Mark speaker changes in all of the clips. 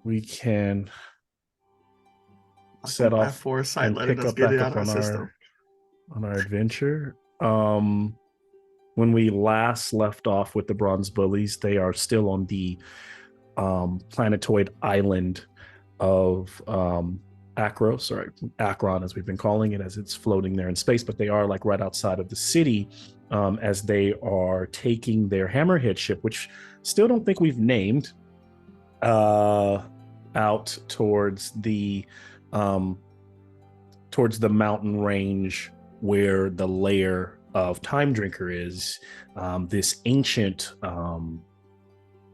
Speaker 1: we can
Speaker 2: I
Speaker 1: set
Speaker 2: think that
Speaker 1: off
Speaker 2: foresight
Speaker 1: and
Speaker 2: letting
Speaker 1: pick
Speaker 2: us
Speaker 1: up
Speaker 2: get it
Speaker 1: back
Speaker 2: out
Speaker 1: up
Speaker 2: of our
Speaker 1: on
Speaker 2: system.
Speaker 1: our adventure. When we last left off with the bronze bullies, they are still on the planetoid island of Akros, or Akron as we've been calling it, as it's floating there in space, but they are like right outside of the city, as they are taking their hammerhead ship, which still don't think we've named, out um, towards the mountain range where the lair of Time Drinker is. This ancient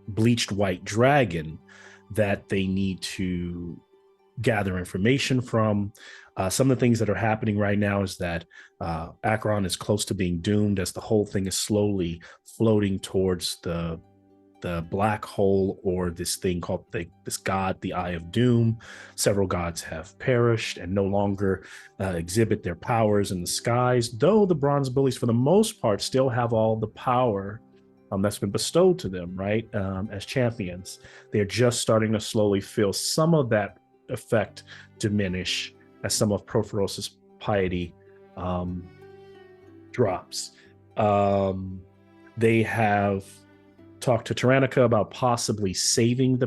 Speaker 1: bleached white dragon that they need to gather information from. Some of the things that are happening right now is that Akron is close to being doomed, as the whole thing is slowly floating towards the black hole, or this thing called this god, the Eye of Doom. Several gods have perished and no longer exhibit their powers in the skies, though the bronze bullies, for the most part, still have all the power that's been bestowed to them, right? As champions. They're just starting to slowly feel some of that effect diminish as some of Proferos's piety um, drops. They have talked to Tyrannica about possibly saving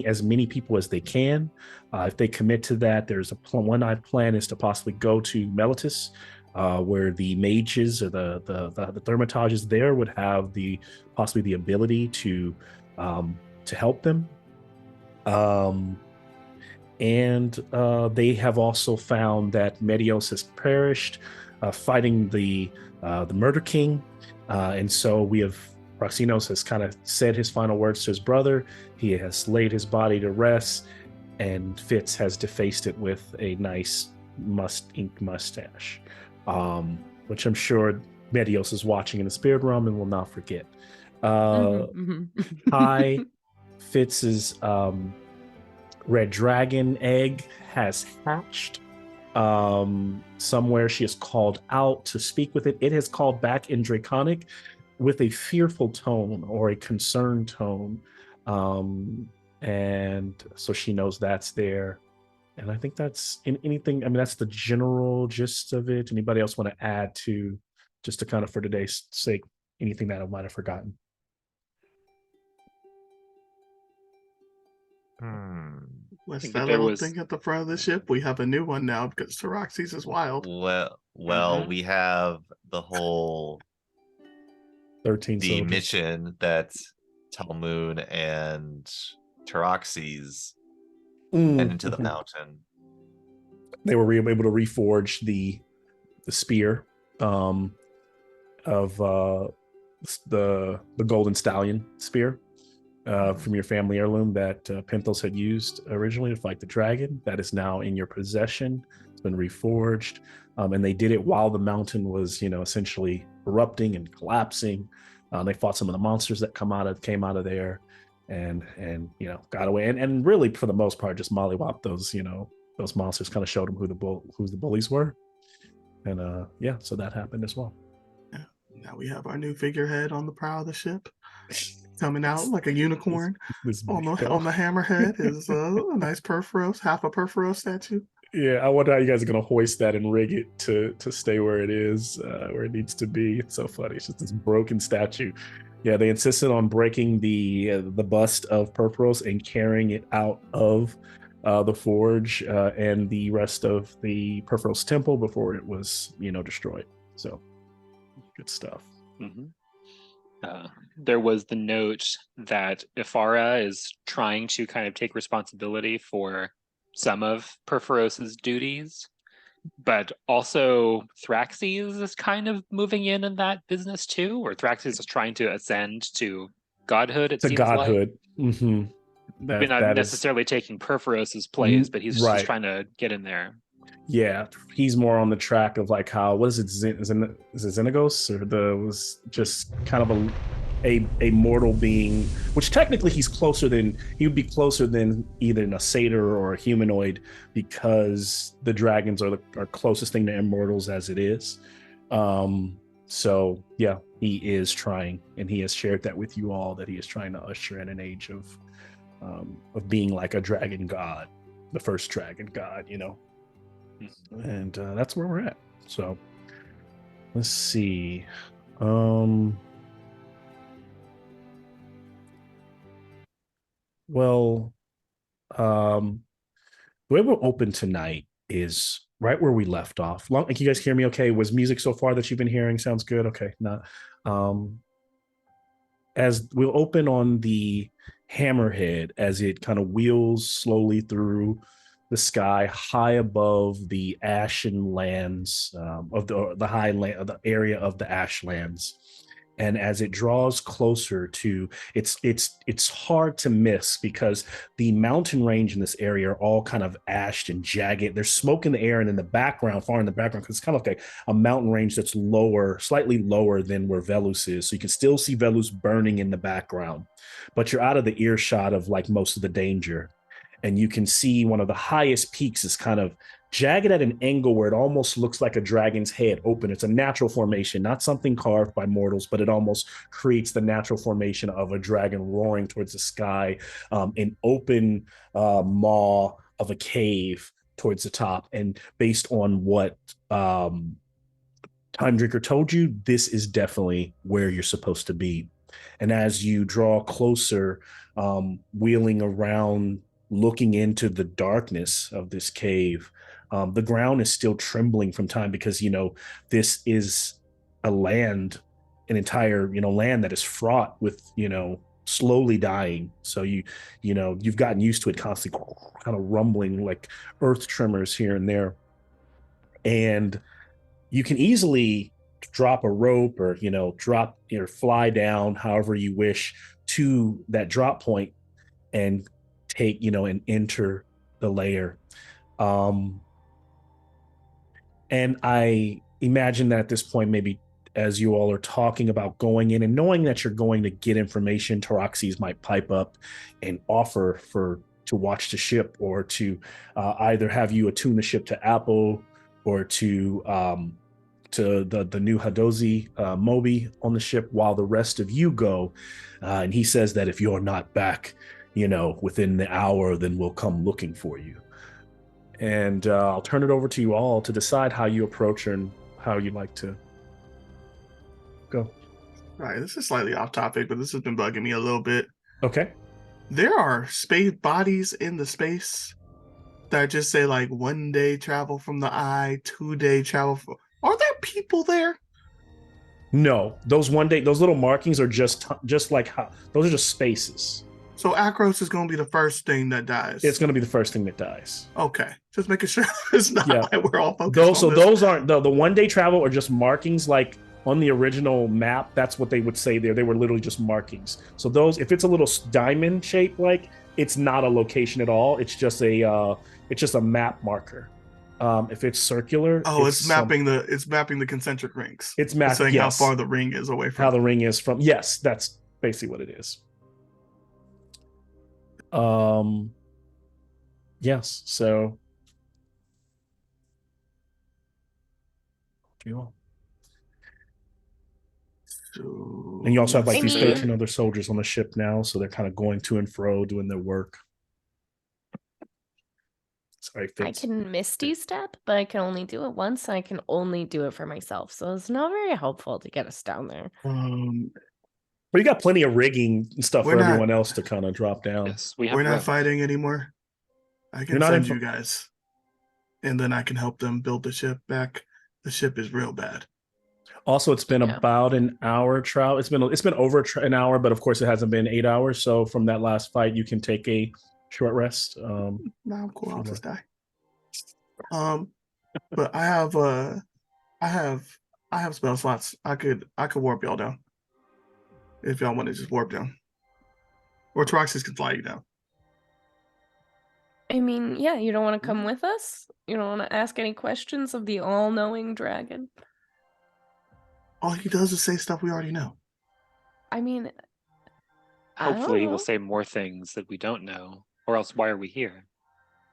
Speaker 1: as many people as they can. If they commit to that, there's one-eyed plan is to possibly go to Melitus, where the mages or the thermitages there would have possibly the ability to help them. And they have also found that Medios has perished fighting the Murder King, and so Proxinos has kind of said his final words to his brother. He has laid his body to rest, and Fitz has defaced it with a nice ink mustache, which I'm sure Medios is watching in the spirit realm and will not forget. Hi, Fitz's red dragon egg has hatched. Somewhere she is called out to speak with it. It has called back in Draconic with a fearful tone or a concerned tone. And so she knows that's there. And I think that's in anything. I mean, that's the general gist of it. Anybody else want to add to, just to kind of for today's sake, anything that I might have forgotten?
Speaker 2: What's
Speaker 3: think that
Speaker 2: that
Speaker 3: there
Speaker 2: little
Speaker 3: was
Speaker 2: thing at the front of the ship? We have a new one now because Taroxys is wild.
Speaker 4: Well, we have the whole
Speaker 1: 13 soldiers.
Speaker 4: mission that Talmoon and Taroxys and into the mountain.
Speaker 1: They were able to reforge the spear of the golden stallion spear from your family heirloom that Penthos had used originally to fight the dragon. That is now in your possession. It's been reforged, and they did it while the mountain was, essentially erupting and collapsing. They fought some of the monsters that came out of there, and got away. And really, for the most part, just mollywopped those monsters. Kind of showed them who the bullies were, and so that happened as well.
Speaker 2: Yeah. Now we have our new figurehead on the prow of the ship, coming out like a unicorn. On the hammerhead is a nice Perforos, half a Perforos statue.
Speaker 1: Yeah, I wonder how you guys are gonna hoist that and rig it to stay where it is, where it needs to be. It's so funny. It's just this broken statue. Yeah, they insisted on breaking the bust of Perforos and carrying it out of the forge and the rest of the Perforos temple before it was, destroyed. So good stuff.
Speaker 3: There was the note that Ifara is trying to kind of take responsibility for some of Perforos's duties, but also Thraxes is kind of moving in that business too, or Thraxes is trying to ascend to godhood. It
Speaker 1: To
Speaker 3: seems
Speaker 1: godhood.
Speaker 3: like. Maybe not necessarily taking Perforos's place, but he's just trying to get in there.
Speaker 1: Yeah, he's more on the track of like how, what is it, is it Xenagos, or was just kind of a mortal being, which technically he would be closer than either a satyr or a humanoid, because the dragons are closest thing to immortals as it is. So he is trying, and he has shared that with you all, that he is trying to usher in an age of being like a dragon god, the first dragon god, you know. And that's where we're at. So let's see. Well, the way we're open tonight is right where we left off. Like, you guys hear me okay? Was music so far that you've been hearing sounds good? Okay, not. As we'll open on the hammerhead as it kind of wheels slowly through the sky high above the ashen lands of the high land, the area of the ashlands. And as it draws closer to, it's hard to miss because the mountain range in this area are all kind of ashed and jagged. There's smoke in the air, and in the background, far in the background, because it's kind of like a mountain range that's lower, slightly lower than where Velus is. So you can still see Velus burning in the background, but you're out of the earshot of like most of the danger. And you can see one of the highest peaks is kind of jagged at an angle where it almost looks like a dragon's head open. It's a natural formation, not something carved by mortals, but it almost creates the natural formation of a dragon roaring towards the sky, an open maw of a cave towards the top. And based on what Time Drinker told you, this is definitely where you're supposed to be. And as you draw closer, wheeling around, looking into the darkness of this cave, the ground is still trembling from time because, you know, this is a land, an entire, you know, land that is fraught with, you know, slowly dying. So you know, you've gotten used to it constantly kind of rumbling like earth tremors here and there. And you can easily drop a rope or, you know, drop or fly down however you wish to that drop point and take, you know, and enter the layer. And I imagine that at this point, maybe as you all are talking about going in and knowing that you're going to get information, Taraxes might pipe up and offer to watch the ship, or to either have you attune the ship to Apple, or to the new Hadozi Moby on the ship while the rest of you go. And he says that if you're not back, you know, within the hour, then we'll come looking for you. And I'll turn it over to you all to decide how you approach and how you'd like to go.
Speaker 2: All right, this is slightly off topic, but this has been bugging me a little bit.
Speaker 1: Okay.
Speaker 2: There are space bodies in the space that just say like 1 day travel from the eye, 2 day travel from... Are there people there?
Speaker 1: No, those little markings are just like how those are just spaces.
Speaker 2: So Akros is going to be the first thing that dies.
Speaker 1: It's going to be the first thing that dies.
Speaker 2: Okay, just making sure it's not like we're all focused
Speaker 1: those. So
Speaker 2: on this.
Speaker 1: those aren't the 1 day travel are just markings like on the original map. That's what they would say there. They were literally just markings. So those, if it's a little diamond shape, like, it's not a location at all. It's just a map marker. If it's circular,
Speaker 2: it's mapping the concentric rings.
Speaker 1: It's
Speaker 2: saying how far the ring is away from.
Speaker 1: How the ring is from. Yes, that's basically what it is. Yes. So, and you also have like these 13 other soldiers on the ship now, so they're kind of going to and fro doing their work. Sorry, Fitz.
Speaker 5: I can Misty Step, but I can only do it once. And I can only do it for myself, so it's not very helpful to get us down there.
Speaker 1: But you got plenty of rigging and stuff for everyone else to kind of drop down.
Speaker 3: Yes,
Speaker 2: we're not fighting anymore. I can send you guys, and then I can help them build the ship back. The ship is real bad.
Speaker 1: Also, it's been about an hour trial. It's been over an hour, but of course it hasn't been 8 hours. So from that last fight, you can take a short rest.
Speaker 2: No, I'm cool. I'll just die. But I have spell slots. I could warp y'all down if y'all want to just warp down, or Taraxes can fly you down.
Speaker 5: I mean, yeah, you don't want to come with us? You don't want to ask any questions of the all-knowing dragon?
Speaker 2: All he does is say stuff we already know.
Speaker 5: I mean,
Speaker 3: hopefully we'll say more things that we don't know, or else why are we here?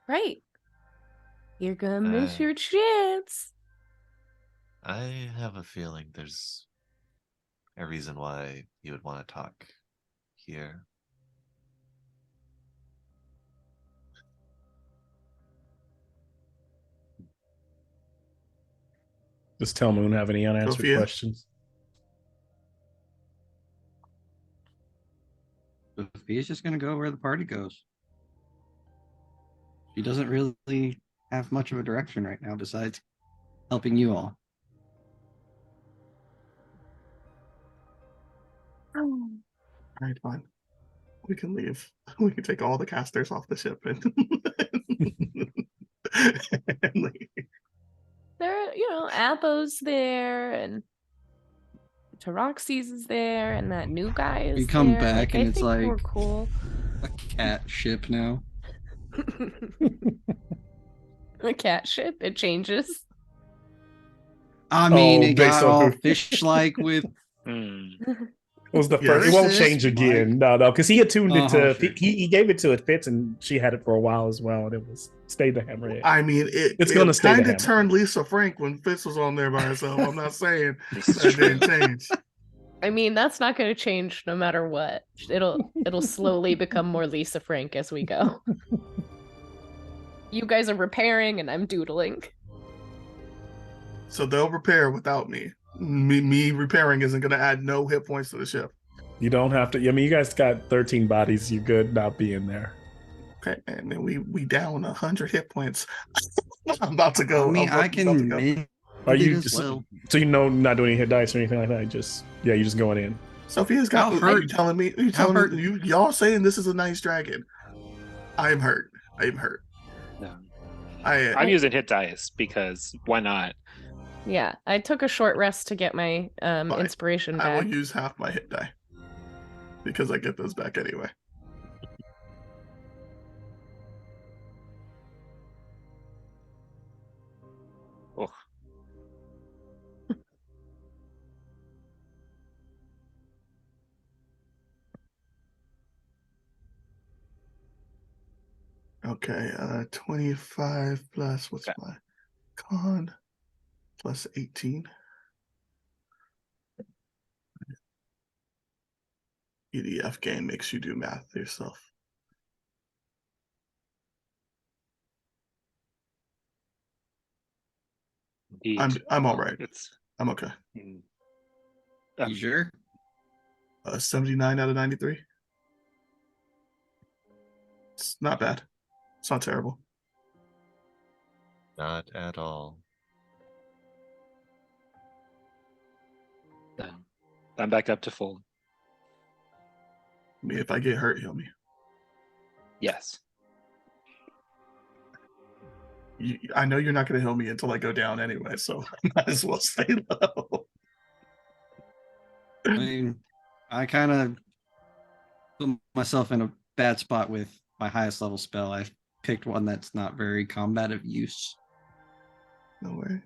Speaker 5: Right. You're gonna miss your chance.
Speaker 4: I have a feeling there's a reason why you would want to talk here.
Speaker 1: Does Telmoon have any unanswered
Speaker 2: Sophia?
Speaker 1: questions?
Speaker 6: Sophia's just gonna go where the party goes. She doesn't really have much of a direction right now besides helping you all.
Speaker 2: All right, fine. We can leave. We can take all the casters off the ship and, and leave.
Speaker 5: There, Appo's there, and Taroxys is there, and that new guy is
Speaker 6: You come
Speaker 5: there.
Speaker 6: back and
Speaker 5: I
Speaker 6: it's
Speaker 5: think we're
Speaker 6: like-
Speaker 5: cool.
Speaker 6: A cat ship now.
Speaker 5: A cat ship, it changes.
Speaker 6: I mean,
Speaker 1: Oh,
Speaker 6: it
Speaker 1: based
Speaker 6: got
Speaker 1: on
Speaker 6: all
Speaker 1: who-
Speaker 6: fish-like with
Speaker 1: It was the
Speaker 2: Yeah,
Speaker 1: first. It won't
Speaker 6: Fitz,
Speaker 1: change again.
Speaker 6: like-
Speaker 1: No, because he attuned it to.
Speaker 6: sure.
Speaker 1: He gave it to it Fitz, and she had it for a while as well, and it was stayed the hammerhead.
Speaker 2: I mean,
Speaker 1: It's gonna stay the
Speaker 2: kind
Speaker 1: hammer.
Speaker 2: of turned Lisa Frank when Fitz was on there by herself. I'm not saying
Speaker 3: This is
Speaker 2: that
Speaker 3: true.
Speaker 2: didn't change.
Speaker 5: I mean, that's not going to change no matter what. It'll slowly become more Lisa Frank as we go. You guys are repairing, and I'm doodling.
Speaker 2: So they'll repair without me. Me repairing isn't going to add no hit points to the ship.
Speaker 1: You don't have to. I mean, you guys got 13 bodies. You're good not being there.
Speaker 2: Okay, and then we down 100 hit points. I'm about to go.
Speaker 6: I mean,
Speaker 2: I'm
Speaker 6: I
Speaker 2: about to
Speaker 6: can
Speaker 2: go.
Speaker 6: mend
Speaker 1: Are
Speaker 6: it
Speaker 1: you
Speaker 6: as
Speaker 1: just
Speaker 6: well.
Speaker 1: so not doing any hit dice or anything like that? You're just going in.
Speaker 2: Sophia's got.
Speaker 6: How
Speaker 2: Are you
Speaker 6: hurt-
Speaker 2: telling me? Are you
Speaker 6: how
Speaker 2: telling
Speaker 6: hurt-
Speaker 2: me? Y'all saying this is a nice dragon? I am hurt. I am hurt.
Speaker 3: No.
Speaker 2: I
Speaker 3: I'm using hit dice because why not?
Speaker 5: Yeah, I took a short rest to get my inspiration
Speaker 2: I will
Speaker 5: back.
Speaker 2: use half my hit die because I get those back anyway.
Speaker 3: Oh,
Speaker 2: Okay, 25 plus what's
Speaker 3: Okay.
Speaker 2: my con plus 18. EDF game makes you do math yourself.
Speaker 3: indeed.
Speaker 2: I'm all right.
Speaker 3: It's
Speaker 2: I'm okay.
Speaker 6: You sure?
Speaker 2: 79 out of 93. It's not bad. It's not terrible.
Speaker 4: Not at all.
Speaker 3: I'm back up to full.
Speaker 2: I mean, if I get hurt, heal me.
Speaker 3: Yes.
Speaker 2: I know you're not going to heal me until I go down anyway, so I might as well stay low.
Speaker 6: I mean, I kind of put myself in a bad spot with my highest level spell. I picked one that's not very combative use.
Speaker 2: No worries.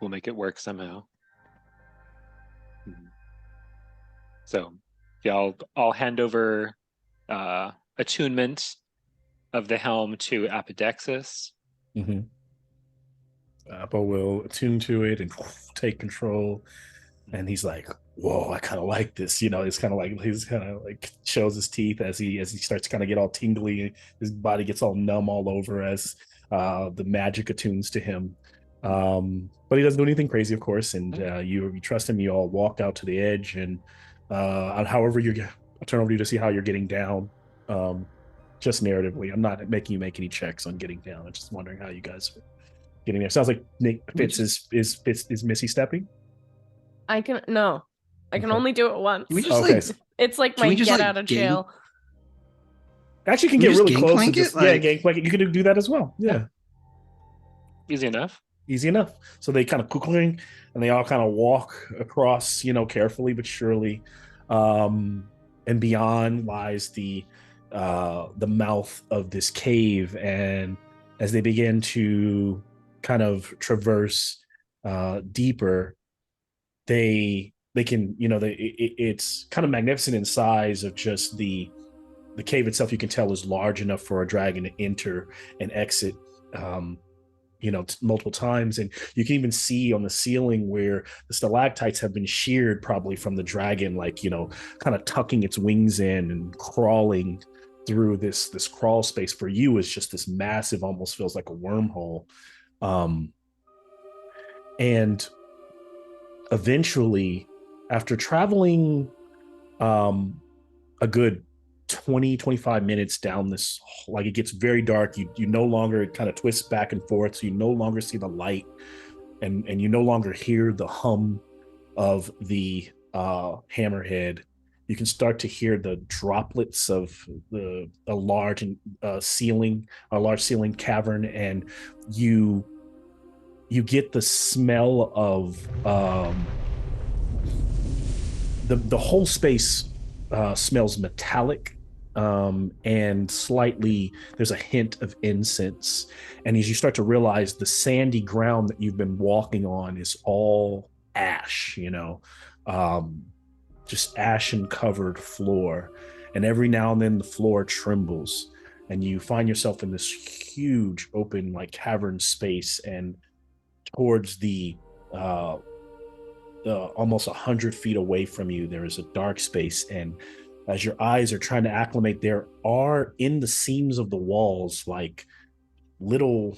Speaker 3: We'll make it work somehow. So yeah, I'll hand over attunement of the helm to Apodexis.
Speaker 1: Mm-hmm. Apple will attune to it and take control. And he's like, "Whoa, I kind of like this." It's kind of like he's kind of like shows his teeth as he starts to kind of get all tingly. His body gets all numb all over as the magic attunes to him. But he doesn't do anything crazy, of course. And you trust him. You all walk out to the edge, and however I'll turn over to you to see how you're getting down. Just narratively, I'm not making you make any checks on getting down. I'm just wondering how you guys are getting there. Sounds like Nick Fitz is Missy stepping.
Speaker 5: I can
Speaker 1: Okay.
Speaker 5: only do it once.
Speaker 6: Can we just
Speaker 1: Okay.
Speaker 5: It's like
Speaker 6: Can
Speaker 5: my
Speaker 6: we just,
Speaker 5: get
Speaker 6: like,
Speaker 5: out of
Speaker 6: gang-
Speaker 5: jail.
Speaker 1: Actually, you can
Speaker 6: Can we
Speaker 1: get
Speaker 6: just
Speaker 1: really close to
Speaker 6: gangplank it?
Speaker 1: just
Speaker 6: Like-
Speaker 1: gangplank it. You can do that as well. Yeah.
Speaker 3: Easy enough.
Speaker 1: Easy enough. So they kind of kuckling and they all kind of walk across, carefully but surely. And beyond lies the mouth of this cave. And as they begin to kind of traverse deeper, they can, it's kind of magnificent in size of just the cave itself. You can tell is large enough for a dragon to enter and exit multiple times. And you can even see on the ceiling where the stalactites have been sheared probably from the dragon, like, kind of tucking its wings in and crawling through this crawl space. For you is just this massive, almost feels like a wormhole. And eventually, after traveling a good 20-25 minutes down this, like, it gets very dark, you no longer, it kind of twists back and forth, so you no longer see the light, and you no longer hear the hum of the hammerhead. You can start to hear the droplets of a large ceiling, a large ceiling cavern, and you get the smell of the whole space smells metallic, and slightly, there's a hint of incense. And as you start to realize, the sandy ground that you've been walking on is all ash, just ashen covered floor. And every now and then the floor trembles, and you find yourself in this huge open, like, cavern space. And towards the almost 100 feet away from you, there is a dark space. And as your eyes are trying to acclimate, there are, in the seams of the walls, like little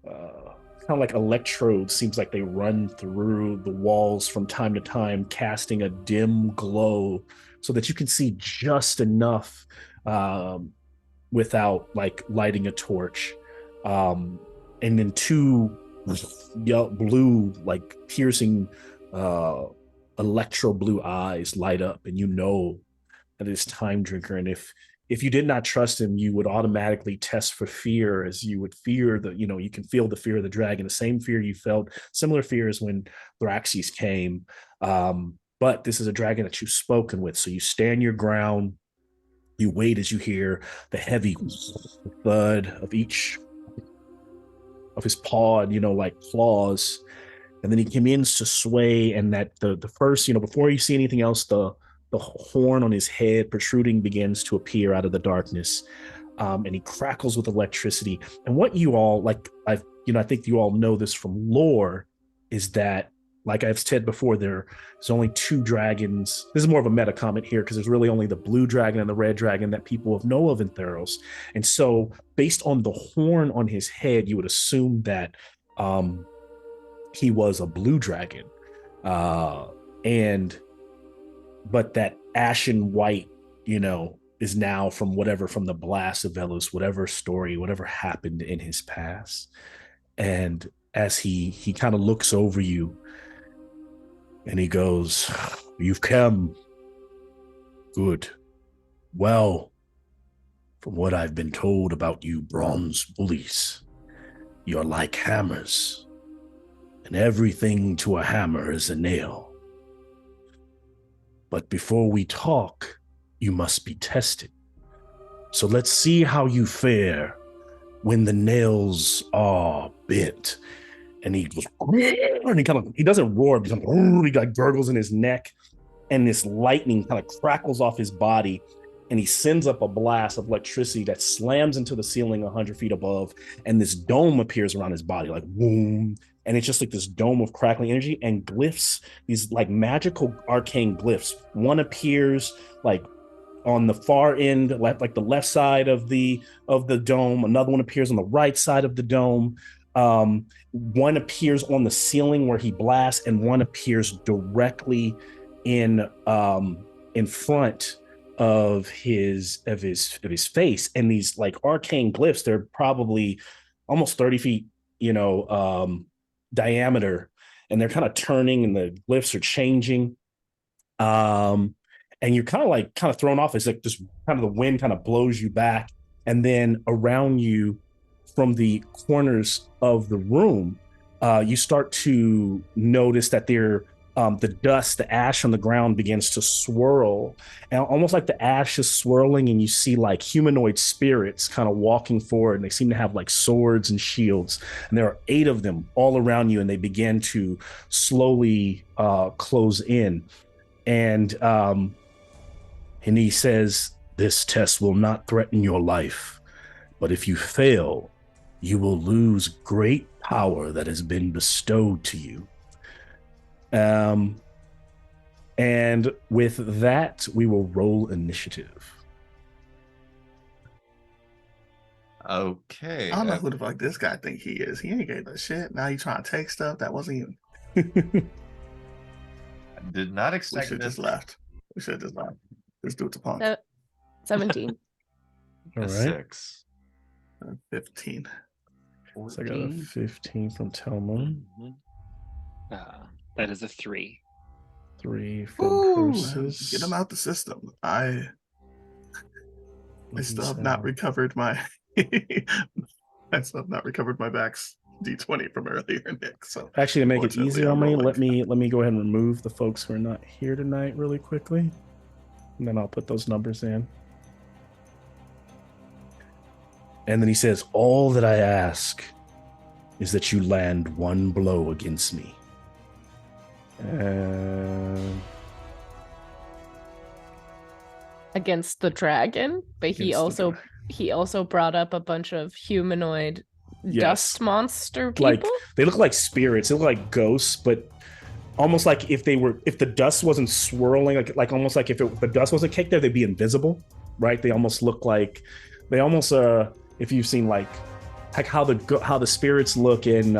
Speaker 1: kind of like electrodes, seems like they run through the walls from time to time, casting a dim glow so that you can see just enough without, like, lighting a torch. And then two blue, like, piercing electro blue eyes light up, and you know that it's Time Drinker. And if you did not trust him, you would automatically test for fear, as you would fear you can feel the fear of the dragon, the same fear you felt, similar fears when Thraxes came. But this is a dragon that you've spoken with, so you stand your ground. You wait as you hear the heavy thud of each of his pawed, like, claws. And then he begins to sway, and that the first, before you see anything else, the horn on his head protruding begins to appear out of the darkness. And he crackles with electricity. And what you all, like, I think you all know this from lore, is that, like I've said before, there's only two dragons. This is more of a meta comment here, because there's really only the blue dragon and the red dragon that people know of in Theros. And so, based on the horn on his head, you would assume that he was a blue dragon. But that ashen white, is now from the blast of Velos, whatever story, whatever happened in his past. And as he kind of looks over you, and he goes, "You've come. Good. Well, from what I've been told about you bronze bullies, you're like hammers, and everything to a hammer is a nail. But before we talk, you must be tested. So let's see how you fare when the nails are bent." And he goes, and he doesn't roar, but he like gurgles in his neck, and this lightning kind of crackles off his body, and he sends up a blast of electricity that slams into the ceiling 100 feet above, and this dome appears around his body, like, boom. And it's just like this dome of crackling energy, and glyphs, these like magical arcane glyphs. One appears like on the far end, like the left side of the dome. Another one appears on the right side of the dome. One appears on the ceiling where he blasts, and one appears directly in front of his face. And these, like, arcane glyphs, they're probably almost 30 feet, diameter, and they're kind of turning, and the glyphs are changing. And you're kind of thrown off. It's like this kind of, the wind kind of blows you back, and then around you, from the corners of the room, you start to notice that the dust, the ash on the ground begins to swirl, and almost like the ash is swirling, and you see like humanoid spirits kind of walking forward, and they seem to have like swords and shields, and there are 8 of them all around you, and they begin to slowly close in. And he says, "This test will not threaten your life, but if you fail, you will lose great power that has been bestowed to you." And with that, we will roll initiative.
Speaker 4: Okay.
Speaker 2: I don't know who the fuck this guy think he is. He ain't gave a shit. Now he trying to take stuff that wasn't even.
Speaker 4: I did not
Speaker 2: We
Speaker 4: expect
Speaker 2: should
Speaker 4: this.
Speaker 2: just left. We should just left. This dude's a punk.
Speaker 5: 17.
Speaker 1: All
Speaker 4: A
Speaker 1: right.
Speaker 4: 6.
Speaker 2: 15.
Speaker 1: So I got a 15 from Telmo.
Speaker 3: That is a 3.
Speaker 1: 3 from
Speaker 2: Ooh,
Speaker 1: Persis.
Speaker 2: get him out the system. I still have not
Speaker 1: recovered.
Speaker 2: recovered my. I still have not recovered my Vax D20 from earlier, Nick. So
Speaker 1: Actually, to make it
Speaker 2: fortunately,
Speaker 1: easier
Speaker 2: I'm
Speaker 1: on me,
Speaker 2: rolling.
Speaker 1: let me go ahead and remove the folks who are not here tonight really quickly, and then I'll put those numbers in. And then he says, "All that I ask is that you land one blow against me."
Speaker 5: Against the dragon, but he also brought up a bunch of humanoid dust monster people.
Speaker 1: Like they look like spirits, they look like ghosts, but almost like if the dust wasn't swirling, like almost like if the dust wasn't caked there, they'd be invisible, right? They almost look like if you've seen like how the spirits look in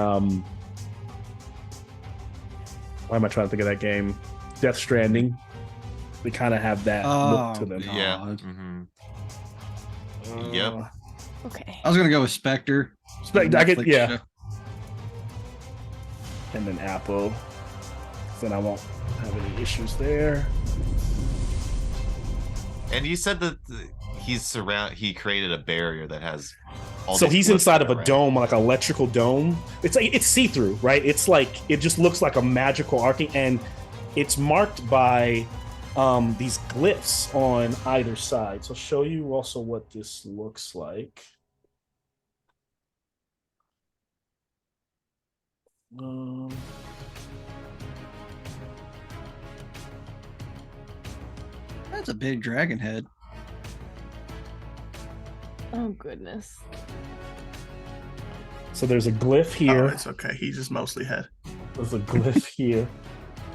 Speaker 1: why am I trying to think of that game? Death Stranding. They kind of have that look to them.
Speaker 4: Yeah. Yep.
Speaker 5: Okay.
Speaker 6: I was gonna go with Spectre.
Speaker 1: I get,
Speaker 6: Netflix
Speaker 1: yeah.
Speaker 6: show.
Speaker 1: And then Apple. Then I won't have any issues there.
Speaker 4: And you said that he created a barrier that has all
Speaker 1: So
Speaker 4: these
Speaker 1: he's
Speaker 4: glyphs
Speaker 1: inside
Speaker 4: in
Speaker 1: of
Speaker 4: it,
Speaker 1: a
Speaker 4: right?
Speaker 1: dome, like an electrical dome. It's see-through, right? It's like it just looks like a magical arcing, and it's marked by these glyphs on either side. So I'll show you also what this looks like.
Speaker 6: That's a big dragon head.
Speaker 5: Oh goodness.
Speaker 1: So there's a glyph here.
Speaker 2: Oh, it's okay. He just mostly had.
Speaker 1: There's a glyph here,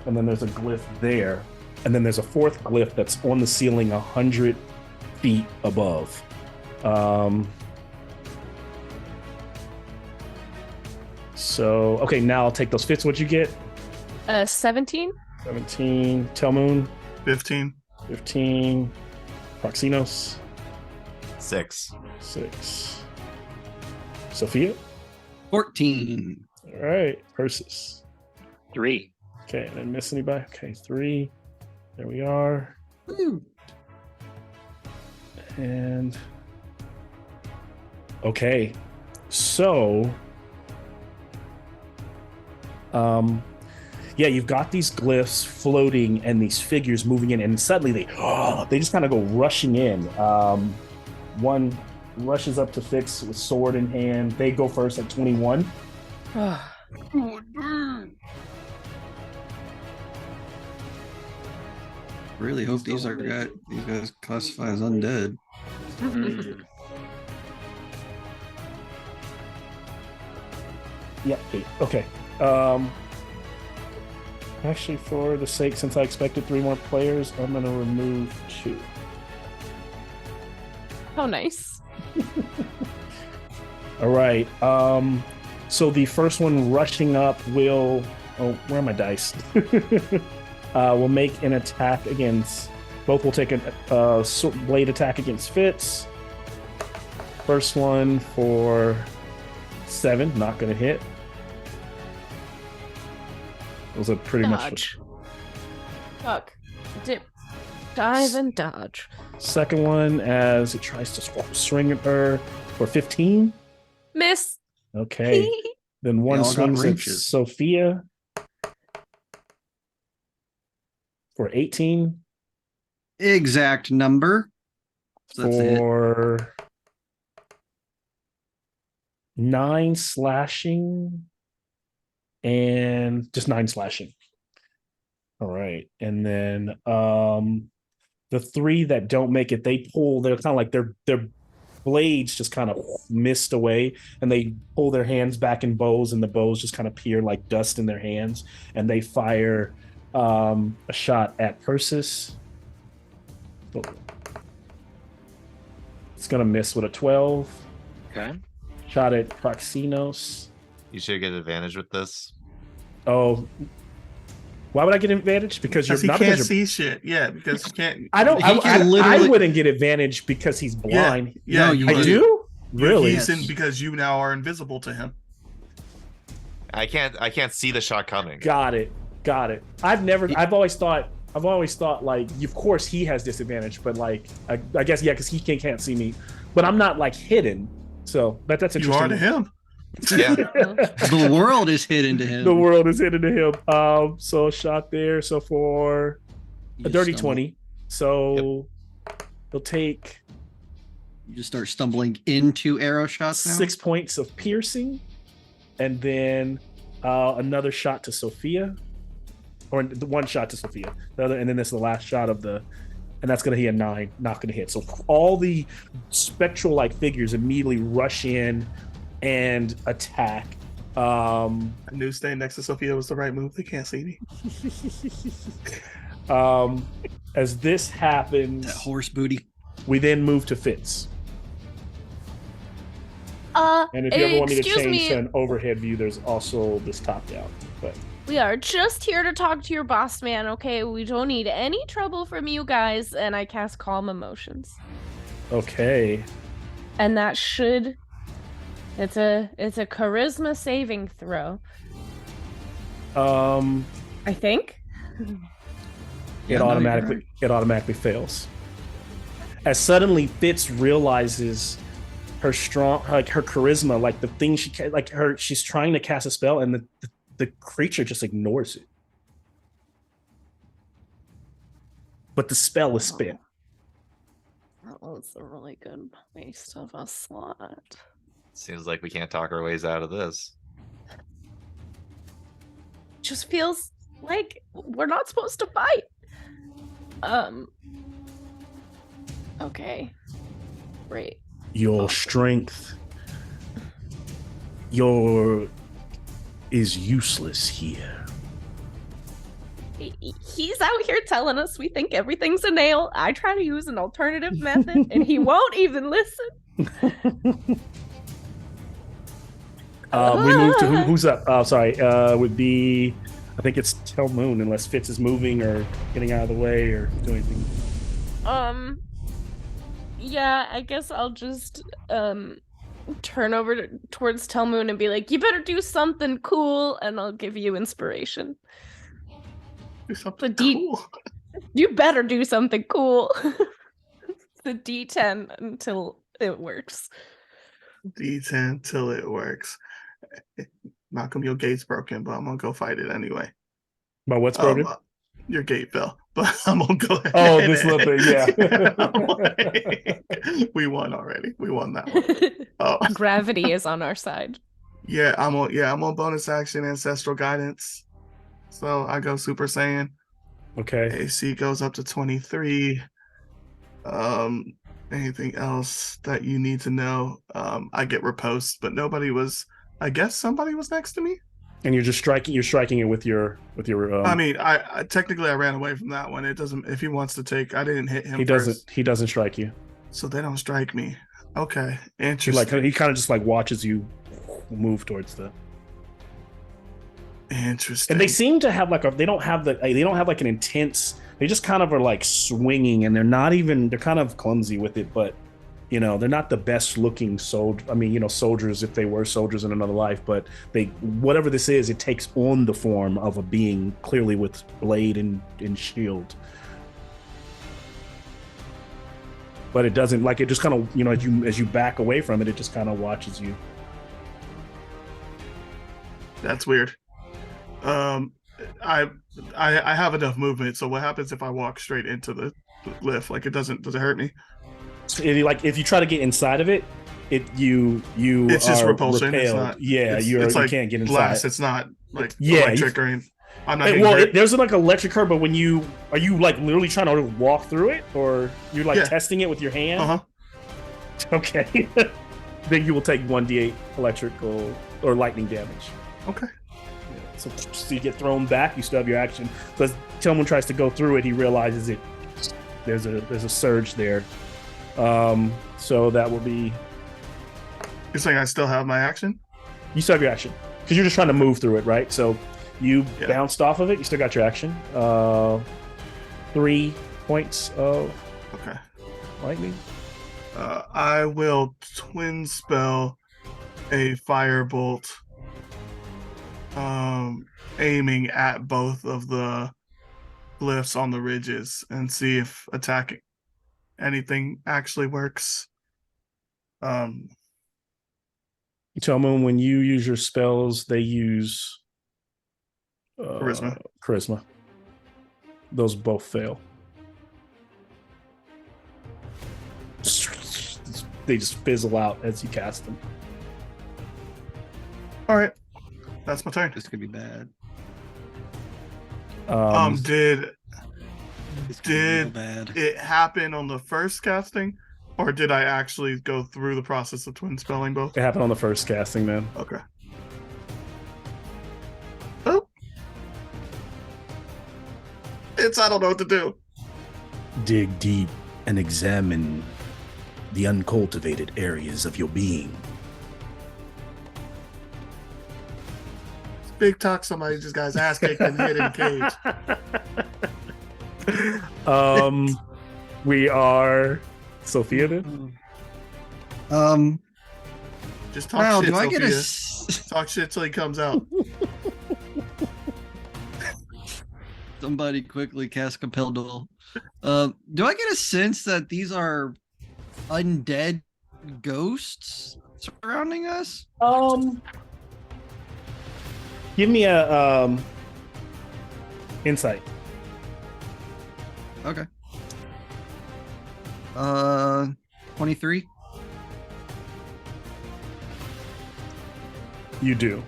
Speaker 1: and then there's a glyph there, and then there's a fourth glyph that's on the ceiling 100 feet above. So okay, now I'll take those fits. What'd you get?
Speaker 5: 17.
Speaker 1: 17. Telmoon.
Speaker 2: 15.
Speaker 1: 15. Proxinos.
Speaker 4: 6.
Speaker 1: 6. Sophia.
Speaker 6: 14.
Speaker 1: All right. Persis.
Speaker 3: 3.
Speaker 1: Okay, I didn't miss anybody. Okay, 3. There we are.
Speaker 6: Woo.
Speaker 1: And okay, so yeah, you've got these glyphs floating and these figures moving in, and suddenly they just kind of go rushing in. One rushes up to Fix with sword in hand. They go first at 21.
Speaker 6: Really hope these guys classify as undead.
Speaker 1: Yeah, 8. Okay. Actually, for the sake, since I expected 3 more players, I'm gonna remove 2.
Speaker 5: Oh, nice.
Speaker 1: All right. So the first one rushing up will. Oh, where are my dice? Will make an attack against. Both will take a blade attack against Fitz. First one for 7, not going to hit. Those are pretty
Speaker 5: Dodge. Fuck. Dip. Dive and dodge.
Speaker 1: Second one as it tries to swing at her for 15.
Speaker 5: Miss.
Speaker 1: Okay. Then one
Speaker 6: all got
Speaker 1: swings at
Speaker 6: reaches.
Speaker 1: Sophia for 18.
Speaker 6: Exact number. So that's a hit.
Speaker 1: For 9 slashing and just 9 slashing. All right. And then the 3 that don't make it, they're kind of like their blades just kind of mist away, and they pull their hands back in bows, and the bows just kind of appear like dust in their hands, and they fire a shot at Persis. It's gonna miss with a 12.
Speaker 3: Okay.
Speaker 1: Shot at Proxinos.
Speaker 4: You should get advantage with this.
Speaker 1: Oh, why would I get advantage? Because you're
Speaker 2: Because he
Speaker 1: not
Speaker 2: can't
Speaker 1: because you're,
Speaker 2: see shit. Yeah, because you can't.
Speaker 1: I don't.
Speaker 6: He can
Speaker 1: I
Speaker 6: literally-
Speaker 1: wouldn't get advantage because he's blind.
Speaker 2: Yeah,
Speaker 6: No,
Speaker 2: you
Speaker 6: you
Speaker 1: I
Speaker 2: would.
Speaker 1: do. Really?
Speaker 2: He's in
Speaker 6: Yes.
Speaker 2: because you now are invisible to him.
Speaker 4: I can't see the shot coming.
Speaker 1: Got it. I've always thought like, of course he has disadvantage, but like, I guess yeah, because he can't see me, but I'm not like hidden. So that's
Speaker 2: You
Speaker 1: interesting.
Speaker 2: are to him.
Speaker 4: Yeah.
Speaker 6: The world is hidden to him.
Speaker 1: The world is hidden to him. So a shot there. So for
Speaker 6: You
Speaker 1: a
Speaker 6: just
Speaker 1: dirty
Speaker 6: stumble.
Speaker 1: 20. So he'll take
Speaker 6: You just start stumbling into arrow shots now.
Speaker 1: 6 points of piercing, and then another shot to Sophia, or the one shot to Sophia. The other, and then this is the last shot of the, and that's going to hit a 9, not going to hit. So all the spectral like figures immediately rush in and attack.
Speaker 2: I knew staying next to Sophia was the right move. They can't see me.
Speaker 1: As this happens,
Speaker 6: That horse booty.
Speaker 1: we then move to Fitz. And if you ever want me to
Speaker 5: excuse
Speaker 1: change
Speaker 5: me.
Speaker 1: to an overhead view, there's also this top down. But
Speaker 5: We are just here to talk to your boss man, okay? We don't need any trouble from you guys, and I cast Calm Emotions.
Speaker 1: okay,
Speaker 5: And that should it's a charisma saving throw, I think.
Speaker 1: it automatically fails. As suddenly Fitz realizes her charisma, like the thing she's trying to cast a spell, and the creature just ignores it. But the spell is spent.
Speaker 5: That was a really good waste of a slot.
Speaker 4: Seems like we can't talk our ways out of this.
Speaker 5: Just feels like we're not supposed to fight. Okay. Great.
Speaker 1: Your strength, is useless here.
Speaker 5: He's out here telling us we think everything's a nail. I try to use an alternative method, and he won't even listen.
Speaker 1: We move to who's up? Would be, I think it's Tell Moon, unless Fitz is moving or getting out of the way or doing anything.
Speaker 5: Yeah, I guess I'll just turn over towards Tell Moon and be like, you better do something cool, and I'll give you inspiration.
Speaker 2: Do something
Speaker 5: The
Speaker 2: cool.
Speaker 5: You better do something cool. The D10 until it works.
Speaker 2: D10 till it works. Malcolm, your gate's broken, but I'm gonna go fight it anyway.
Speaker 1: But what's broken?
Speaker 2: Your gate fell, but I'm gonna go ahead.
Speaker 1: Oh, this little thing, yeah.
Speaker 2: We won already. We won that one. Oh,
Speaker 5: Gravity is on our side.
Speaker 2: yeah, I'm on bonus action ancestral guidance. So I go Super Saiyan.
Speaker 1: Okay.
Speaker 2: AC goes up to 23. Anything else that you need to know? I get riposte, but I guess somebody was next to me.
Speaker 1: And you're striking it with your
Speaker 2: I mean, I technically I ran away from that one. It doesn't, if he wants to take, I didn't hit him.
Speaker 1: he doesn't strike you.
Speaker 2: So they don't strike me. Okay.
Speaker 1: He
Speaker 2: Interesting.
Speaker 1: he kind of just like watches you move towards the.
Speaker 2: Interesting.
Speaker 1: And they seem to have they don't have like an intense. They just kind of are like swinging, and they're kind of clumsy with it, but they're not the best looking soldier. I mean, soldiers if they were soldiers in another life, but whatever this is, it takes on the form of a being clearly with blade and shield. But it doesn't, like, it just kind of, as you back away from it, it just kind of watches you.
Speaker 2: That's weird. I have enough movement, so what happens if I walk straight into the lift? Like, does it hurt me?
Speaker 1: If you try to get inside of it, it's
Speaker 2: just
Speaker 1: are
Speaker 2: repulsion.
Speaker 1: repelled. You
Speaker 2: like
Speaker 1: can't get inside.
Speaker 2: glass. It's not like
Speaker 1: Yeah,
Speaker 2: electric or anything. I'm not. Well,
Speaker 1: there's like electric current, but are you like literally trying to walk through it, or you're like testing it with your hand?
Speaker 2: Uh-huh.
Speaker 1: Okay. Then you will take 1d8 electrical or lightning damage.
Speaker 2: Okay.
Speaker 1: So you get thrown back. You still have your action. But as Tillman tries to go through it, he realizes it. There's a surge there. So that will be
Speaker 2: You're saying I still have my action?
Speaker 1: You still have your action because you're just trying to move through it, right? So you bounced off of it. You still got your action. 3 points of lightning.
Speaker 2: I will twin spell a firebolt, aiming at both of the glyphs on the ridges and see if attacking anything actually works.
Speaker 1: Tell me when you use your spells, they use charisma. Those both fail. They just fizzle out as you cast them.
Speaker 2: All right, that's my turn.
Speaker 6: This could be bad.
Speaker 2: Did
Speaker 6: bad.
Speaker 2: it happen on the first casting, or did I actually go through the process of twin spelling both?
Speaker 1: It happened on the first casting, man.
Speaker 2: Okay. Oh, I don't know what to do.
Speaker 1: Dig deep and examine the uncultivated areas of your being.
Speaker 2: Big talk, somebody just got his ass kicked and hit in a cage.
Speaker 1: We are Sophia then?
Speaker 2: Just talk
Speaker 6: wow,
Speaker 2: shit,
Speaker 6: do I
Speaker 2: Sophia.
Speaker 6: get a
Speaker 2: Talk shit till he comes out.
Speaker 6: somebody quickly cast Compel Duel? Do I get a sense that these are undead ghosts surrounding us?
Speaker 1: Give me a insight.
Speaker 6: Okay. 23.
Speaker 1: You do.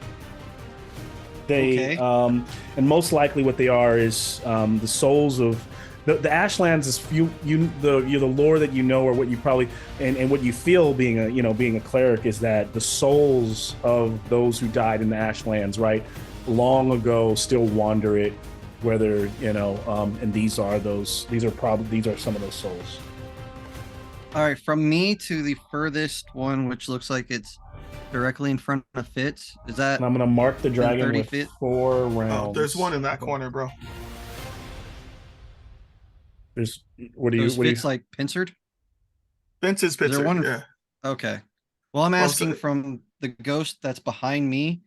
Speaker 1: They and most likely what they are is the souls of the Ashlands is the lore that you know, or what you probably and what you feel being a cleric is that the souls of those who died in the Ashlands, right, long ago still wander it, whether and these are some of those souls.
Speaker 6: All right, from me to the furthest one, which looks like it's directly in front of Fitz. Is that?
Speaker 1: And I'm gonna mark the dragon
Speaker 6: 30
Speaker 1: with
Speaker 6: feet?
Speaker 1: 4 rounds.
Speaker 2: Oh, there's one in that corner, bro.
Speaker 1: There's
Speaker 6: Fitz like pincered?
Speaker 2: Vince is
Speaker 6: Is there
Speaker 2: pitcher.
Speaker 6: one?
Speaker 2: Yeah.
Speaker 6: Okay. Well, I'm asking
Speaker 2: so-
Speaker 6: from the ghost that's behind me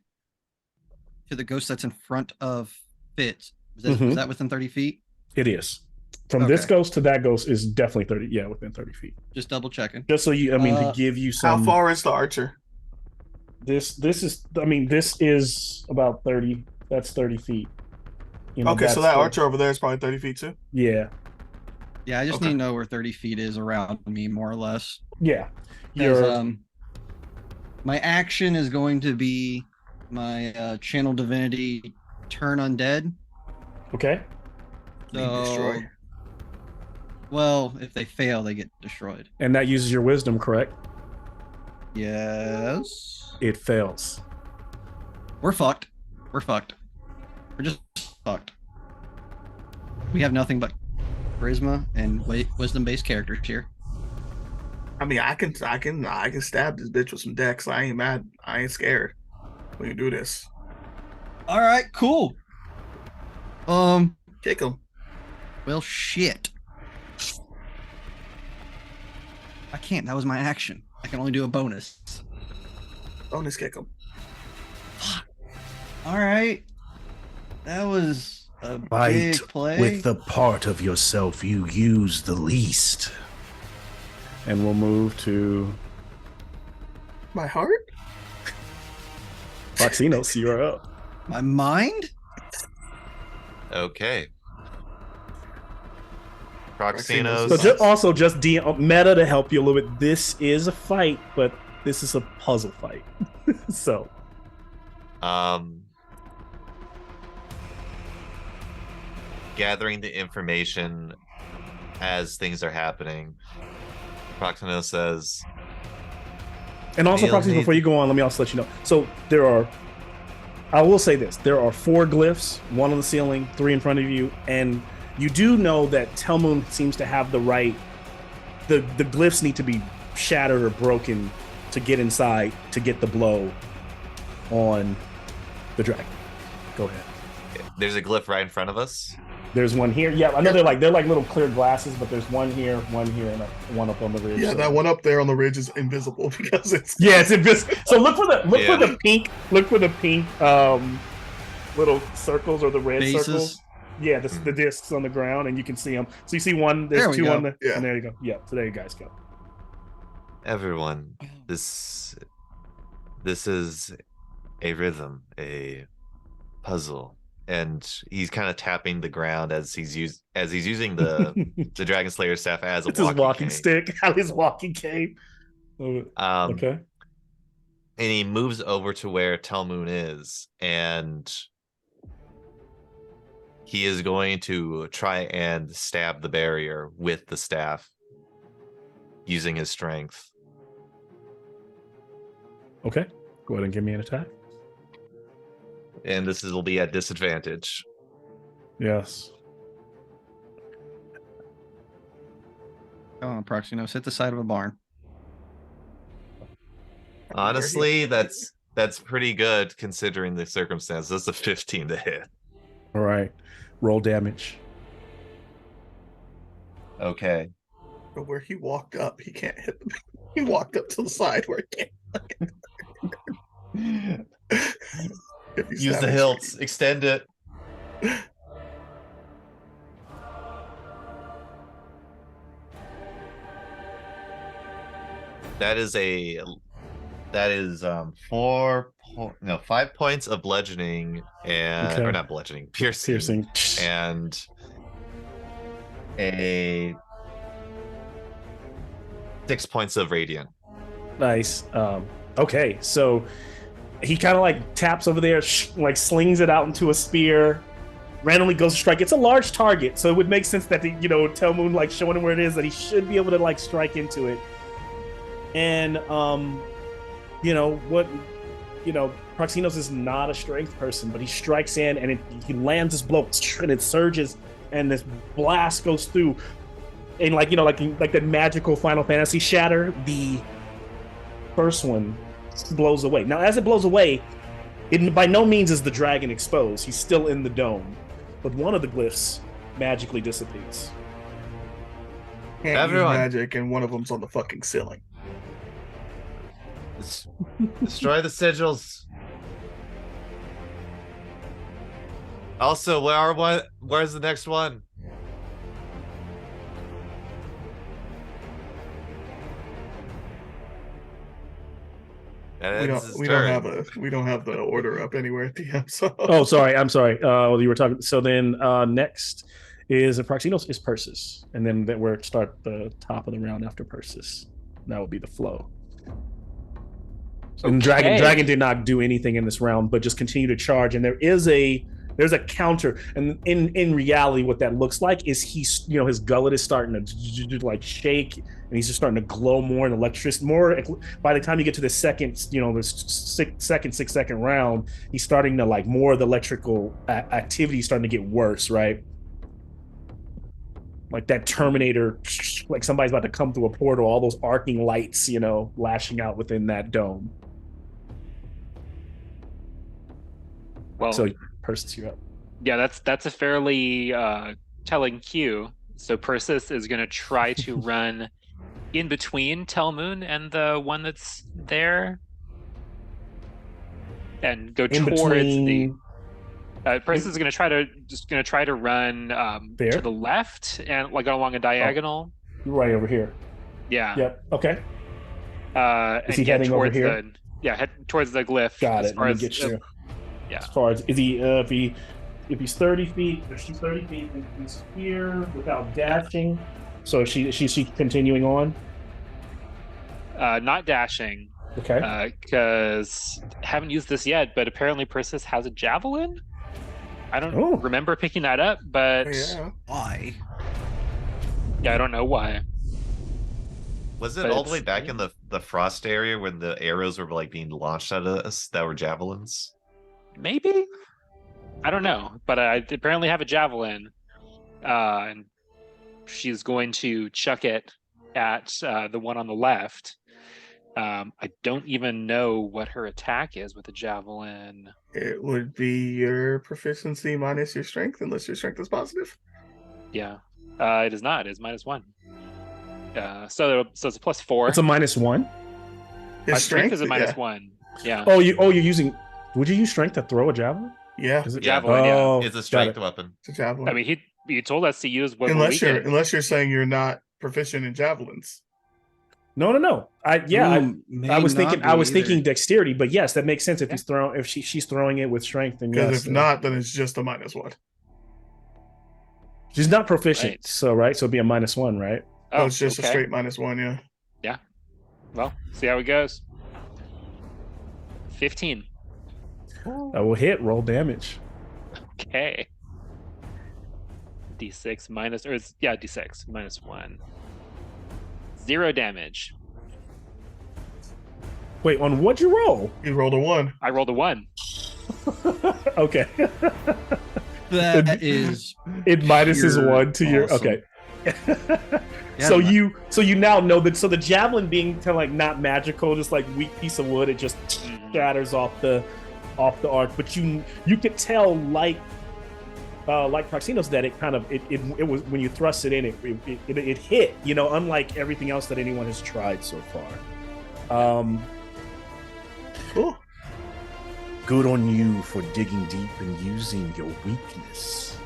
Speaker 6: to the ghost that's in front of Fitz. Is that within 30 feet?
Speaker 1: It is. From this
Speaker 6: Okay.
Speaker 1: ghost to that ghost is definitely 30. Yeah, within 30 feet.
Speaker 6: Just double checking.
Speaker 1: Just so you, to give you some.
Speaker 2: How far is the archer?
Speaker 1: This is about 30. That's 30 feet.
Speaker 2: Okay, so that archer over there is probably 30 feet too.
Speaker 1: Yeah.
Speaker 6: Yeah, I just need to know where 30 feet is around me, more or less.
Speaker 1: Yeah.
Speaker 6: 'Cause, my action is going to be my channel divinity turn undead.
Speaker 1: Okay.
Speaker 6: So,
Speaker 2: Destroy.
Speaker 6: well, if they fail, they get destroyed.
Speaker 1: And that uses your wisdom, correct?
Speaker 6: Yes.
Speaker 1: It fails.
Speaker 6: We're fucked. We're fucked. We're just fucked. We have nothing but charisma and wisdom-based characters here.
Speaker 2: I mean, I can stab this bitch with some decks. I ain't mad. I ain't scared. We can do this.
Speaker 6: All right, cool.
Speaker 2: Kick him.
Speaker 6: Well, shit. I can't. That was my action. I can only do a bonus.
Speaker 2: Bonus kick him.
Speaker 6: All right. That was a
Speaker 1: Fight
Speaker 6: big play.
Speaker 1: with the part of yourself you use the least. And we'll move to
Speaker 2: My heart?
Speaker 1: Foxinos. You're up.
Speaker 6: My mind?
Speaker 4: Okay.
Speaker 2: Proxinos.
Speaker 4: Proxinos.
Speaker 1: Just DM meta to help you a little bit. This is a fight, but this is a puzzle fight. So
Speaker 4: Gathering the information as things are happening. Proxino says,
Speaker 1: and also
Speaker 4: Neil,
Speaker 1: Proxies,
Speaker 4: need-
Speaker 1: before you go on, let me also let you know. So I will say this, there are 4 glyphs, 1 on the ceiling, 3 in front of you, and you do know that Telmoon seems to have the right, the glyphs need to be shattered or broken to get inside to get the blow on the dragon. Go ahead.
Speaker 4: There's a glyph right in front of us.
Speaker 1: There's one here. Yeah, I know they're like little clear glasses, but there's one here, and one up on the ridge.
Speaker 2: Yeah, that one up there on the ridge is invisible because it's
Speaker 1: invisible. So look for the pink. Look for the pink little circles or the red
Speaker 6: Bases.
Speaker 1: circles. Yeah, the discs on the ground, and you can see them. So you see one. There's two on the.
Speaker 2: Yeah.
Speaker 1: And there you go. Yeah. So there you guys go.
Speaker 4: Everyone, this is a rhythm, a puzzle. And he's kind of tapping the ground as he's using the Dragon Slayer staff as a
Speaker 1: walking stick. How his walking cane. Okay.
Speaker 4: And he moves over to where Telmoon is, and he is going to try and stab the barrier with the staff using his strength.
Speaker 1: Okay. Go ahead and give me an attack.
Speaker 4: And this will be at disadvantage.
Speaker 1: Yes.
Speaker 6: Come on, Proxinos, hit the side of a barn.
Speaker 4: Honestly, that's pretty good considering the circumstances. That's a 15 to hit.
Speaker 1: All right. Roll damage.
Speaker 4: Okay.
Speaker 2: But where he walked up, he can't hit them. He walked up to the side where he can't.
Speaker 4: Use the hilts. Extend it. That is 5 points of bludgeoning and or not bludgeoning, piercing. And a 6 points of radiant.
Speaker 1: Nice. Okay, so he kind of like taps over there, like slings it out into a spear, randomly goes to strike. It's a large target, so it would make sense that Telmoon like showing him where it is, that he should be able to like strike into it. And Proxinos is not a strength person, but he strikes in and he lands his blow and it surges and this blast goes through. And like that magical Final Fantasy shatter, the first one blows away. Now, as it blows away, it by no means is the dragon exposed. He's still in the dome, but one of the glyphs magically dissipates.
Speaker 2: Can't use magic, and one of them's on the fucking ceiling.
Speaker 4: Destroy the sigils. Also, where's the next one?
Speaker 2: We don't have the order up anywhere at the end. So.
Speaker 1: Oh, sorry. I'm sorry. You were talking. So then next is Proxinos is Persis, and then we're start the top of the round after Persis. That would be the flow. And Dragon did not do anything in this round, but just continue to charge. And there's a counter. And in reality, what that looks like is his gullet is starting to like shake, and he's just starting to glow more and electricity more. By the time you get to the second, this 6 second round, he's starting to like more of the electrical activity starting to get worse, right? Like that Terminator, like somebody's about to come through a portal, all those arcing lights, lashing out within that dome.
Speaker 3: Well,
Speaker 1: so Persis, you're up.
Speaker 3: Yeah, that's a fairly telling cue. So Persis is going to try to run in between Telmoon and the one that's there, and go towards the. Persis is going to try to run to the left and like along a diagonal.
Speaker 1: Right over here.
Speaker 3: Yeah.
Speaker 1: Yep. Okay.
Speaker 3: Is
Speaker 1: he heading over here?
Speaker 3: Head towards the glyph.
Speaker 1: Got it. Let me get you.
Speaker 3: Yeah.
Speaker 1: As far as if he's 30 feet, if she's 30 feet, and he's here without dashing. So she's continuing on.
Speaker 3: Not dashing.
Speaker 1: Okay.
Speaker 3: Because haven't used this yet, but apparently Persis has a javelin. I don't remember picking that up, but
Speaker 6: why?
Speaker 3: Yeah, I don't know why.
Speaker 4: Was it all the way back in the frost area when the arrows were like being launched at us that were javelins?
Speaker 3: Maybe? I don't know, but I apparently have a javelin, and she's going to chuck it at the one on the left. I don't even know what her attack is with a javelin.
Speaker 2: It would be your proficiency minus your strength, unless your strength is positive.
Speaker 3: Yeah. It is not. It is -1. So it's a +4.
Speaker 1: It's a -1.
Speaker 2: His
Speaker 3: Strength is a
Speaker 2: yeah.
Speaker 3: -1. Yeah.
Speaker 1: You're using. Would you use strength to throw a javelin?
Speaker 2: Yeah,
Speaker 1: Is it
Speaker 3: Javelin, yeah.
Speaker 4: It's a strength weapon.
Speaker 2: it's a javelin.
Speaker 3: I mean, he told us to use what we're
Speaker 2: unless
Speaker 3: weak at.
Speaker 2: you're saying you're not proficient in javelins.
Speaker 1: No. I was thinking dexterity, but yes, that makes sense if he's throwing if she's throwing it with strength. And
Speaker 2: Because
Speaker 1: yes,
Speaker 2: if not, then it's just a -1.
Speaker 1: she's not proficient,
Speaker 3: Right.
Speaker 1: so it'd be a -1, right?
Speaker 2: Oh, it's just
Speaker 3: okay.
Speaker 2: a straight -1. Yeah.
Speaker 3: Yeah. Well, see how it goes. 15.
Speaker 1: That will hit. Roll damage.
Speaker 3: Okay. D6 minus, or it's, yeah, D6 -1. 0 damage.
Speaker 1: Wait, on what'd you roll?
Speaker 2: You rolled a 1.
Speaker 3: I rolled a 1.
Speaker 1: Okay.
Speaker 6: That is
Speaker 1: It minuses
Speaker 6: pure
Speaker 1: 1 to your.
Speaker 6: awesome.
Speaker 1: Okay.
Speaker 6: Yeah,
Speaker 1: so
Speaker 6: but-
Speaker 1: you now know that. So the javelin being kind of like not magical, just like weak piece of wood, it just shatters off the arc. But you could tell like Proxinos that it kind of it was when you thrust it in, it hit. Unlike everything else that anyone has tried so far.
Speaker 2: Cool.
Speaker 1: Good on you for digging deep and using your weakness.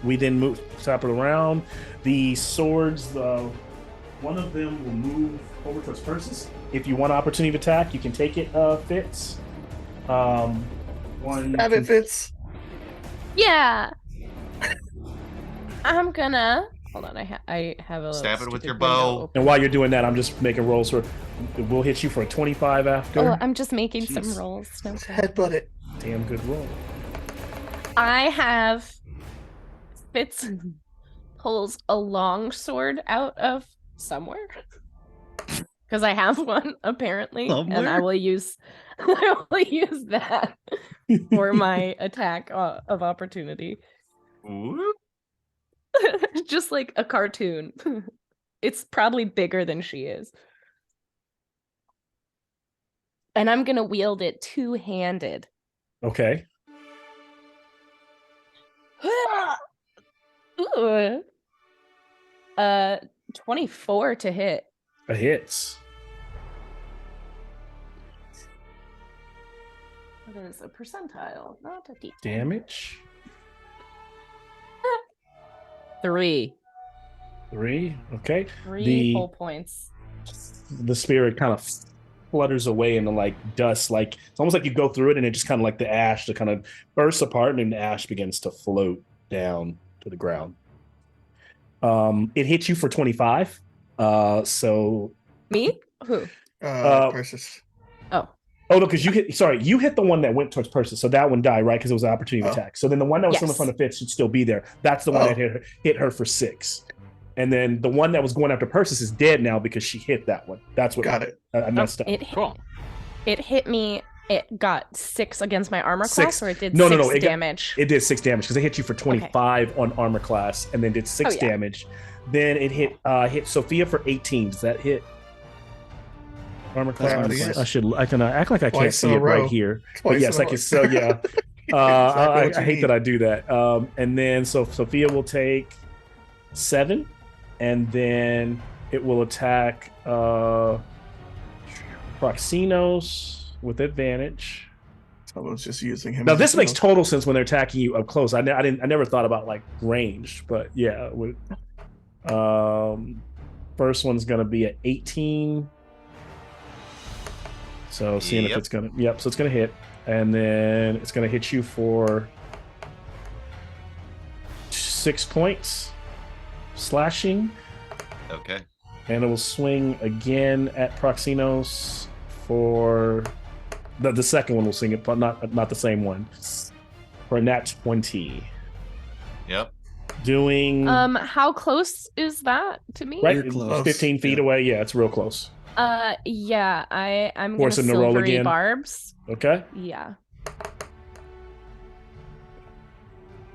Speaker 1: We then tap it around. The swords, one of them will move over towards Persis. If you want opportunity of attack, you can take it, Fitz.
Speaker 2: Have it, Fitz.
Speaker 5: Yeah. I'm gonna hold on. I have a
Speaker 4: Stab it with
Speaker 5: stupid
Speaker 4: your
Speaker 5: window
Speaker 4: bow.
Speaker 5: open.
Speaker 1: And while you're doing that, I'm just making rolls for. We'll hit you for a 25 after.
Speaker 5: Oh, I'm just making some
Speaker 1: Jeez.
Speaker 5: rolls. No problem.
Speaker 2: Headbutt it.
Speaker 1: Damn good roll.
Speaker 5: I have Fitz pulls a long sword out of somewhere because I have one apparently, and I
Speaker 6: Somewhere?
Speaker 5: will use that for my attack of opportunity.
Speaker 4: Ooh.
Speaker 5: Just like a cartoon. It's probably bigger than she is. And I'm gonna wield it two-handed.
Speaker 1: Okay.
Speaker 5: Ooh. 24 to hit.
Speaker 1: A hits.
Speaker 5: It is a percentile, not a D.
Speaker 1: Damage.
Speaker 5: 3.
Speaker 1: 3. Okay.
Speaker 5: 3 full points.
Speaker 1: The spirit kind of flutters away into like dust. Like it's almost like you go through it and it just kind of like the ash that kind of bursts apart and then the ash begins to float down to the ground. It hits you for 25. So
Speaker 5: Me? Who?
Speaker 2: Persis.
Speaker 1: no, because you hit the one that went towards Persis, so that one died, right? Because it was an opportunity attack. So then the one that was still in
Speaker 5: Yes.
Speaker 1: front of Fitz should still be there. That's the one that hit her for 6. And then the one that was going after Persis is dead now because she hit that one. That's what
Speaker 2: Got it.
Speaker 1: I messed up.
Speaker 3: Cool.
Speaker 5: It hit me. It got 6 against my armor
Speaker 1: 6.
Speaker 5: class, or it did
Speaker 1: No,
Speaker 5: 6
Speaker 1: it
Speaker 5: damage.
Speaker 1: It did 6 damage because it hit you for 25 on armor class, and then did 6
Speaker 5: yeah.
Speaker 1: damage. Then it hit Sophia for 18. Does that hit armor
Speaker 6: That's
Speaker 1: class?
Speaker 2: what it is.
Speaker 1: I can act like I can't
Speaker 2: Twice
Speaker 1: see
Speaker 2: in a
Speaker 1: it right
Speaker 2: row.
Speaker 1: here.
Speaker 2: Twice
Speaker 1: But yes,
Speaker 2: in a
Speaker 1: I can.
Speaker 2: row.
Speaker 1: So yeah.
Speaker 2: Exactly what
Speaker 1: I
Speaker 2: you
Speaker 1: hate that
Speaker 2: need.
Speaker 1: I do that. And then so Sophia will take 7, and then it will attack Proxinos with advantage.
Speaker 2: Someone's just using him.
Speaker 1: Now
Speaker 2: as
Speaker 1: this
Speaker 2: a
Speaker 1: makes
Speaker 2: tool.
Speaker 1: total sense when they're attacking you up close. I never thought about like range, but yeah. First one's gonna be at 18. So seeing if
Speaker 4: Yep.
Speaker 1: it's gonna so it's gonna hit, and then it's gonna hit you for 6 points slashing,
Speaker 4: Okay.
Speaker 1: and it will swing again at Proxinos for the second one will swing it, but not the same one. For a nat 20.
Speaker 4: Yep.
Speaker 1: Doing
Speaker 5: How close is that to me?
Speaker 1: right,
Speaker 6: You're close.
Speaker 1: 15 feet
Speaker 6: Yeah.
Speaker 1: away. Yeah, it's real close.
Speaker 5: Yeah, I'm gonna
Speaker 1: Force him to roll
Speaker 5: silvery
Speaker 1: again.
Speaker 5: barbs.
Speaker 1: Okay.
Speaker 5: Yeah.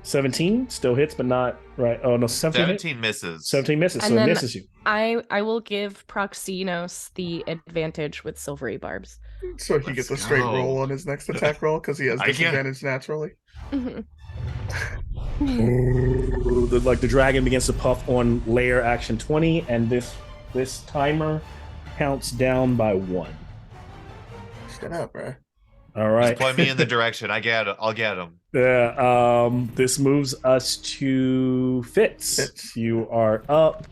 Speaker 1: 17 still hits, but not right. Oh no,
Speaker 4: 17 misses.
Speaker 1: 17 misses,
Speaker 5: And
Speaker 1: so it
Speaker 5: then
Speaker 1: misses you.
Speaker 5: I will give Proxinos the advantage with silvery barbs.
Speaker 2: So he
Speaker 4: Let's
Speaker 2: gets a straight
Speaker 4: go.
Speaker 2: roll on his next attack roll because he has
Speaker 4: I can't-
Speaker 2: disadvantage naturally.
Speaker 5: Mhm.
Speaker 1: The dragon begins to puff on layer action 20, and this timer counts down by 1.
Speaker 2: Shut up, bro.
Speaker 1: All right.
Speaker 4: Just point me in the direction. I'll get him.
Speaker 1: Yeah. This moves us to Fitz.
Speaker 2: Fitz.
Speaker 1: You are up.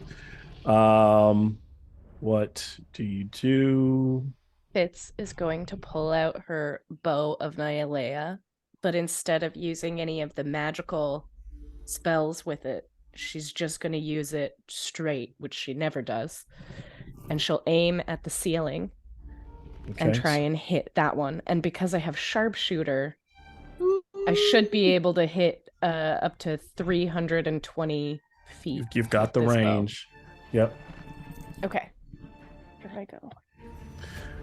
Speaker 1: What do you do?
Speaker 5: Fitz is going to pull out her bow of Nihilea, but instead of using any of the magical spells with it, she's just going to use it straight, which she never does. And she'll aim at the ceiling and try and hit that one. And because I have sharpshooter, I should be able to hit up to 320 feet.
Speaker 1: You've got the
Speaker 5: with this bow.
Speaker 1: range. Yep.
Speaker 5: Okay. Where did I go?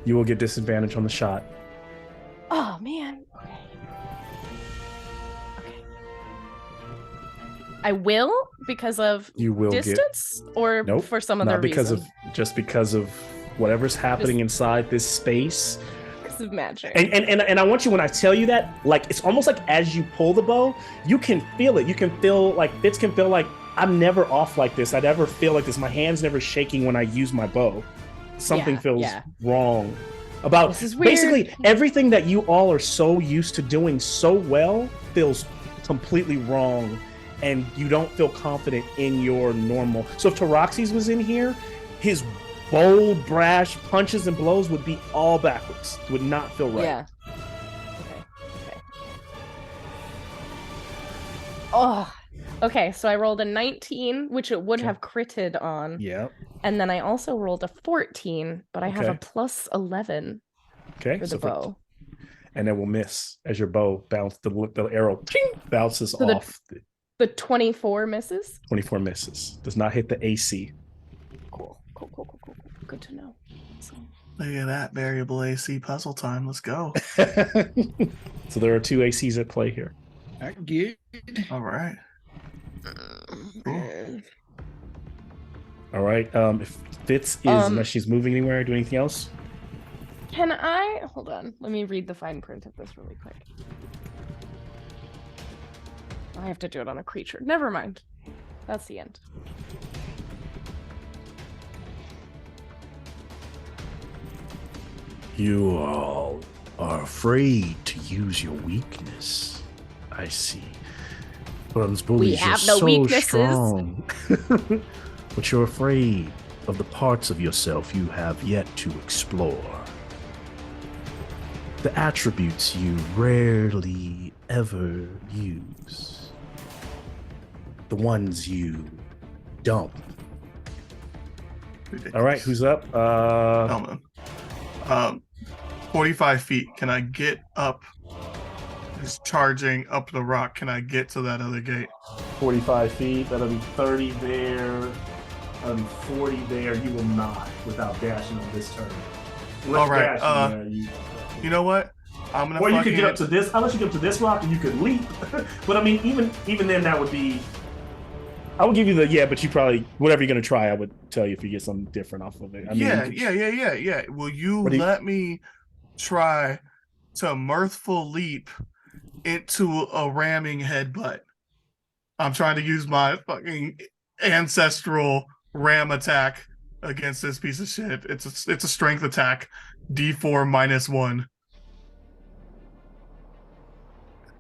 Speaker 1: You will get disadvantage on the shot.
Speaker 5: Oh, man. Okay. I will because of
Speaker 1: You will
Speaker 5: distance or
Speaker 1: Nope,
Speaker 5: for some other
Speaker 1: not because
Speaker 5: reason?
Speaker 1: just because of whatever's happening inside this space.
Speaker 5: Because of magic.
Speaker 1: And I want you, when I tell you that, like, it's almost like as you pull the bow, you can feel it. You can feel like Fitz can feel like I'm never off like this. I never feel like this. My hand's never shaking when I use my bow. Something feels wrong about
Speaker 5: This is weird.
Speaker 1: basically everything that you all are so used to doing so well feels completely wrong, and you don't feel confident in your normal. So if Taroxys was in here, his bold, brash punches and blows would be all backwards. Would not feel right.
Speaker 5: Yeah. Okay. Oh. Okay, so I rolled a 19, which it would have critted on.
Speaker 1: Yeah.
Speaker 5: And then I also rolled a 14, but I have a
Speaker 1: Okay.
Speaker 5: plus 11
Speaker 1: Okay.
Speaker 5: for the bow.
Speaker 1: And it will miss as your bow bounces. The arrow bounces
Speaker 5: So
Speaker 1: off.
Speaker 5: The 24 misses?
Speaker 1: 24 misses. Does not hit the AC.
Speaker 5: Cool. Good to know. So,
Speaker 2: Look at that variable AC puzzle time. Let's go.
Speaker 1: So there are 2 ACs at play here.
Speaker 6: I get.
Speaker 2: All right.
Speaker 1: All right. If Fitz is, unless she's moving anywhere, do anything else?
Speaker 5: Can I hold on? Let me read the fine print of this really quick. I have to do it on a creature. Never mind. That's the end.
Speaker 1: You all are afraid to use your weakness. I see. But Bullies,
Speaker 5: have
Speaker 1: you're
Speaker 5: no
Speaker 1: so
Speaker 5: weaknesses.
Speaker 1: strong. But you're afraid of the parts of yourself you have yet to explore. The attributes you rarely ever use. The ones you dump.
Speaker 2: Ridiculous.
Speaker 1: All right, who's up?
Speaker 2: Oh, man. 45 feet. Can I get up? Just charging up the rock. Can I get to that other gate?
Speaker 1: 45 feet. That'll be 30 there. 40 there. You will not without dashing on this turn.
Speaker 2: All right. You know what? I'm gonna.
Speaker 1: Or you could get up to this. Unless you get up to this rock and you could leap. But I mean, even then, that would be. I would give you the but you probably whatever you're gonna try. I would tell you if you get something different off of it. I mean,
Speaker 2: yeah. Will you let me try to mirthful leap into a ramming headbutt? I'm trying to use my fucking ancestral ram attack against this piece of shit. It's a strength attack, D4 -1.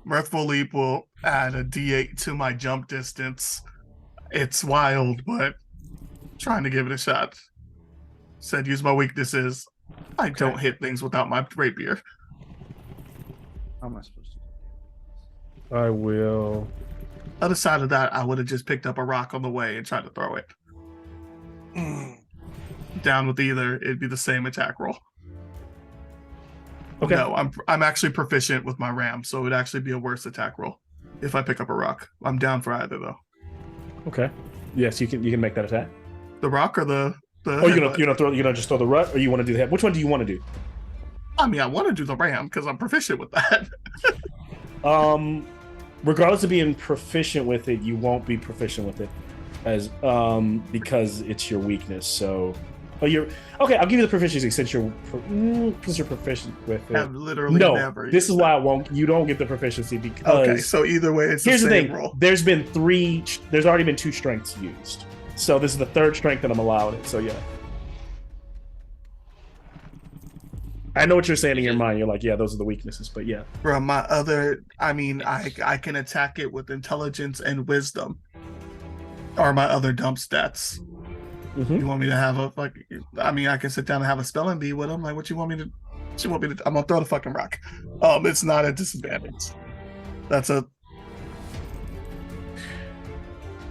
Speaker 2: Mirthful leap will add a D8 to my jump distance. It's wild, but trying to give it a shot. Said use my weaknesses. I don't hit things without my rapier.
Speaker 6: How am I supposed to?
Speaker 1: I will.
Speaker 2: Other side of that, I would have just picked up a rock on the way and tried to throw it. Down with either, it'd be the same attack roll.
Speaker 1: Okay.
Speaker 2: No, I'm actually proficient with my ram, so it'd actually be a worse attack roll if I pick up a rock. I'm down for either though.
Speaker 1: Okay. Yes, you can make that attack.
Speaker 2: The rock or the
Speaker 1: Oh, you're gonna just throw the rut, or you want to do that? Which one do you want to do?
Speaker 2: I mean, I want to do the ram because I'm proficient with that.
Speaker 1: regardless of being proficient with it, you won't be proficient with it as because it's your weakness. So, you're okay. I'll give you the proficiency since you're proficient with it.
Speaker 2: I've literally
Speaker 1: No,
Speaker 2: never.
Speaker 1: this is why I won't. You don't get the proficiency because.
Speaker 2: Okay, so either way, it's
Speaker 1: Here's
Speaker 2: the
Speaker 1: the
Speaker 2: same
Speaker 1: thing.
Speaker 2: roll.
Speaker 1: There's already been 2 strengths used. So this is the 3rd strength that I'm allowing it. So yeah. I know what you're saying in your mind. You're like, yeah, those are the weaknesses, but yeah.
Speaker 2: Bro, my other, I mean, I can attack it with intelligence and wisdom, are my other dump stats.
Speaker 1: Mm-hmm.
Speaker 2: You want me to have a I mean, I can sit down and have a spelling bee with them. Like, what you want me to? I'm gonna throw the fucking rock. It's not a disadvantage. It's a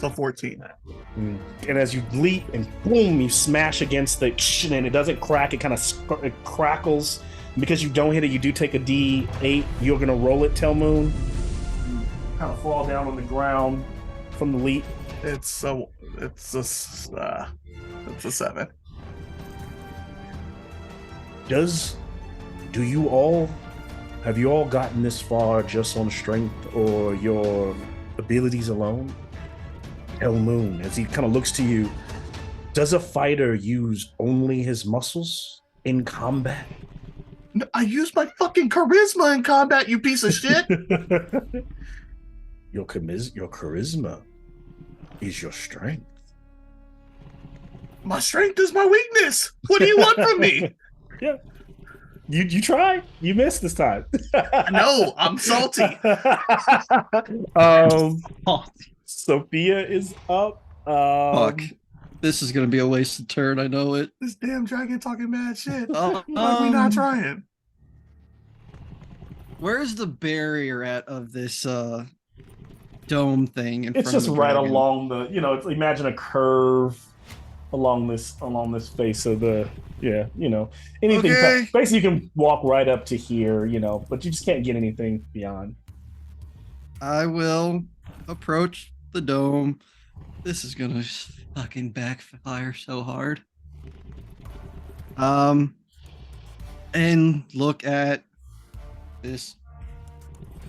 Speaker 2: 14.
Speaker 1: And as you leap and boom, you smash against the and it doesn't crack. It kind of it crackles. And because you don't hit it, you do take a D8. You're gonna roll it, Telmoon. Kind of fall down on the ground from the leap.
Speaker 2: It's a 7.
Speaker 1: Have you all gotten this far just on strength or your abilities alone? Telmoon, as he kind of looks to you, does a fighter use only his muscles in combat?
Speaker 2: No, I use my fucking charisma in combat, you piece of shit.
Speaker 1: Your charisma is your strength.
Speaker 2: My strength is my weakness. What do you want from me?
Speaker 1: Yeah. You try. You missed this time.
Speaker 2: No, I'm salty.
Speaker 1: Sophia is up.
Speaker 6: Fuck. This is gonna be a wasted turn. I know it.
Speaker 2: This damn dragon talking mad shit.
Speaker 6: Oh,
Speaker 2: Why are we not trying?
Speaker 6: Where's the barrier of this dome thing?
Speaker 1: It's just right along the. Imagine a curve along this face of the. Yeah, anything.
Speaker 6: Okay.
Speaker 1: Basically, you can walk right up to here. But you just can't get anything beyond.
Speaker 6: I will approach the dome. This is gonna fucking backfire so hard. And look at this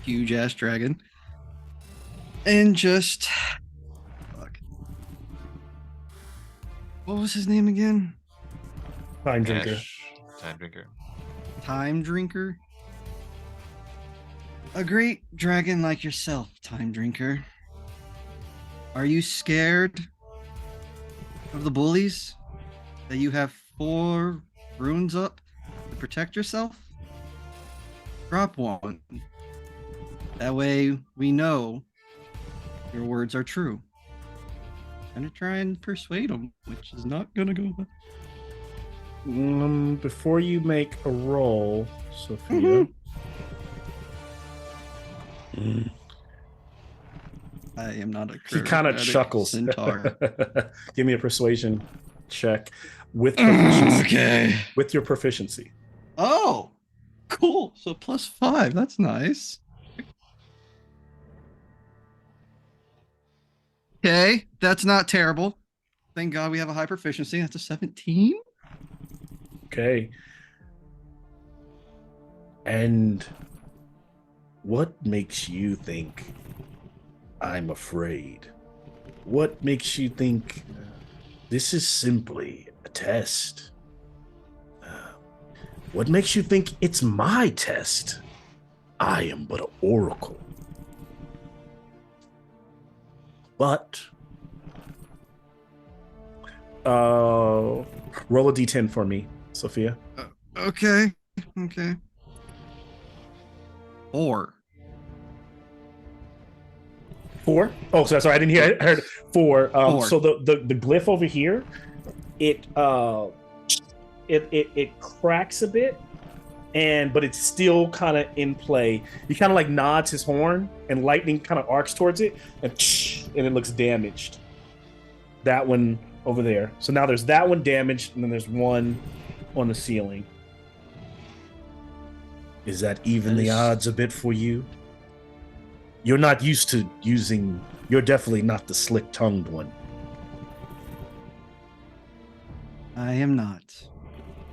Speaker 6: huge ass dragon and just fuck. What was his name again?
Speaker 1: Time drinker.
Speaker 6: Time drinker. A great dragon like yourself, time drinker. Are you scared of the bullies? That you have 4 runes up to protect yourself? Drop one. That way we know your words are true. I'm gonna try and persuade them, which is not gonna go well.
Speaker 1: Before you make a roll, Sophia.
Speaker 6: I am not a
Speaker 1: He kind of chuckles.
Speaker 6: centaur.
Speaker 1: Give me a persuasion check with proficiency.
Speaker 6: Okay.
Speaker 1: With your proficiency.
Speaker 6: Oh, cool. So +5. That's nice. Okay, that's not terrible. Thank God we have a high proficiency. That's a 17.
Speaker 1: Okay. And what makes you think I'm afraid? What makes you think this is simply a test? What makes you think it's my test? I am but an oracle. But roll a d10 for me, Sophia.
Speaker 6: Okay. 4.
Speaker 1: 4? Oh, sorry, I didn't hear. I heard 4.
Speaker 6: 4.
Speaker 1: So the glyph over here, it cracks a bit, but it's still kind of in play. He kind of like nods his horn, and lightning kind of arcs towards it, and it looks damaged. That one over there. So now there's that one damaged, and then there's one on the ceiling. Is that even the odds a bit for you? You're not used to using. You're definitely not the slick-tongued one.
Speaker 6: I am not.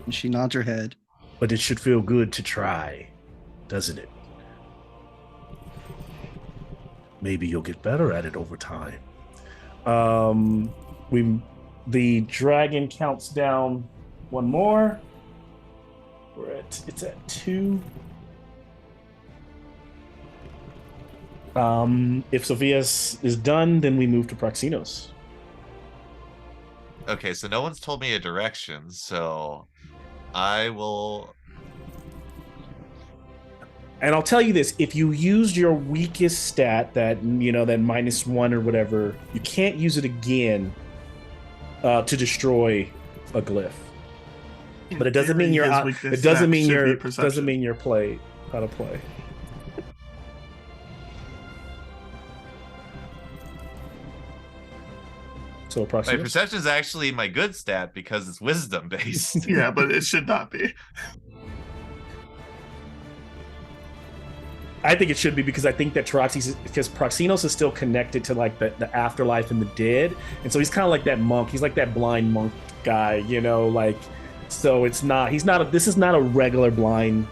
Speaker 6: And she nods her head.
Speaker 1: But it should feel good to try, doesn't it? maybe you'll get better at it over time. The dragon counts down one more. It's at 2. If Sophia's is done, then we move to Proxinos.
Speaker 4: Okay, so no one's told me a direction, so I will.
Speaker 1: And I'll tell you this: if you used your weakest stat, that that -1 or whatever, you can't use it again to destroy a glyph. But it doesn't mean you're out. It doesn't mean you're. Doesn't mean you're play how to play. So
Speaker 4: My perception is actually my good stat because it's wisdom based.
Speaker 2: Yeah, but it should not be.
Speaker 1: I think it should be because I think that because Proxinos is still connected to like the afterlife and the dead, and so he's kind of like that monk. He's like that blind monk guy, like. So it's not. He's not. This is not a regular blind.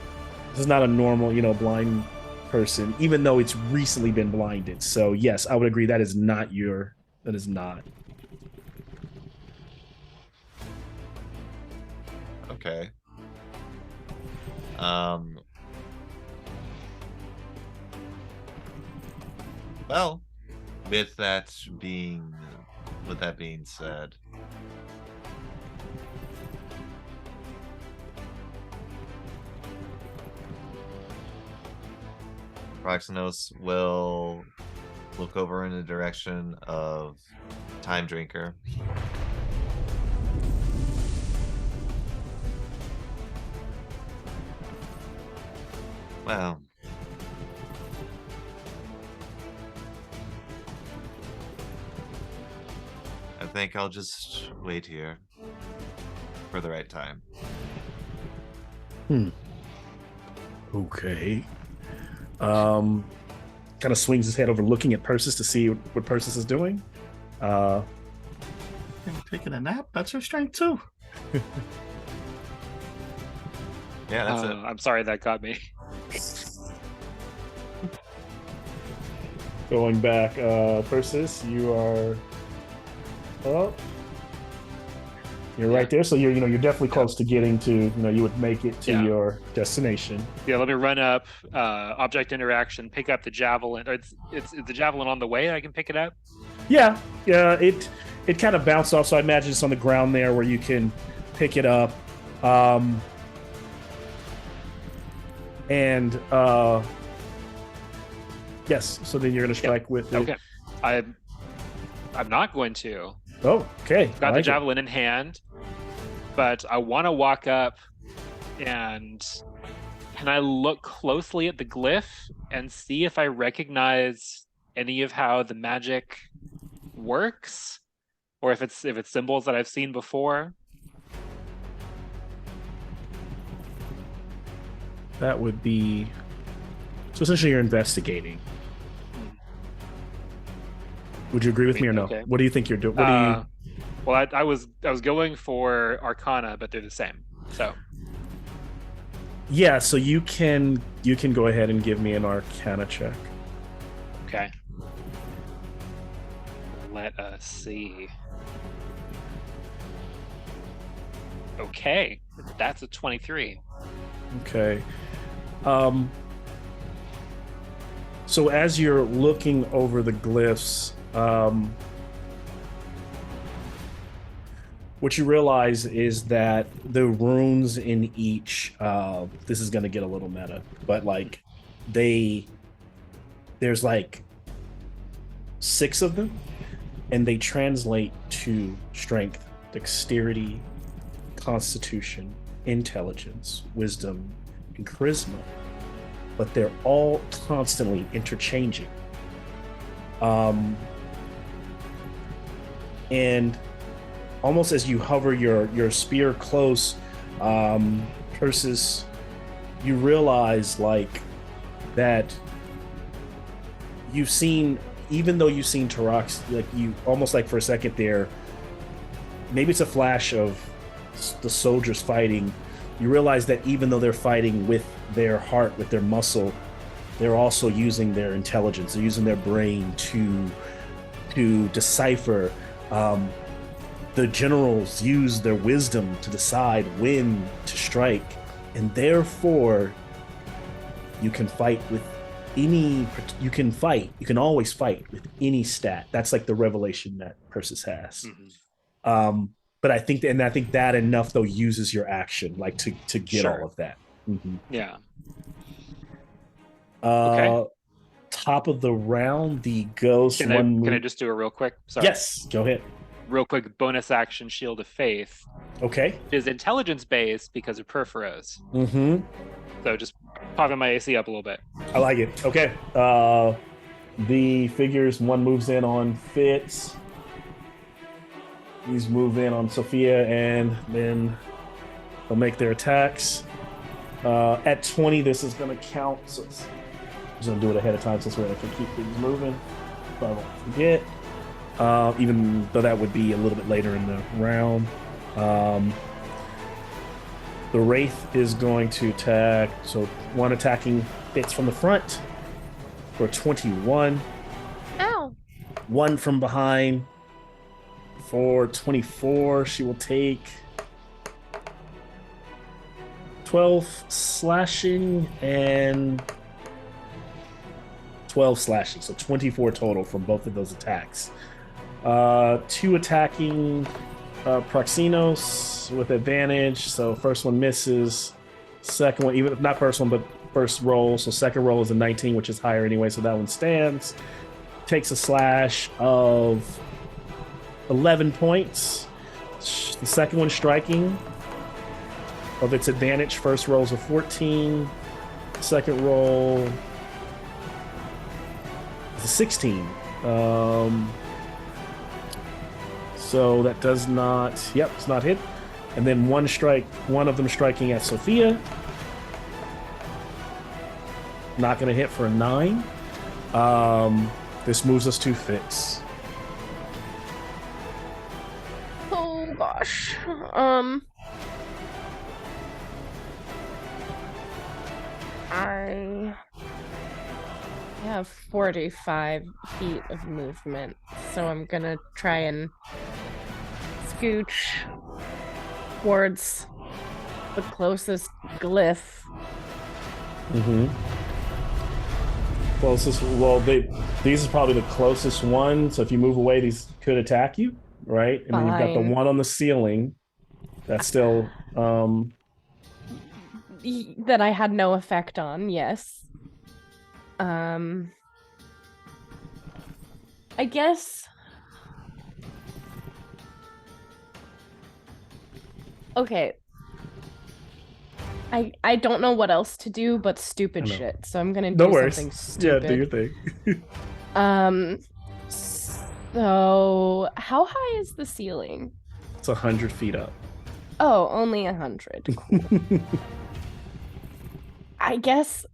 Speaker 1: This is not a normal, blind person. Even though it's recently been blinded. So yes, I would agree. That is not your. That is not.
Speaker 4: Okay. Well, with that being said, Proxinos will look over in the direction of Time Drinker. Wow. I think I'll just wait here for the right time.
Speaker 1: Okay. Kind of swings his head over, looking at Persis to see what Persis is doing.
Speaker 2: Taking a nap? That's your strength too.
Speaker 4: Yeah, that's it.
Speaker 3: I'm sorry that got me.
Speaker 1: Going back, Persis, you are. Oh, you're right there. So you're definitely close to getting to you would make it to your destination.
Speaker 3: Yeah, let me run up. Object interaction. Pick up the javelin. Or it's the javelin on the way. I can pick it up.
Speaker 1: Yeah. It kind of bounced off, so I imagine it's on the ground there where you can pick it up. And yes, so then you're going to strike with it.
Speaker 3: Okay. I'm not going to.
Speaker 1: Oh, okay.
Speaker 3: Got the javelin in hand, but I want to walk up and can I look closely at the glyph and see if I recognize any of how the magic works, or if it's symbols that I've seen before?
Speaker 1: That would be. So essentially, you're investigating. Would you agree with me or no?
Speaker 3: Okay.
Speaker 1: What do you think you're doing? What do you?
Speaker 3: Well, I was going for Arcana, but they're the same. So.
Speaker 1: Yeah, so you can go ahead and give me an Arcana check.
Speaker 3: Okay. Let us see. Okay, that's a 23.
Speaker 1: Okay. So as you're looking over the glyphs, what you realize is that the runes in each, this is going to get a little meta, but like there's like 6 of them, and they translate to strength, dexterity, constitution, intelligence, wisdom, and charisma, but they're all constantly interchanging. And almost as you hover your spear close, Persis, you realize like that you've seen, even though you've seen Tarox, like you almost like for a second there, maybe it's a flash of the soldiers fighting, you realize that even though they're fighting with their heart, with their muscle, they're also using their intelligence. They're using their brain to decipher. The generals use their wisdom to decide when to strike, and therefore you can fight with any. You can always fight with any stat. That's like the revelation that Persis has. But I think that enough though uses your action like to get all of that.
Speaker 3: Yeah.
Speaker 1: Okay. Top of the round, the ghost.
Speaker 3: Can I just do a real quick? Sorry.
Speaker 1: Yes, go ahead.
Speaker 3: Real quick bonus action, Shield of Faith.
Speaker 1: Okay.
Speaker 3: Is intelligence based because of Perforos. So just popping my AC up a little bit.
Speaker 1: I like it. Okay. The figures, one moves in on Fitz. These move in on Sophia, and then they'll make their attacks. At 20, this is going to count. So I'm just going to do it ahead of time since we're going to keep things moving. So I won't forget. Even though that would be a little bit later in the round. The Wraith is going to attack. So one attacking Fitz from the front for 21.
Speaker 5: Ow.
Speaker 1: One from behind for 24. She will take 12 slashing and 12 slashing. So 24 total from both of those attacks. Two attacking Proxinos with advantage. So first one misses. Second one, even if not first one, but first roll. So second roll is a 19, which is higher anyway. So that one stands. Takes a slash of 11 points. The second one striking of its advantage. First rolls a 14. Second roll is a 16. So that does not, it's not hit. And then one of them striking at Sophia. Not going to hit for a 9. This moves us to Fitz.
Speaker 5: Oh gosh. I have 45 feet of movement, so I'm gonna try and scooch towards the closest glyph.
Speaker 1: Closest. Well, these are probably the closest one. So if you move away, these could attack you, right? And then you've got the one on the ceiling. That's still
Speaker 5: that I had no effect on. Yes. I guess. Okay. I don't know what else to do but stupid shit, so I'm gonna do something stupid.
Speaker 1: Yeah, do your thing.
Speaker 5: So how high is the ceiling?
Speaker 1: It's 100 feet up.
Speaker 5: Oh, only 100. I guess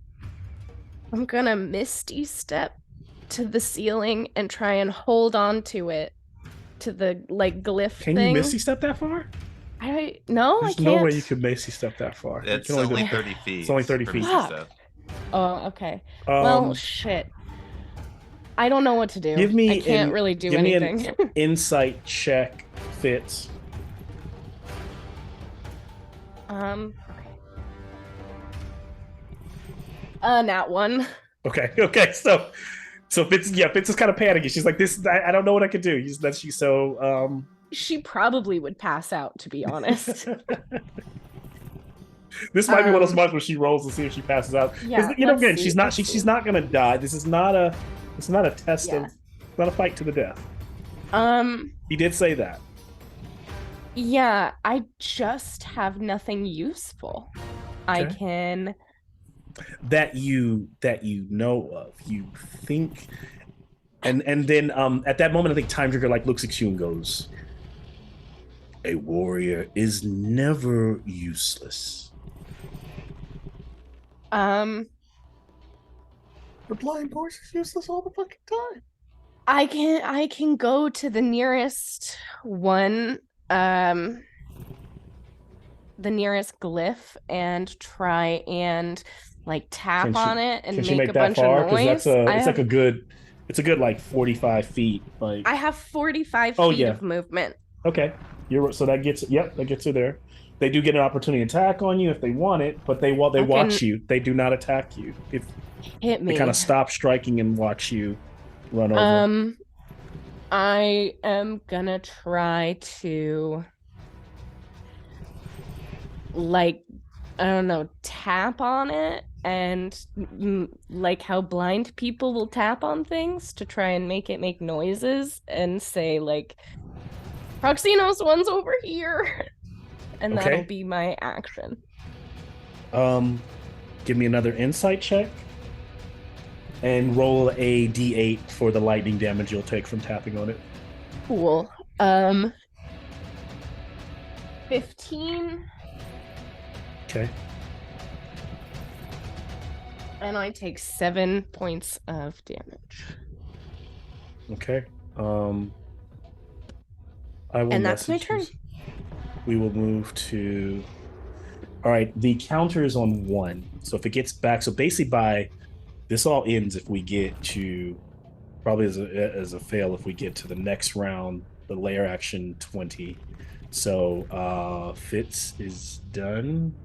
Speaker 5: I'm gonna Misty Step to the ceiling and try and hold on to it, to the glyph thing.
Speaker 1: Can you Misty Step that far?
Speaker 5: There's
Speaker 1: I can't. No way you could Misty Step that far.
Speaker 4: It's only 30 feet.
Speaker 1: It's only 30 feet.
Speaker 5: Oh, okay. Well, shit. I don't know what to do. I can't really do anything.
Speaker 1: Me an insight check, Fitz.
Speaker 5: Okay. Nat 1.
Speaker 1: Okay. So Fitz is kind of panicking. She's like, "This, I don't know what I could do."
Speaker 5: She probably would pass out, to be honest.
Speaker 1: This might be one of those months where she rolls to see if she passes out.
Speaker 5: Yeah,
Speaker 1: again, she's not gonna die. This is not a test of, it's not a fight to the death. He did say that.
Speaker 5: Yeah, I just have nothing useful. Okay. I can.
Speaker 1: That you know of. You think, and then at that moment, I think Time Trigger looks at you and goes, "A warrior is never useless."
Speaker 2: The blind horse is useless all the fucking time.
Speaker 5: I can go to the nearest one, the nearest glyph, and try and like tap
Speaker 1: Can she-
Speaker 5: on it and
Speaker 1: Can she
Speaker 5: make
Speaker 1: make
Speaker 5: a
Speaker 1: that
Speaker 5: bunch
Speaker 1: far?
Speaker 5: of noise?
Speaker 1: Because it's a good like 45 feet. Like
Speaker 5: I have 45
Speaker 1: Oh,
Speaker 5: feet
Speaker 1: yeah.
Speaker 5: of movement.
Speaker 1: okay, so that gets you there. They do get an opportunity to attack on you if they want it, but they watch you. They do not attack you. If
Speaker 5: Hit me.
Speaker 1: they kind of stop striking and watch you run over.
Speaker 5: I am gonna try to like I don't know, tap on it and like how blind people will tap on things to try and make it make noises and say like Proxenos one's over here. And
Speaker 1: Okay.
Speaker 5: that'll be my action.
Speaker 1: Give me another insight check and roll a d8 for the lightning damage you'll take from tapping on it.
Speaker 5: Cool. 15.
Speaker 1: Okay.
Speaker 5: And I take 7 points of damage.
Speaker 1: Okay. I will
Speaker 5: And that's my
Speaker 1: message
Speaker 5: turn.
Speaker 1: you. We will move to. All right. The counter is on 1. So if it gets back, so basically this all ends if we get to probably as a fail if we get to the next round, the layer action 20. So Fitz is done.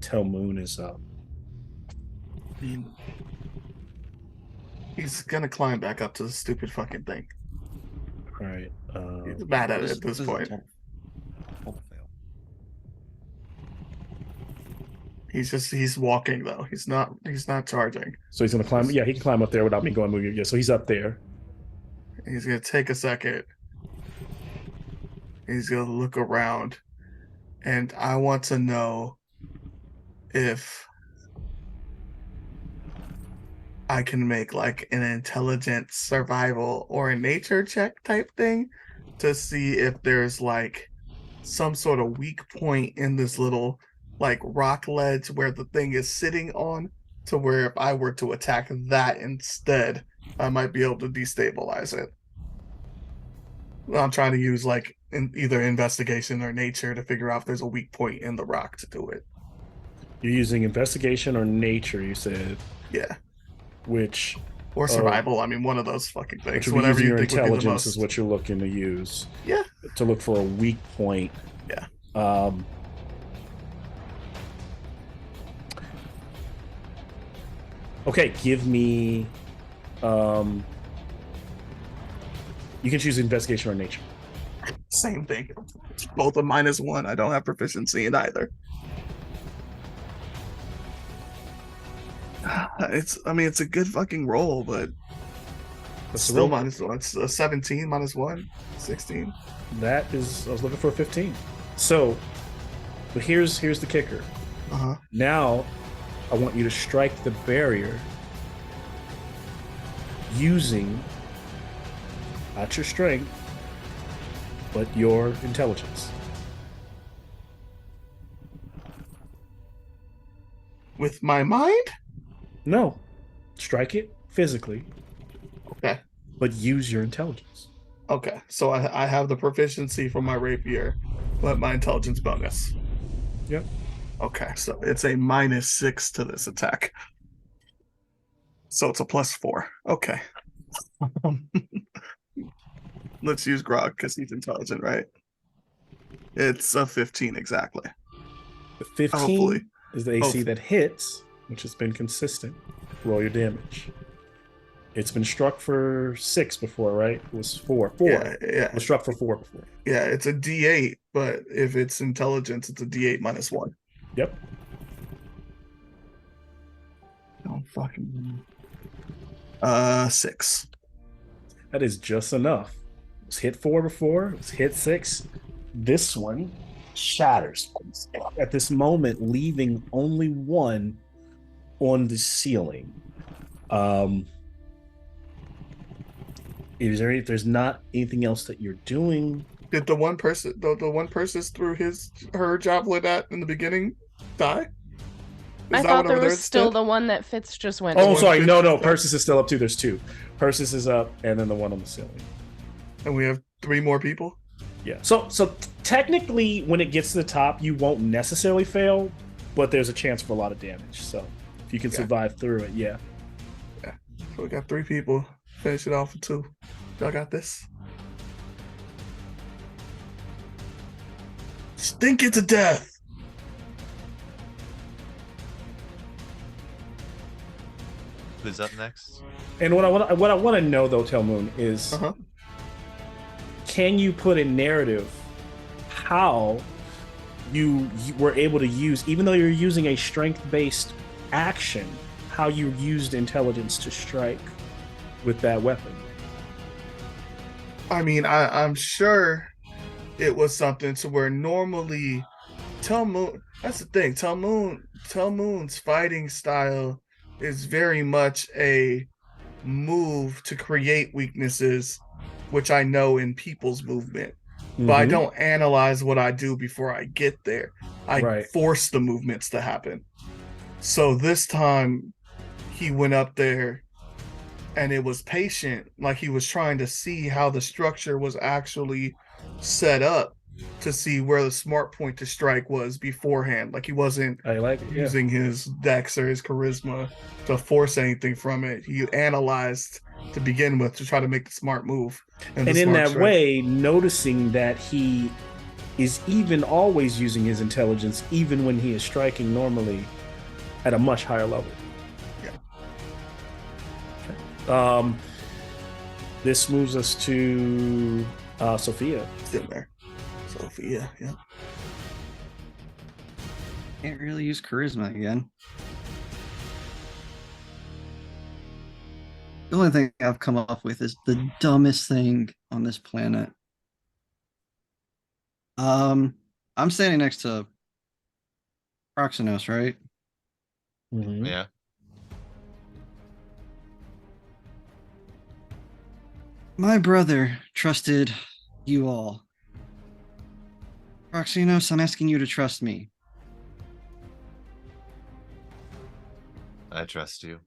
Speaker 1: Telmoon is up.
Speaker 2: He's gonna climb back up to the stupid fucking thing.
Speaker 1: All right.
Speaker 2: He's mad at it at this point.
Speaker 6: Total fail.
Speaker 2: He's walking though. He's not charging.
Speaker 1: So he's gonna climb. Yeah, he can climb up there without me going moving. Yeah, so he's up there.
Speaker 2: He's gonna take a second. He's gonna look around, and I want to know if I can make like an intelligence survival or a nature check type thing to see if there's like some sort of weak point in this little like rock ledge where the thing is sitting on, to where if I were to attack that instead, I might be able to destabilize it. I'm trying to use like either investigation or nature to figure out if there's a weak point in the rock to do it.
Speaker 1: You're using investigation or nature, you said.
Speaker 2: Yeah.
Speaker 1: Which
Speaker 2: or survival. I mean, one of those fucking things.
Speaker 1: Whatever
Speaker 2: you
Speaker 1: your
Speaker 2: think would be the
Speaker 1: intelligence
Speaker 2: most.
Speaker 1: is what you're looking to use.
Speaker 2: Yeah.
Speaker 1: To look for a weak point.
Speaker 2: Yeah.
Speaker 1: Okay, give me. You can choose investigation or nature.
Speaker 2: Same thing. It's both a -1. I don't have proficiency in either. It's a good fucking roll, but
Speaker 1: That's
Speaker 2: still
Speaker 1: the roll.
Speaker 2: -1. It's a 17 -1, 16.
Speaker 1: That is, I was looking for a 15. So, but here's the kicker.
Speaker 2: Uh-huh.
Speaker 1: Now, I want you to strike the barrier using not your strength, but your intelligence.
Speaker 2: With my mind?
Speaker 1: No, strike it physically,
Speaker 2: Okay.
Speaker 1: but use your intelligence.
Speaker 2: Okay. So I have the proficiency for my rapier, but my intelligence bonus.
Speaker 1: Yep.
Speaker 2: Okay, so it's a -6 to this attack. So it's a +4. Okay. Let's use Grog because he's intelligent, right? It's a 15 exactly.
Speaker 1: The 15
Speaker 2: Hopefully.
Speaker 1: is the AC that hits, which has been consistent. Roll your damage. It's been struck for 6 before, right? It was 4. 4.
Speaker 2: Yeah.
Speaker 1: It was struck for 4 before.
Speaker 2: Yeah, it's a D8, but if it's intelligence, it's a D8 -1.
Speaker 1: Yep.
Speaker 2: Oh, fucking. 6.
Speaker 1: That is just enough. It was hit 4 before. It was hit 6. This one shatters at this moment, leaving only 1 on the ceiling. There's not anything else that you're doing.
Speaker 2: Did the one person threw her javelin at in the beginning die?
Speaker 5: I thought there was still the one that Fitz just went.
Speaker 1: Oh,
Speaker 2: one
Speaker 1: sorry.
Speaker 2: Fitz-
Speaker 1: No. Persis is still up too. There's 2. Persis is up, and then the one on the ceiling.
Speaker 2: And we have 3 more people?
Speaker 1: Yeah. So technically, when it gets to the top, you won't necessarily fail, but there's a chance for a lot of damage. So if You can survive through it. Yeah.
Speaker 2: Yeah. So we got 3 people. Finish it off with 2. Y'all got this. Stink it to death.
Speaker 4: Who's up next?
Speaker 1: And what I want to know though, Telmoon, is can you put in narrative how you were able to use, even though you're using a strength-based action, how you used intelligence to strike with that weapon?
Speaker 2: I mean, I'm sure it was something to where normally Telmoon, that's the thing, Telmoon's fighting style is very much a move to create weaknesses, which I know in people's movement. But I don't analyze what I do before I get there. I force the movements to happen. So this time he went up there and it was patient, like he was trying to see how the structure was actually set up to see where the smart point to strike was beforehand. Like he wasn't using his dex or his charisma to force anything from it. He analyzed to begin with to try to make the smart move.
Speaker 1: And in that way, noticing that he is even always using his intelligence, even when he is striking normally at a much higher level. Yeah. This moves us to Sophia.
Speaker 2: Still there. Sophia, yeah.
Speaker 6: Can't really use charisma again. The only thing I've come up with is the dumbest thing on this planet. I'm standing next to Proxenos, right?
Speaker 1: Mm-hmm.
Speaker 4: Yeah.
Speaker 6: My brother trusted you all. Proxenos, I'm asking you to trust me.
Speaker 4: I trust you.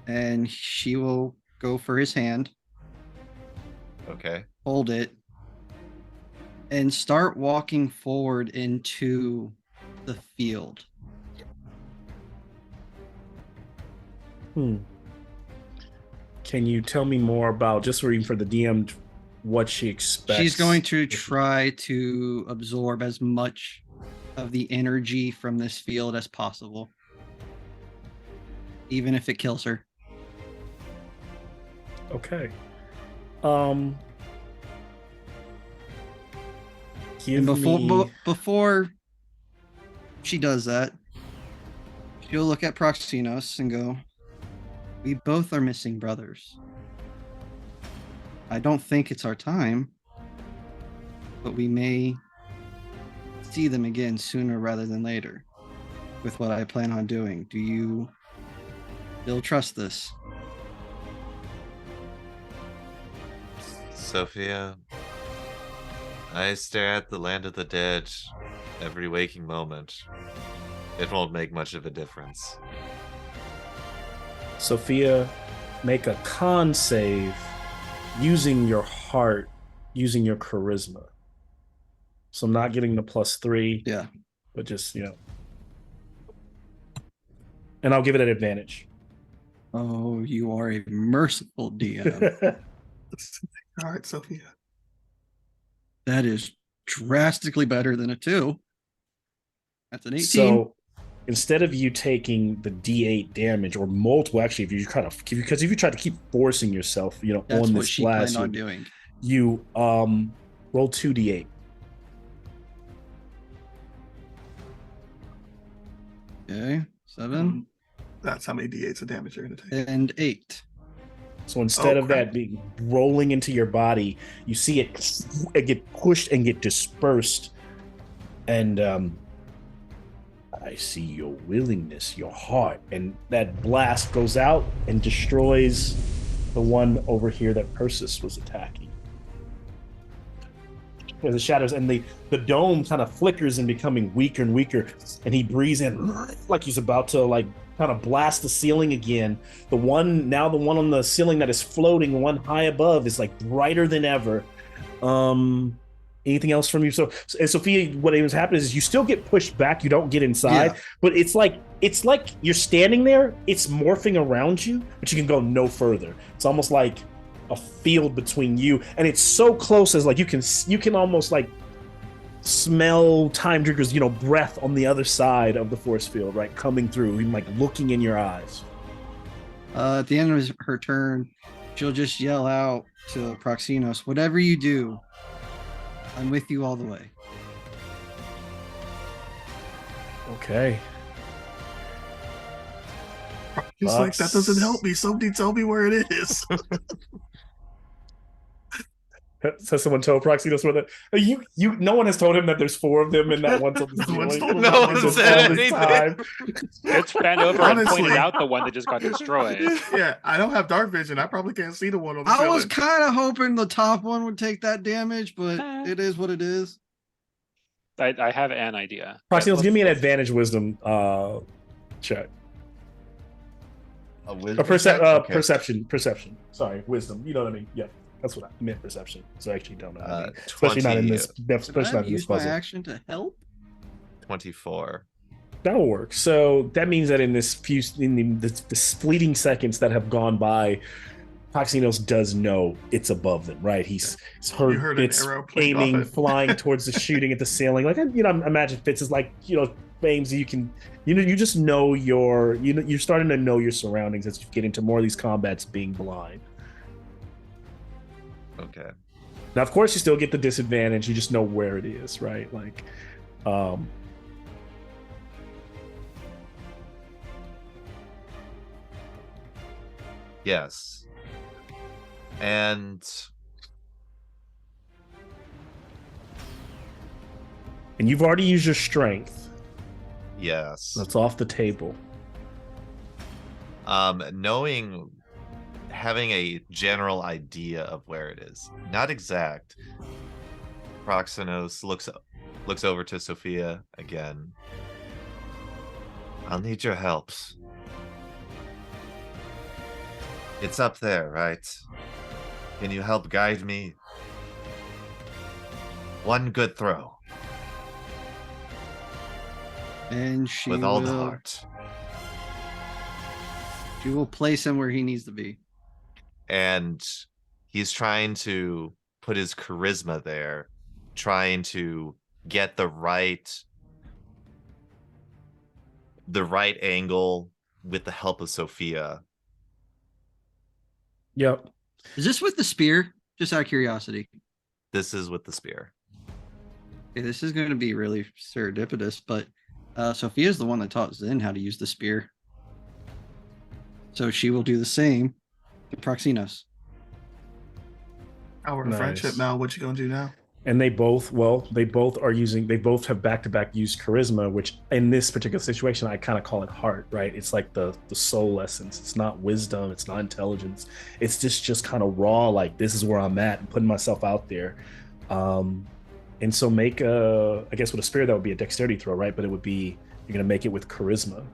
Speaker 6: And she will go for his hand.
Speaker 4: Okay.
Speaker 6: Hold it. And start walking forward into the field.
Speaker 1: Can you tell me more about, just reading for the DM, what she expects?
Speaker 6: She's going to try to absorb as much of the energy from this field as possible, even if it kills her.
Speaker 1: Okay.
Speaker 6: Before she does that, she'll look at Proxenos and go, "We both are missing brothers. I don't think it's our time, but we may see them again sooner rather than later with what I plan on doing. Do you still trust this?"
Speaker 4: Sophia, I stare at the land of the dead every waking moment. It won't make much of a difference.
Speaker 1: Sophia, make a con save using your heart, using your charisma. So I'm not getting the +3.
Speaker 6: Yeah.
Speaker 1: But just, and I'll give it an advantage.
Speaker 6: Oh, you are a merciful DM.
Speaker 2: All right, Sophia.
Speaker 6: That is drastically better than a 2. That's an 18.
Speaker 1: So instead of you taking the D8 damage or multiple, actually, if you try to keep forcing yourself,
Speaker 6: that's
Speaker 1: on
Speaker 6: what
Speaker 1: this
Speaker 6: she
Speaker 1: blast,
Speaker 6: planned on doing.
Speaker 1: You roll 2d8.
Speaker 6: Okay, 7.
Speaker 2: That's how many d8s of damage you're going to take.
Speaker 6: And 8.
Speaker 1: So instead of that being rolling into your body, you see it get pushed and get dispersed. And I see your willingness, your heart. And that blast goes out and destroys the one over here that Persis was attacking. There's the shadows, and the dome kind of flickers and becoming weaker and weaker. And he breathes in like he's about to kind of blast the ceiling again. The one on the ceiling that is floating, one high above, is brighter than ever. Anything else from you? So, and Sophia, what was happening is you still get pushed back. You don't get inside, but it's like you're standing there. It's morphing around you, but you can go no further. It's almost like a field between you, and it's so close as like you can almost like smell Time Drinker's breath on the other side of the force field, right, coming through, and like looking in your eyes.
Speaker 6: At the end of her turn, she'll just yell out to Proxinos, "Whatever you do, I'm with you all the way."
Speaker 1: Okay.
Speaker 2: He's like, that doesn't help me. Somebody tell me where it is.
Speaker 1: Has someone told Proxinos where no one has told him that there's 4 of them in that one.
Speaker 2: No one said anything.
Speaker 3: It's ran over and pointed out the one that just got destroyed.
Speaker 2: Yeah, I don't have dark vision. I probably can't see the one on the
Speaker 6: I was kind of hoping the top one would take that damage, but it is what it is.
Speaker 3: I have an idea.
Speaker 1: Proxinos, give me an advantage wisdom check.
Speaker 4: A wisdom check? Okay.
Speaker 1: Perception. Sorry, wisdom. You know what I mean? Yeah. That's what I meant, perception. So I actually don't know. Especially
Speaker 4: 20,
Speaker 1: not in this. Especially not in this puzzle.
Speaker 6: My action to help.
Speaker 4: 24.
Speaker 1: That'll work. So that means that in this this fleeting seconds that have gone by, Proxinos does know it's above them, right? He's heard it's aiming, flying towards the shooting at the ceiling. Like imagine Fitz is like Bames. You can you just know you're starting to know your surroundings as you get into more of these combats being blind.
Speaker 4: Okay.
Speaker 1: Now, of course, you still get the disadvantage. You just know where it is, right? Like,
Speaker 4: yes. And
Speaker 1: you've already used your strength.
Speaker 4: Yes.
Speaker 1: That's off the table.
Speaker 4: Having a general idea of where it is, not exact. Proxinos looks over to Sophia again. I'll need your helps. It's up there, right? Can you help guide me? One good throw.
Speaker 6: And she
Speaker 4: with all the heart.
Speaker 6: She will place him where he needs to be.
Speaker 4: And he's trying to put his charisma there, trying to get the right angle with the help of Sophia.
Speaker 1: Yep.
Speaker 6: Is this with the spear? Just out of curiosity.
Speaker 4: This is with the spear.
Speaker 6: Okay, this is going to be really serendipitous, but Sophia's the one that taught Zen how to use the spear. So she will do the same to Proxinos.
Speaker 2: Our friendship, Mal. What you gonna do now?
Speaker 1: And they both have back-to-back used charisma, which in this particular situation, I kind of call it heart, right? It's like the soul essence. It's not wisdom. It's not intelligence. It's just kind of raw, like this is where I'm at and putting myself out there. And so make I guess with a spear, that would be a dexterity throw, right? But it would be, you're going to make it with charisma.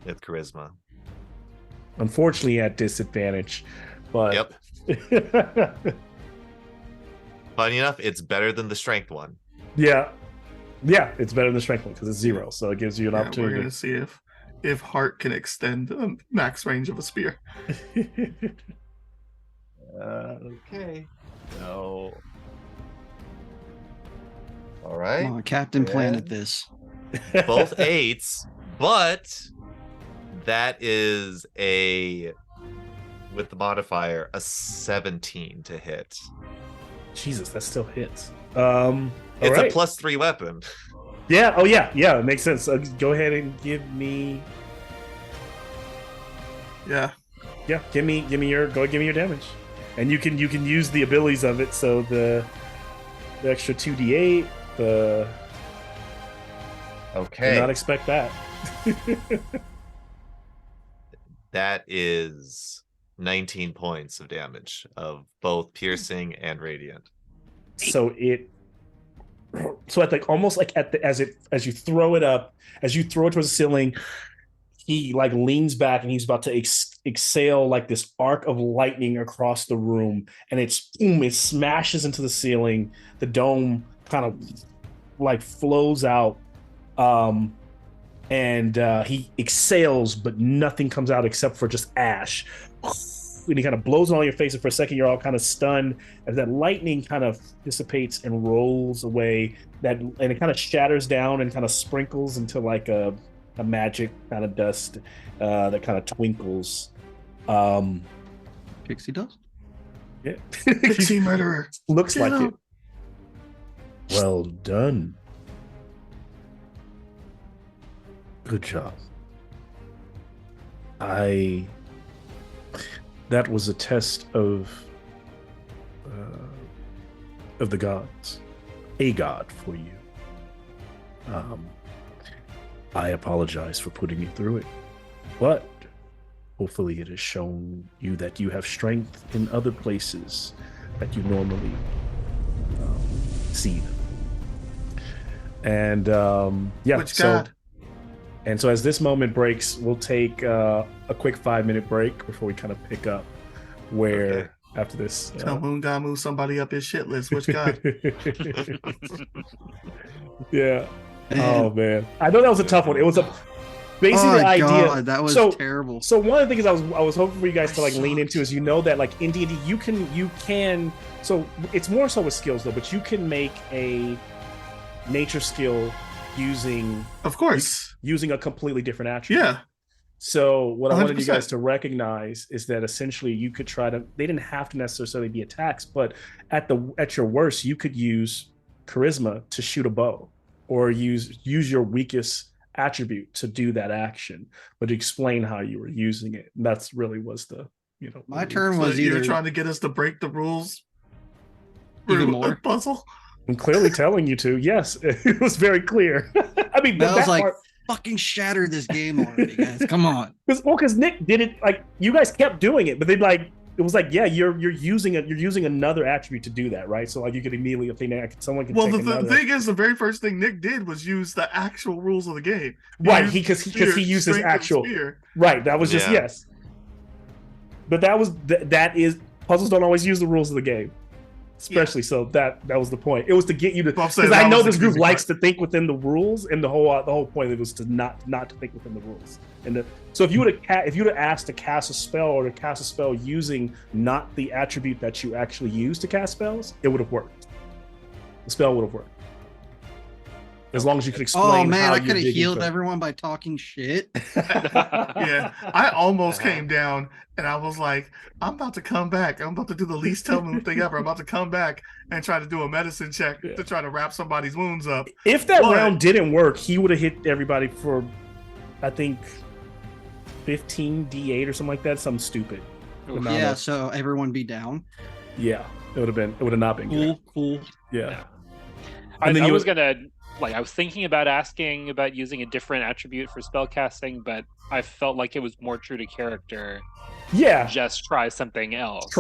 Speaker 4: With charisma.
Speaker 1: Unfortunately at disadvantage, but...
Speaker 4: Yep. Funny enough, it's better than the strength one.
Speaker 1: Yeah, it's better than the strength one because it's 0, so it gives you an opportunity.
Speaker 2: We're gonna see if heart can extend the max range of a spear.
Speaker 4: Okay. No. All right.
Speaker 6: Come on, Captain Planet this.
Speaker 4: Both 8s, but that is with the modifier, a 17 to hit.
Speaker 1: Jesus, that still hits.
Speaker 4: It's a +3 weapon.
Speaker 1: Yeah. Oh yeah. It makes sense. Go ahead and give me.
Speaker 2: Yeah.
Speaker 1: Give me your damage, and you can use the abilities of it. So the extra 2d8.
Speaker 4: Okay.
Speaker 1: Did not expect that.
Speaker 4: That is 19 points of damage of both piercing and radiant.
Speaker 1: So at like almost like as you throw it up, as you throw it towards the ceiling, he like leans back and he's about to exhale like this arc of lightning across the room, and it smashes into the ceiling. The dome kind of like flows out, and he exhales, but nothing comes out except for just ash. And he kind of blows it on your face, and for a second you're all kind of stunned as that lightning kind of dissipates and rolls away. And it kind of shatters down and kind of sprinkles into like a magic kind of dust that kind of twinkles.
Speaker 6: Pixie dust?
Speaker 1: Yeah.
Speaker 2: Pixie murderer.
Speaker 1: Looks
Speaker 2: Get
Speaker 1: like
Speaker 2: up.
Speaker 1: it. Well done. Good job. That was a test of the gods. A god for you. I apologize for putting you through it, but hopefully it has shown you that you have strength in other places that you normally see them. And yeah,
Speaker 2: Which god?
Speaker 1: And so as this moment breaks, we'll take a quick 5-minute break before we kind of pick up where after this.
Speaker 2: Tell Moon God move somebody up his shit list. Which god?
Speaker 1: Yeah. Oh man, I know that was a tough one. It was basically the idea.
Speaker 6: God, that was terrible.
Speaker 1: So one of the things I was hoping for you guys to like lean into is, that like in D&D you can. So it's more so with skills though, but you can make a nature skill using,
Speaker 2: of course,
Speaker 1: using a completely different attribute.
Speaker 2: Yeah.
Speaker 1: So what 100%. I wanted you guys
Speaker 2: 100%.
Speaker 1: to recognize is that essentially you could try to. They didn't have to necessarily be attacks, but at your worst, you could use charisma to shoot a bow, or use your weakest attribute to do that action, but explain how you were using it. And that's really was the
Speaker 6: my turn was
Speaker 2: either
Speaker 6: either
Speaker 2: trying to get us to break the rules
Speaker 6: even more
Speaker 2: puzzle.
Speaker 1: I'm clearly telling you to. Yes, it was very clear. I mean,
Speaker 6: that was like
Speaker 1: part,
Speaker 6: fucking shatter this game already, guys. Come on.
Speaker 1: Because Nick did it, like you guys kept doing it, but then like it was like, yeah, you're using another attribute to do that, right? So like you could immediately think someone could.
Speaker 2: Well, the thing is, the very first thing Nick did was use the actual rules of the game.
Speaker 1: Right, because he used his actual. Right, that was just yes. But that is puzzles don't always use the rules of the game. Especially so that was the point. It was to get you to, because I know this group likes to think within the rules, and the whole point of it was to not to think within the rules. And so if you would have asked to cast a spell, or to cast a spell using not the attribute that you actually use to cast spells, it would have worked. The spell would have worked. As long as you could explain.
Speaker 6: Oh man,
Speaker 1: how
Speaker 6: I could have healed everyone by talking shit.
Speaker 2: Yeah, I almost came down, and I was like, I'm about to come back. I'm about to do the least tell me thing ever. I'm about to come back and try to do a medicine check to try to wrap somebody's wounds up.
Speaker 1: If that round didn't work, he would have hit everybody for, I think, 15 D8 or something like that. Something stupid.
Speaker 6: Yeah, so everyone be down.
Speaker 1: Yeah, it would have not been good.
Speaker 6: Cool.
Speaker 1: Yeah.
Speaker 3: I was gonna. I was thinking about asking about using a different attribute for spellcasting, but I felt like it was more true to character.
Speaker 1: Yeah.
Speaker 3: Just try something else.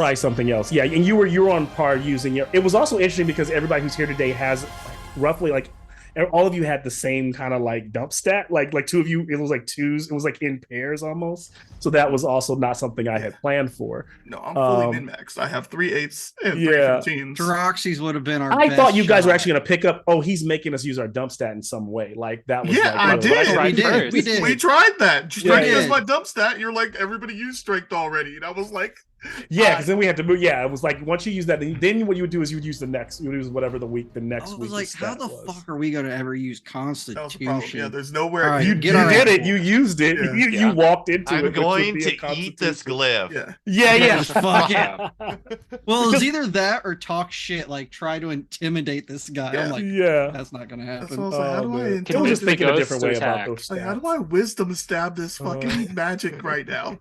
Speaker 1: Yeah, and you were on par using your. It was also interesting because everybody who's here today has roughly all of you had the same kind of like dump stat. Like two of you, it was like twos. It was like in pairs almost. So that was also not something I had planned for.
Speaker 2: No, I'm fully min-maxed. I have 3 8s and 3 15s.
Speaker 6: Deroxys would have been our
Speaker 1: I
Speaker 6: best
Speaker 1: thought you guys
Speaker 6: shot.
Speaker 1: were actually going to pick up, he's making us use our dump stat in some way. Like that was
Speaker 2: I did.
Speaker 6: We did.
Speaker 2: We tried that. Strength
Speaker 1: Yeah.
Speaker 2: is my dump stat. You're like, everybody used strength already. And I was like,
Speaker 1: yeah, because then we had to move. Yeah, it was like once you use that, then what you would do is you would use the next. You would use whatever the next
Speaker 6: I
Speaker 1: week.
Speaker 6: was like, how the fuck are we going to ever use
Speaker 2: that was the problem.
Speaker 6: Constitution?
Speaker 2: Yeah, there's nowhere.
Speaker 6: All right,
Speaker 1: You
Speaker 6: get our
Speaker 1: did it.
Speaker 6: ass
Speaker 1: You used it.
Speaker 2: Yeah.
Speaker 1: You walked into it.
Speaker 4: I'm
Speaker 1: which would
Speaker 4: going
Speaker 1: be a
Speaker 4: to eat this
Speaker 1: constitution.
Speaker 4: glyph.
Speaker 2: Yeah.
Speaker 1: Yeah.
Speaker 6: Fuck
Speaker 1: it.
Speaker 6: Well, it's either that or talk shit, like try to intimidate this guy. I'm like,
Speaker 1: Yeah.
Speaker 6: that's not going to
Speaker 2: That's
Speaker 6: happen.
Speaker 2: what I was like, how do I
Speaker 1: It was
Speaker 2: intimidate
Speaker 1: just
Speaker 2: this
Speaker 1: thinking a
Speaker 3: ghost
Speaker 1: different way about
Speaker 3: attack.
Speaker 1: those
Speaker 2: Like, how do
Speaker 1: stats.
Speaker 2: I wisdom stab this fucking magic right now?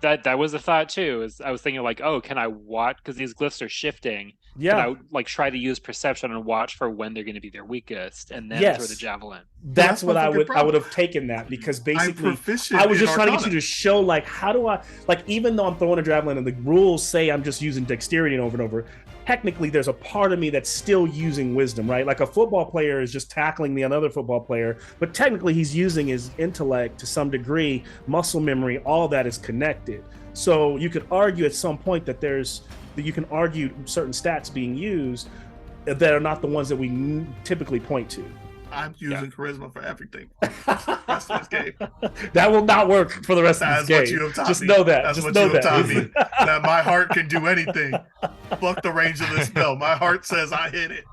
Speaker 3: That was a thought too. Is I was thinking like, oh, can I watch, because these glyphs are shifting?
Speaker 1: Yeah.
Speaker 3: Can I try to use perception and watch for when they're going to be their weakest, and then
Speaker 1: Yes.
Speaker 3: throw the javelin?
Speaker 1: That's what
Speaker 2: my
Speaker 1: I
Speaker 2: fucking
Speaker 1: would
Speaker 2: problem.
Speaker 1: have taken that, because
Speaker 2: I'm
Speaker 1: basically
Speaker 2: proficient.
Speaker 1: I was
Speaker 2: in
Speaker 1: just trying to get
Speaker 2: Arcana.
Speaker 1: you to show like how do I, like, even though I'm throwing a javelin and the rules say I'm just using dexterity and over, technically there's a part of me that's still using wisdom, right? Like a football player is just tackling the another football player, but technically he's using his intellect to some degree, muscle memory, all that is connected. So you could argue at some point that you can argue certain stats being used that are not the ones that we typically point to.
Speaker 2: I'm using charisma for everything. Rest of this game.
Speaker 1: That will not work for the rest of this game.
Speaker 2: What you have taught
Speaker 1: Just
Speaker 2: me.
Speaker 1: know that.
Speaker 2: That's
Speaker 1: Just
Speaker 2: what
Speaker 1: know
Speaker 2: you have taught
Speaker 1: that.
Speaker 2: me. That my heart can do anything. Fuck the range of this spell. My heart says I hit it.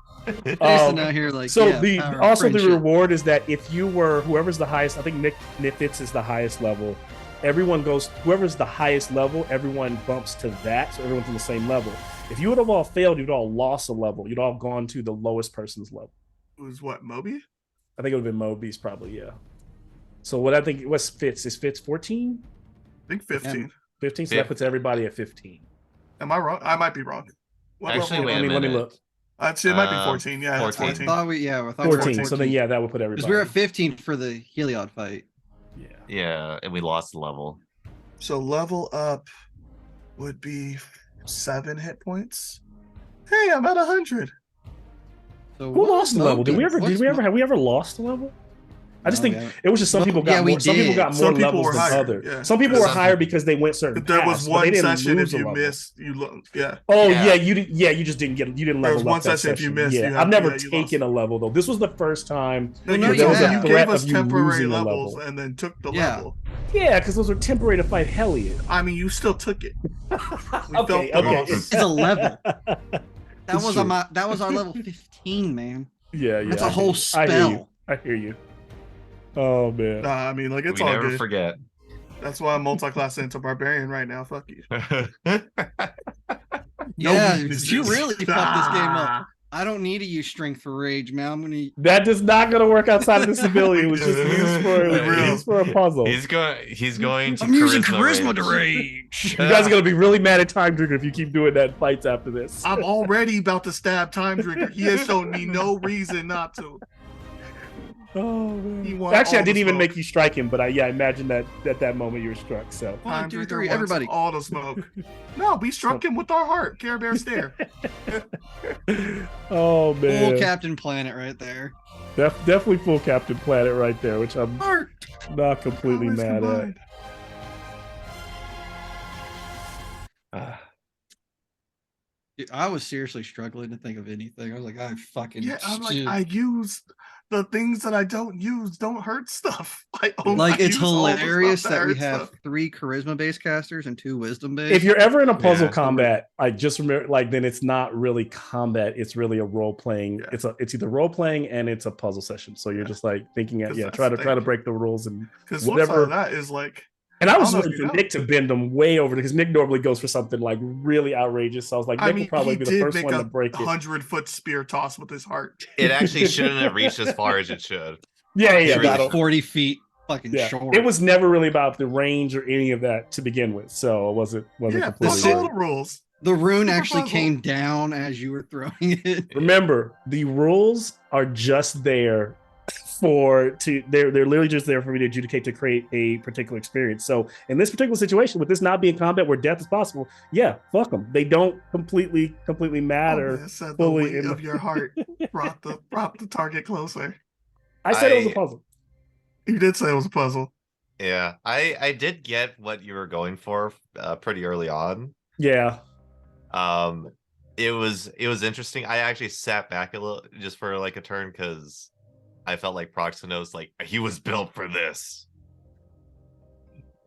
Speaker 6: Jason out here like,
Speaker 1: so
Speaker 6: yeah,
Speaker 1: the
Speaker 6: power of
Speaker 1: also the
Speaker 6: friendship.
Speaker 1: reward is that if you were whoever's the highest, I think Nick Fitz is the highest level. Everyone goes, whoever's the highest level, everyone bumps to that, so everyone's on the same level. If you would have all failed, you'd all lost a level. You'd all gone to the lowest person's level.
Speaker 2: It was what, Moby?
Speaker 1: I think it would have been Moby's probably, yeah. So what I think, what's Fitz? Is Fitz 14?
Speaker 2: I think 15.
Speaker 1: 15, so
Speaker 4: Yeah.
Speaker 1: that puts everybody at 15.
Speaker 2: Am I wrong? I might be wrong. What
Speaker 4: Actually,
Speaker 2: level
Speaker 4: wait
Speaker 2: am
Speaker 4: a
Speaker 2: I?
Speaker 1: Let me
Speaker 4: minute.
Speaker 1: look.
Speaker 2: It might be 14. Yeah,
Speaker 4: 14.
Speaker 6: I
Speaker 2: 14.
Speaker 6: thought we were
Speaker 1: 14. So then, yeah, that would put everybody.
Speaker 6: Because we were at 15 for the Heliod fight.
Speaker 1: Yeah.
Speaker 4: Yeah, and we lost the level.
Speaker 2: So level up would be 7 hit points. Hey, I'm at 100.
Speaker 6: So
Speaker 1: Who
Speaker 6: what
Speaker 1: lost
Speaker 6: is
Speaker 1: the level?
Speaker 6: Moby?
Speaker 1: Have we ever lost the level? I just
Speaker 6: No,
Speaker 1: think
Speaker 6: we haven't.
Speaker 1: it was just some
Speaker 6: Well,
Speaker 1: people got
Speaker 6: yeah, we
Speaker 1: more. Some people
Speaker 6: did.
Speaker 1: got more
Speaker 2: Some people
Speaker 1: levels
Speaker 2: were
Speaker 1: than
Speaker 2: higher,
Speaker 1: others.
Speaker 2: yeah.
Speaker 1: Some people were
Speaker 4: Some
Speaker 1: higher because they went certain
Speaker 2: But there was
Speaker 1: paths, but
Speaker 2: one
Speaker 1: they didn't
Speaker 2: session
Speaker 1: lose
Speaker 2: if
Speaker 1: a
Speaker 2: you
Speaker 1: level.
Speaker 2: missed, yeah.
Speaker 1: Oh
Speaker 4: Yeah.
Speaker 1: yeah, you just didn't get you didn't
Speaker 2: There
Speaker 1: level
Speaker 2: was
Speaker 1: up
Speaker 2: one
Speaker 1: that
Speaker 2: session if you missed,
Speaker 1: Yeah,
Speaker 2: you
Speaker 1: I've never
Speaker 2: you lost.
Speaker 1: taken a level though. This was the first time
Speaker 2: No,
Speaker 6: No,
Speaker 1: where
Speaker 6: you
Speaker 1: there was a
Speaker 6: have.
Speaker 2: you
Speaker 1: threat
Speaker 2: gave us
Speaker 1: of you
Speaker 2: temporary
Speaker 1: losing a
Speaker 2: levels
Speaker 1: level.
Speaker 2: and then took the
Speaker 6: Yeah.
Speaker 2: level.
Speaker 1: Yeah, because those were temporary to fight Helliot.
Speaker 2: I mean, you still took it. We felt
Speaker 1: Okay,
Speaker 2: the
Speaker 1: okay.
Speaker 2: loss.
Speaker 6: It's a level.
Speaker 1: It's true.
Speaker 6: That was our level 15, man.
Speaker 1: Yeah,
Speaker 6: That's
Speaker 1: I
Speaker 6: a
Speaker 1: hear
Speaker 6: whole
Speaker 1: you.
Speaker 6: spell.
Speaker 1: I hear you. Oh man.
Speaker 2: Nah, I mean, like, it's
Speaker 4: we
Speaker 2: all
Speaker 4: never
Speaker 2: good.
Speaker 4: forget.
Speaker 2: That's why I'm multi-class into barbarian right now. Fuck you.
Speaker 6: Yeah,
Speaker 2: weaknesses.
Speaker 6: you really fucked this game
Speaker 2: Ah.
Speaker 6: up. I don't need to use strength for rage, man. I'm gonna.
Speaker 1: That is not going to work outside of this ability. It was just used for a puzzle.
Speaker 4: He's going to
Speaker 6: I'm using charisma
Speaker 4: rage.
Speaker 6: to rage.
Speaker 1: You guys are going to be really mad at Time Drinker if you keep doing that in fights after this.
Speaker 2: I'm already about to stab Time Drinker. He has shown me no reason not to.
Speaker 1: Oh, man.
Speaker 2: He wants
Speaker 1: Actually, I
Speaker 2: all the
Speaker 1: didn't even
Speaker 2: smoke.
Speaker 1: make you strike him, but I imagine that at that moment you were struck. So
Speaker 6: 1, 2,
Speaker 2: Drinker
Speaker 6: 3,
Speaker 2: wants
Speaker 6: everybody.
Speaker 2: all the smoke. No, we struck him with our heart. Care Bear stare.
Speaker 1: oh
Speaker 6: Full
Speaker 1: man,
Speaker 6: Captain Planet right there.
Speaker 1: definitely full Captain Planet right there, which I'm
Speaker 6: Heart.
Speaker 1: not completely
Speaker 2: Powers
Speaker 1: mad
Speaker 2: combined.
Speaker 1: at.
Speaker 6: I was seriously struggling to think of anything. I was like, I fucking.
Speaker 2: Yeah, I'm like,
Speaker 6: shit.
Speaker 2: I use the things that I don't use don't hurt stuff. I
Speaker 6: Like, it's
Speaker 2: use all the stuff
Speaker 6: hilarious that we
Speaker 2: hurts
Speaker 6: have
Speaker 2: stuff.
Speaker 6: 3 charisma based casters and 2 wisdom based.
Speaker 1: If you're ever in a puzzle
Speaker 4: Yeah.
Speaker 1: combat, I just remember then it's not really combat. It's really a role playing.
Speaker 2: Yeah.
Speaker 1: It's either role playing and it's a puzzle session. So you're just like thinking,
Speaker 2: 'Cause that's
Speaker 1: try
Speaker 2: the
Speaker 1: to
Speaker 2: thing.
Speaker 1: break the rules and
Speaker 2: Because flip side
Speaker 1: whatever.
Speaker 2: of that is like,
Speaker 1: And I was
Speaker 2: I don't know if
Speaker 1: waiting
Speaker 2: you
Speaker 1: for
Speaker 2: know.
Speaker 1: Nick to bend them way over because Nick normally goes for something like really outrageous. So I was like,
Speaker 2: I
Speaker 1: Nick
Speaker 2: mean,
Speaker 1: will probably
Speaker 2: he
Speaker 1: be the
Speaker 2: did
Speaker 1: first
Speaker 2: make
Speaker 1: one
Speaker 2: a
Speaker 1: to break it.
Speaker 2: 100-foot spear toss with his heart.
Speaker 4: It actually shouldn't have reached as far as it should.
Speaker 1: Yeah,
Speaker 6: It's
Speaker 1: yeah,
Speaker 4: really
Speaker 6: like
Speaker 1: that'll-
Speaker 6: 40 feet fucking
Speaker 1: yeah.
Speaker 6: short.
Speaker 1: It was never really about the range or any of that to begin with. So it wasn't
Speaker 2: Yeah,
Speaker 1: completely.
Speaker 2: fuck all
Speaker 1: right.
Speaker 2: the rules.
Speaker 6: the rune
Speaker 2: Super
Speaker 6: actually
Speaker 2: puzzle.
Speaker 6: came down as you were throwing it.
Speaker 1: Remember, the rules are just there they're literally just there for me to adjudicate to create a particular experience. So in this particular situation, with this not being combat where death is possible, yeah, fuck them. They don't completely matter.
Speaker 2: Oh, man, said the
Speaker 1: fully
Speaker 2: weight
Speaker 1: in
Speaker 2: of your heart brought the target closer.
Speaker 1: I said it was a
Speaker 4: I-
Speaker 1: puzzle.
Speaker 2: You did say it was a puzzle.
Speaker 4: Yeah, I did get what you were going for pretty early on.
Speaker 1: Yeah.
Speaker 4: It was interesting. I actually sat back a little just for like a turn because I felt like Proxenos, like he was built for this.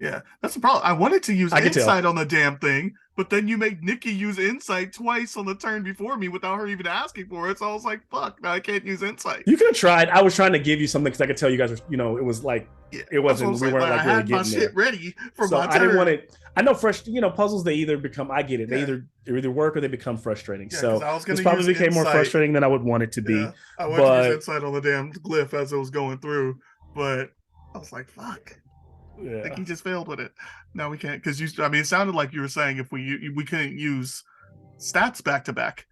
Speaker 2: Yeah, that's the problem. I wanted to use
Speaker 1: I could tell.
Speaker 2: insight on the damn thing, but then you make Nikki use insight twice on the turn before me without her even asking for it. So I was like, fuck, now I can't use insight.
Speaker 1: You could have tried. I was trying to give you something because I could tell you guys were, it was like
Speaker 2: Yeah,
Speaker 1: it wasn't.
Speaker 2: that's what
Speaker 1: We
Speaker 2: I'm
Speaker 1: weren't
Speaker 2: saying.
Speaker 1: like
Speaker 2: I
Speaker 1: really
Speaker 2: had my
Speaker 1: getting
Speaker 2: shit
Speaker 1: there.
Speaker 2: ready for
Speaker 1: So
Speaker 2: my
Speaker 1: I
Speaker 2: turn.
Speaker 1: didn't want it. I know puzzles they either become. I get it. They
Speaker 2: Yeah.
Speaker 1: either work or they become frustrating.
Speaker 2: Yeah,
Speaker 1: so
Speaker 2: 'cause I was gonna
Speaker 1: this probably
Speaker 2: use
Speaker 1: became more
Speaker 2: insight.
Speaker 1: frustrating than I would want it to be.
Speaker 2: Yeah, I wanted to
Speaker 1: but-
Speaker 2: use insight on the damn glyph as it was going through, but I was like, fuck. I
Speaker 1: Yeah.
Speaker 2: think he just failed with it. No, we can't because it sounded like you were saying if we couldn't use stats back to back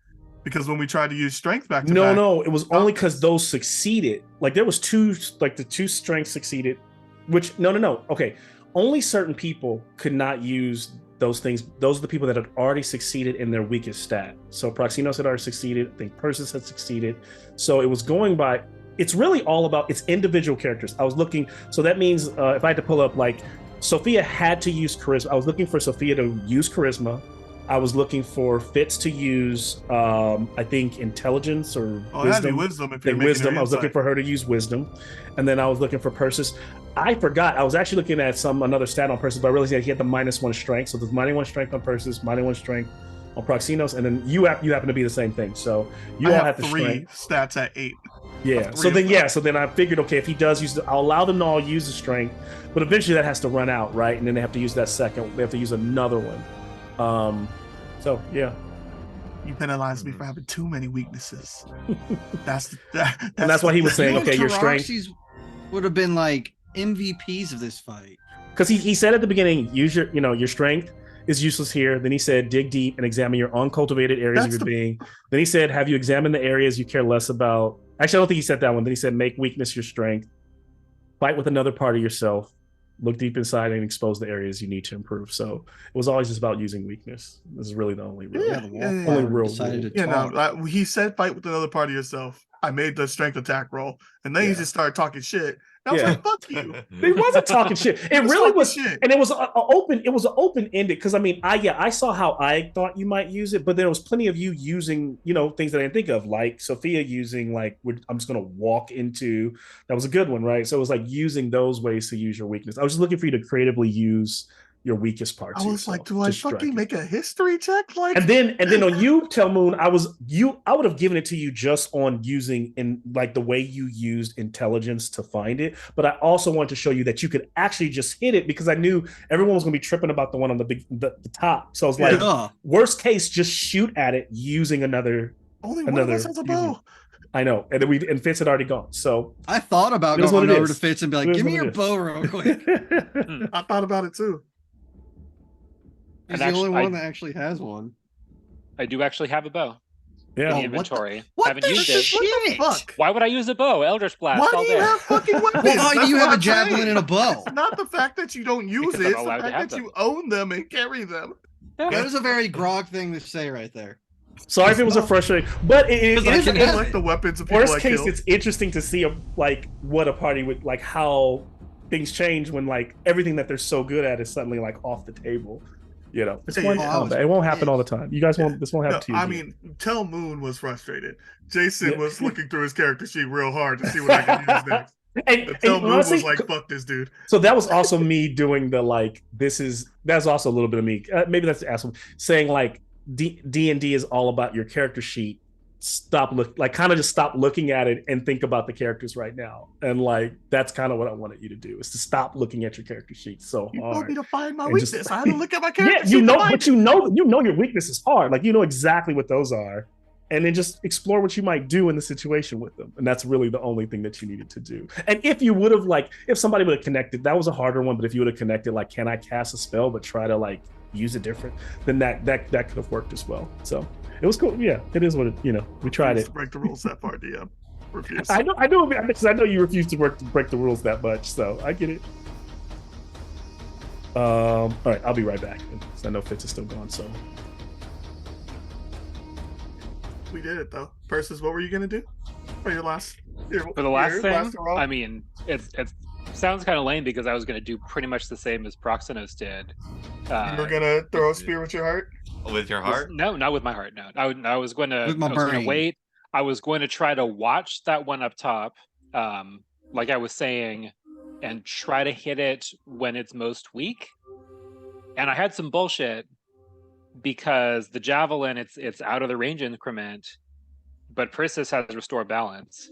Speaker 2: because when we tried to use strength back to back,
Speaker 1: No, it was only because those succeeded. Like there was the two strengths succeeded, which no. Okay, only certain people could not use those things, those are the people that had already succeeded in their weakest stat. So Proxinos had already succeeded. I think Persis had succeeded. So it was going by, it's really all about its individual characters. I was looking, so that means if I had to pull up, like, Sophia had to use charisma. I was looking for Sophia to use charisma. I was looking for Fitz to use, I think, intelligence or
Speaker 2: wisdom. It had to be wisdom if you're
Speaker 1: wisdom. I was looking for her to use wisdom. And then I was looking for Persis. I forgot. I was actually looking at another stat on Persis, but I realized that he had the -1 strength. So there's -1 strength on Persis, -1 strength on Proxinos, and then you happen to be the same thing. So you all have the
Speaker 2: 3 stats at 8.
Speaker 1: Yeah. So then I figured, okay, if he does use I'll allow them to all use the strength, but eventually that has to run out, right? And then they have to use that second. They have to use another one. So yeah.
Speaker 2: You penalized me for having too many weaknesses.
Speaker 1: That's why he was saying, okay, your strength
Speaker 6: would have been like MVPs of this fight.
Speaker 1: Because he said at the beginning, use your strength is useless here. Then he said, dig deep and examine your uncultivated areas of your being. Then he said, have you examined the areas you care less about? Actually, I don't think he said that one. Then he said, make weakness your strength. Fight with another part of yourself. Look deep inside and expose the areas you need to improve. So it was always just about using weakness. This is really the only real, only real rule.
Speaker 2: He said fight with another part of yourself. I made the strength attack roll, and then he just started talking shit. And I was like, "Fuck you!"
Speaker 1: He wasn't talking shit. It really was, shit. And it was open. It was open ended because I mean, I saw how I thought you might use it, but there was plenty of you using, things that I didn't think of, like Sophia using, like, I'm just gonna walk into. That was a good one, right? So it was like using those ways to use your weakness. I was just looking for you to creatively use your weakest parts.
Speaker 2: I was like, do I fucking make a history check? Like,
Speaker 1: and then on you, Telmoon, I would have given it to you just on using in like the way you used intelligence to find it. But I also wanted to show you that you could actually just hit it because I knew everyone was gonna be tripping about the one on the top. So I was like, worst case, just shoot at it using another.
Speaker 2: Only one of us has a bow.
Speaker 1: I know, and Fitz had already gone. So
Speaker 6: I thought about going over to Fitz and be like, "Give me your bow real quick."
Speaker 2: I thought about it too.
Speaker 6: He's the only one that actually has one.
Speaker 3: I do actually have a bow.
Speaker 1: Yeah.
Speaker 3: In the inventory.
Speaker 6: What
Speaker 3: haven't used
Speaker 6: it. What the fuck?
Speaker 3: Why would I use a bow? Eldritch Blast.
Speaker 2: Why do you have fucking weapons?
Speaker 6: Why do you have a javelin and a bow?
Speaker 2: It's not the fact that you don't use it. It's the fact that you own them and carry them.
Speaker 6: Yeah. That is a very grog thing to say right there.
Speaker 1: Sorry if it was a frustrating, but it is
Speaker 2: like the weapons. Of
Speaker 1: worst case, it's interesting to see like what a party would like, how things change when like everything that they're so good at is suddenly like off the table. It's one combat. It won't happen all the time. You guys won't. This won't happen to you.
Speaker 2: I mean, Telmoon was frustrated. Jason was looking through his character sheet real hard to see what I could use next. And Telmoon was like, "Fuck this dude."
Speaker 1: So that was also me doing the like. That's also a little bit of me. Maybe that's the asshole saying like D&D is all about your character sheet. Stop looking at it and think about the characters right now. And like that's kind of what I wanted you to do, is to stop looking at your character sheet so
Speaker 2: you
Speaker 1: hard.
Speaker 2: You told me to find my weakness. I had to look at my character sheet.
Speaker 1: But you know your weakness is hard. Like you know exactly what those are. And then just explore what you might do in the situation with them. And that's really the only thing that you needed to do. And if you would have if somebody would have connected, that was a harder one, but if you would have connected, like, can I cast a spell but try to like use it different, then that could have worked as well. So it was cool. Yeah, it is what it, we tried it.
Speaker 2: Break the rules that far, DM. Refuse.
Speaker 1: I know, because I know you refuse to break the rules that much, so I get it. All right, I'll be right back. I know Fitz is still gone, so.
Speaker 2: We did it though. Persis, what were you gonna do for your last?
Speaker 3: For the last thing, I mean, it sounds kind of lame because I was gonna do pretty much the same as Proxinos did.
Speaker 2: You were gonna throw a spear with your heart.
Speaker 4: With your heart?
Speaker 3: No, not with my heart. No, I was going to wait. I was going to try to watch that one up top, like I was saying, and try to hit it when it's most weak. And I had some bullshit because the javelin, it's out of the range increment, but Persis has restore balance,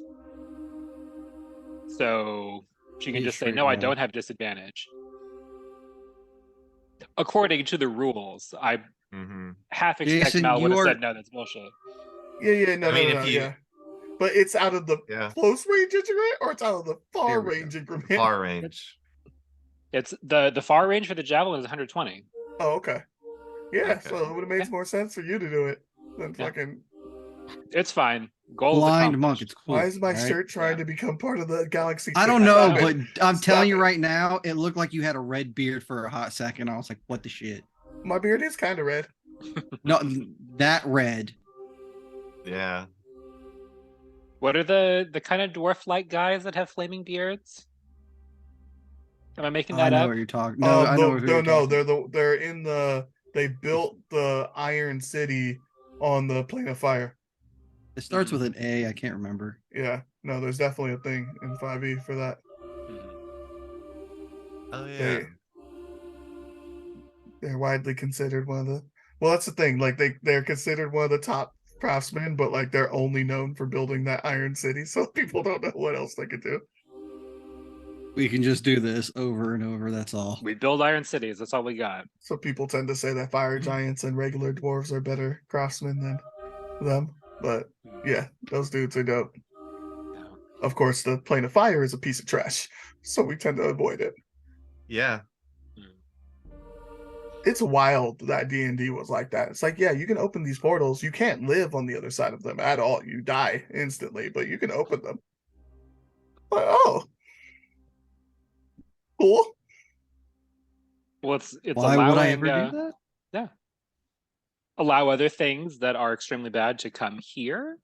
Speaker 3: so she can just say, "No, I don't have disadvantage." According to the rules, I half expect Mal would have said, "No, that's bullshit."
Speaker 2: Yeah. But it's out of the close range increment, or it's out of the far range increment.
Speaker 4: Far range.
Speaker 3: It's the far range for the javelin is 120.
Speaker 2: Oh, okay. Yeah, so it would have made more sense for you to do it than fucking.
Speaker 3: It's fine. Goal
Speaker 6: blind monk. It's cool.
Speaker 2: Why is my shirt trying to become part of the galaxy?
Speaker 6: I don't know, but I'm telling you right now, it looked like you had a red beard for a hot second. I was like, "What the shit?"
Speaker 2: My beard is kind of red.
Speaker 6: No, that red.
Speaker 4: Yeah.
Speaker 3: What are the kind of dwarf-like guys that have flaming beards? Am I making
Speaker 6: I
Speaker 3: that
Speaker 6: know
Speaker 3: up?
Speaker 6: what you're talking. No, I know who you're
Speaker 2: no,
Speaker 6: talking.
Speaker 2: they're in the. They built the Iron City on the Plane of Fire.
Speaker 6: It starts with an A. I can't remember.
Speaker 2: Yeah, no, there's definitely a thing in 5e for that.
Speaker 4: Oh yeah.
Speaker 2: They're widely considered one of the. Well, that's the thing. Like they're considered one of the top craftsmen, but like they're only known for building that Iron City, so people don't know what else they could do.
Speaker 6: We can just do this over and over. That's all.
Speaker 3: We build iron cities. That's all we got.
Speaker 2: So people tend to say that fire giants and regular dwarves are better craftsmen than them. But yeah, those dudes are dope. Of course, the Plane of Fire is a piece of trash, so we tend to avoid it.
Speaker 4: Yeah.
Speaker 2: It's wild that D&D was like that. It's like, yeah, you can open these portals. You can't live on the other side of them at all. You die instantly, but you can open them. Like, oh, cool.
Speaker 3: Well, it's
Speaker 6: Why
Speaker 3: allowing,
Speaker 6: would I ever do that?
Speaker 3: Yeah. Allow other things that are extremely bad to come here.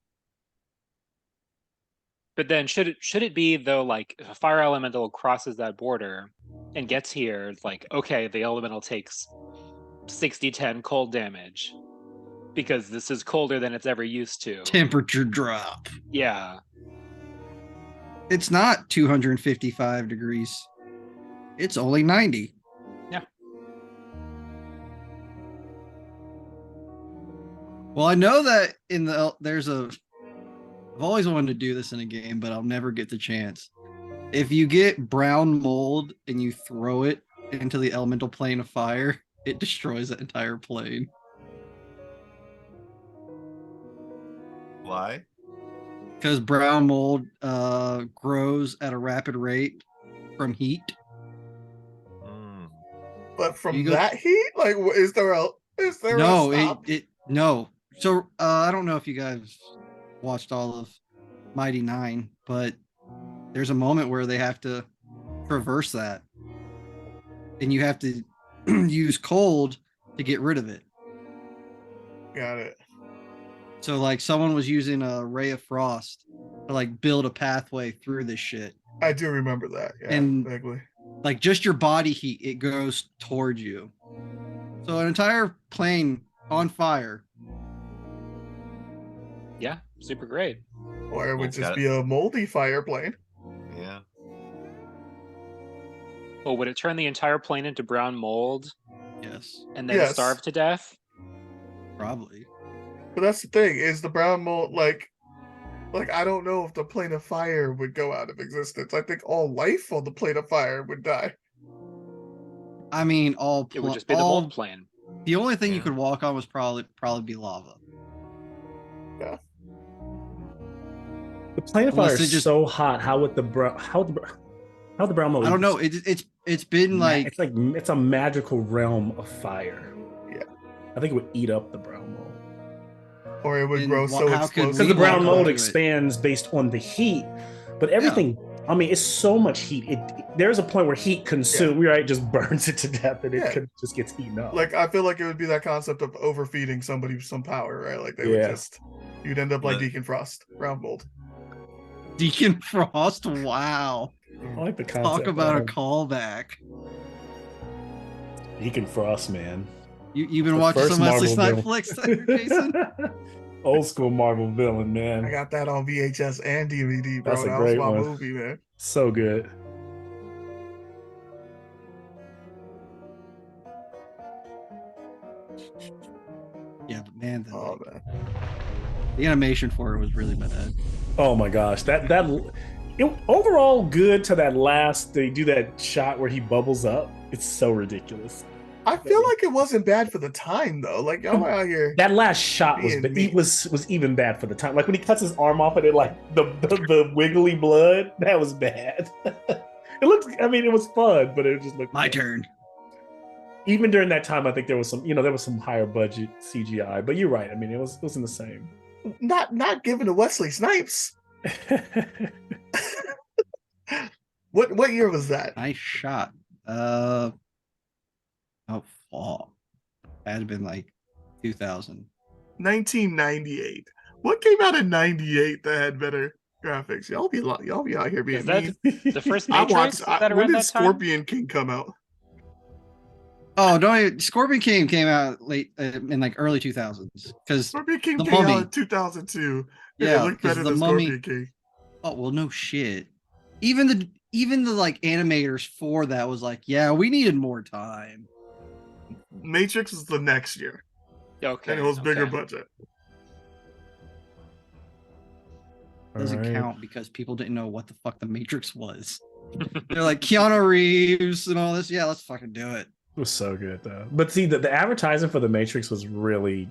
Speaker 3: But then should it be though, like if a fire elemental crosses that border and gets here, it's like, okay, the elemental takes 60-10 cold damage because this is colder than it's ever used to.
Speaker 6: Temperature drop.
Speaker 3: Yeah.
Speaker 6: It's not 255 degrees. It's only 90.
Speaker 3: Yeah.
Speaker 6: Well, I know that I've always wanted to do this in a game, but I'll never get the chance. If you get brown mold and you throw it into the elemental plane of fire, it destroys the entire plane.
Speaker 4: Why?
Speaker 6: Because brown mold grows at a rapid rate from heat.
Speaker 2: But from that heat, like, is there a stop?
Speaker 6: No. So I don't know if you guys watched all of Mighty Nine, but there's a moment where they have to traverse that, and you have to use cold to get rid of it.
Speaker 2: Got it.
Speaker 6: So like someone was using a ray of frost to like build a pathway through this shit.
Speaker 2: I do remember that. Yeah,
Speaker 6: and
Speaker 2: vaguely.
Speaker 6: Like just your body heat, it goes towards you. So an entire plane on fire.
Speaker 3: Yeah, super great.
Speaker 2: Or it would just be a moldy fire plane.
Speaker 4: Yeah.
Speaker 3: Oh, would it turn the entire plane into brown mold?
Speaker 6: Yes.
Speaker 3: And then starve to death?
Speaker 6: Probably.
Speaker 2: But that's the thing, is the brown mold like I don't know if the plane of fire would go out of existence. I think all life on the plane of fire would die.
Speaker 6: I mean,
Speaker 3: it would just be the mold plane.
Speaker 6: The only thing you could walk on was probably be lava.
Speaker 2: Yeah.
Speaker 1: The plane of fire is so hot. How would the brown mold?
Speaker 6: I don't know. It's been like
Speaker 1: it's a magical realm of fire.
Speaker 2: Yeah.
Speaker 1: I think it would eat up the brown mold.
Speaker 2: Or it would grow so explosive.
Speaker 1: Because the brown mold expands based on the heat, but everything. Yeah. I mean, it's so much heat. There's a point where heat consumes, right? Just burns it to death, and it just gets eaten up.
Speaker 2: Like I feel like it would be that concept of overfeeding somebody some power, right? Like they would you'd end up like Deacon Frost, brown mold.
Speaker 6: Deacon Frost, wow!
Speaker 1: I like the concept.
Speaker 6: Talk about a callback.
Speaker 1: Deacon Frost, man.
Speaker 6: You've been watching some Wesley Snipes flicks, Jason?
Speaker 1: Old school Marvel villain, man.
Speaker 2: I got that on VHS and DVD, bro.
Speaker 1: That's a great one.
Speaker 2: Movie, man.
Speaker 1: So good.
Speaker 6: Yeah, but man, the animation for it was really bad.
Speaker 1: Oh my gosh, overall good to that last. They do that shot where he bubbles up. It's so ridiculous.
Speaker 2: I feel like it wasn't bad for the time though. Like y'all out here.
Speaker 1: That last shot was even bad for the time. Like when he cuts his arm off and it like the wiggly blood, that was bad. It looked. I mean, it was fun, but it just looked.
Speaker 6: My turn.
Speaker 1: Even during that time, I think there was some higher budget CGI. But you're right. I mean, it wasn't the same.
Speaker 2: Not given to Wesley Snipes. What year was that?
Speaker 6: Nice shot. Oh, fall. That'd have been like 2000.
Speaker 2: 1998. What came out in 98 that had better graphics? Y'all be out here being
Speaker 3: Is that
Speaker 2: mean.
Speaker 3: the first
Speaker 2: I
Speaker 3: Matrix?
Speaker 2: watched.
Speaker 3: Was that
Speaker 2: When
Speaker 3: around
Speaker 2: did
Speaker 3: that time?
Speaker 2: Scorpion King come out?
Speaker 6: Oh, don't Scorpion King came out late in like early 2000s because
Speaker 2: Scorpion King
Speaker 6: the
Speaker 2: came out
Speaker 6: Mummy.
Speaker 2: in 2002.
Speaker 6: Yeah,
Speaker 2: it looked
Speaker 6: 'cause
Speaker 2: better
Speaker 6: the
Speaker 2: than
Speaker 6: Mummy-
Speaker 2: Scorpion King.
Speaker 6: Oh well, no shit. Even the like animators for that was like, yeah, we needed more time.
Speaker 2: Matrix was the next year,
Speaker 3: Okay.
Speaker 2: and it was bigger
Speaker 3: okay.
Speaker 2: budget.
Speaker 6: Doesn't
Speaker 1: All right.
Speaker 6: count because people didn't know what the fuck the Matrix was. They're like Keanu Reeves and all this. Yeah, let's fucking do it.
Speaker 1: It was so good though. But see, the advertising for the Matrix was really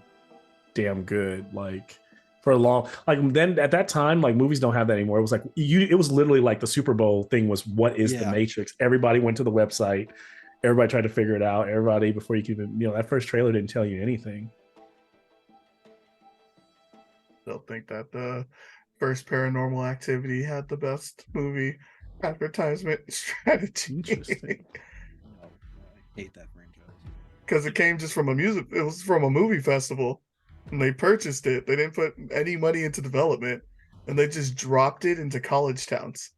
Speaker 1: damn good. Like for a long, like then at that time, like movies don't have that anymore. It was like it was literally like the Super Bowl thing was what is the
Speaker 6: Yeah.
Speaker 1: Matrix? Everybody went to the website. Everybody tried to figure it out. Everybody before you could even, that first trailer didn't tell you anything.
Speaker 2: They'll think that the first Paranormal Activity had the best movie advertisement strategy.
Speaker 1: Interesting.
Speaker 6: I hate that franchise.
Speaker 2: Because it came just from it was from a movie festival, and they purchased it. They didn't put any money into development, and they just dropped it into college towns,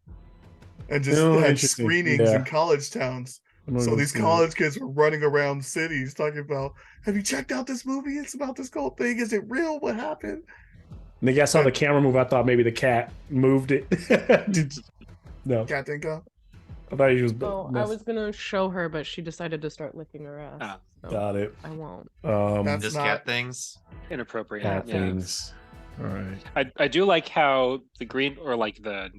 Speaker 2: and just had
Speaker 1: Interesting.
Speaker 2: screenings
Speaker 1: Yeah.
Speaker 2: in college towns.
Speaker 1: I'm not
Speaker 2: So
Speaker 1: gonna
Speaker 2: these
Speaker 1: see that.
Speaker 2: college kids were running around cities talking about, "Have you checked out this movie? It's about this whole thing. Is it real? What happened?"
Speaker 1: Nigga, I saw the camera move. I thought maybe the cat moved it. No,
Speaker 2: Can't think of.
Speaker 1: I thought he was.
Speaker 5: Oh, I was gonna show her, but she decided to start licking her ass.
Speaker 3: Ah.
Speaker 5: so
Speaker 1: Got it.
Speaker 5: I won't.
Speaker 2: That's
Speaker 4: Just
Speaker 2: not-
Speaker 4: cat things.
Speaker 3: Inappropriate.
Speaker 1: Cat
Speaker 3: yeah.
Speaker 1: things. All right.
Speaker 3: I do like how the green or like the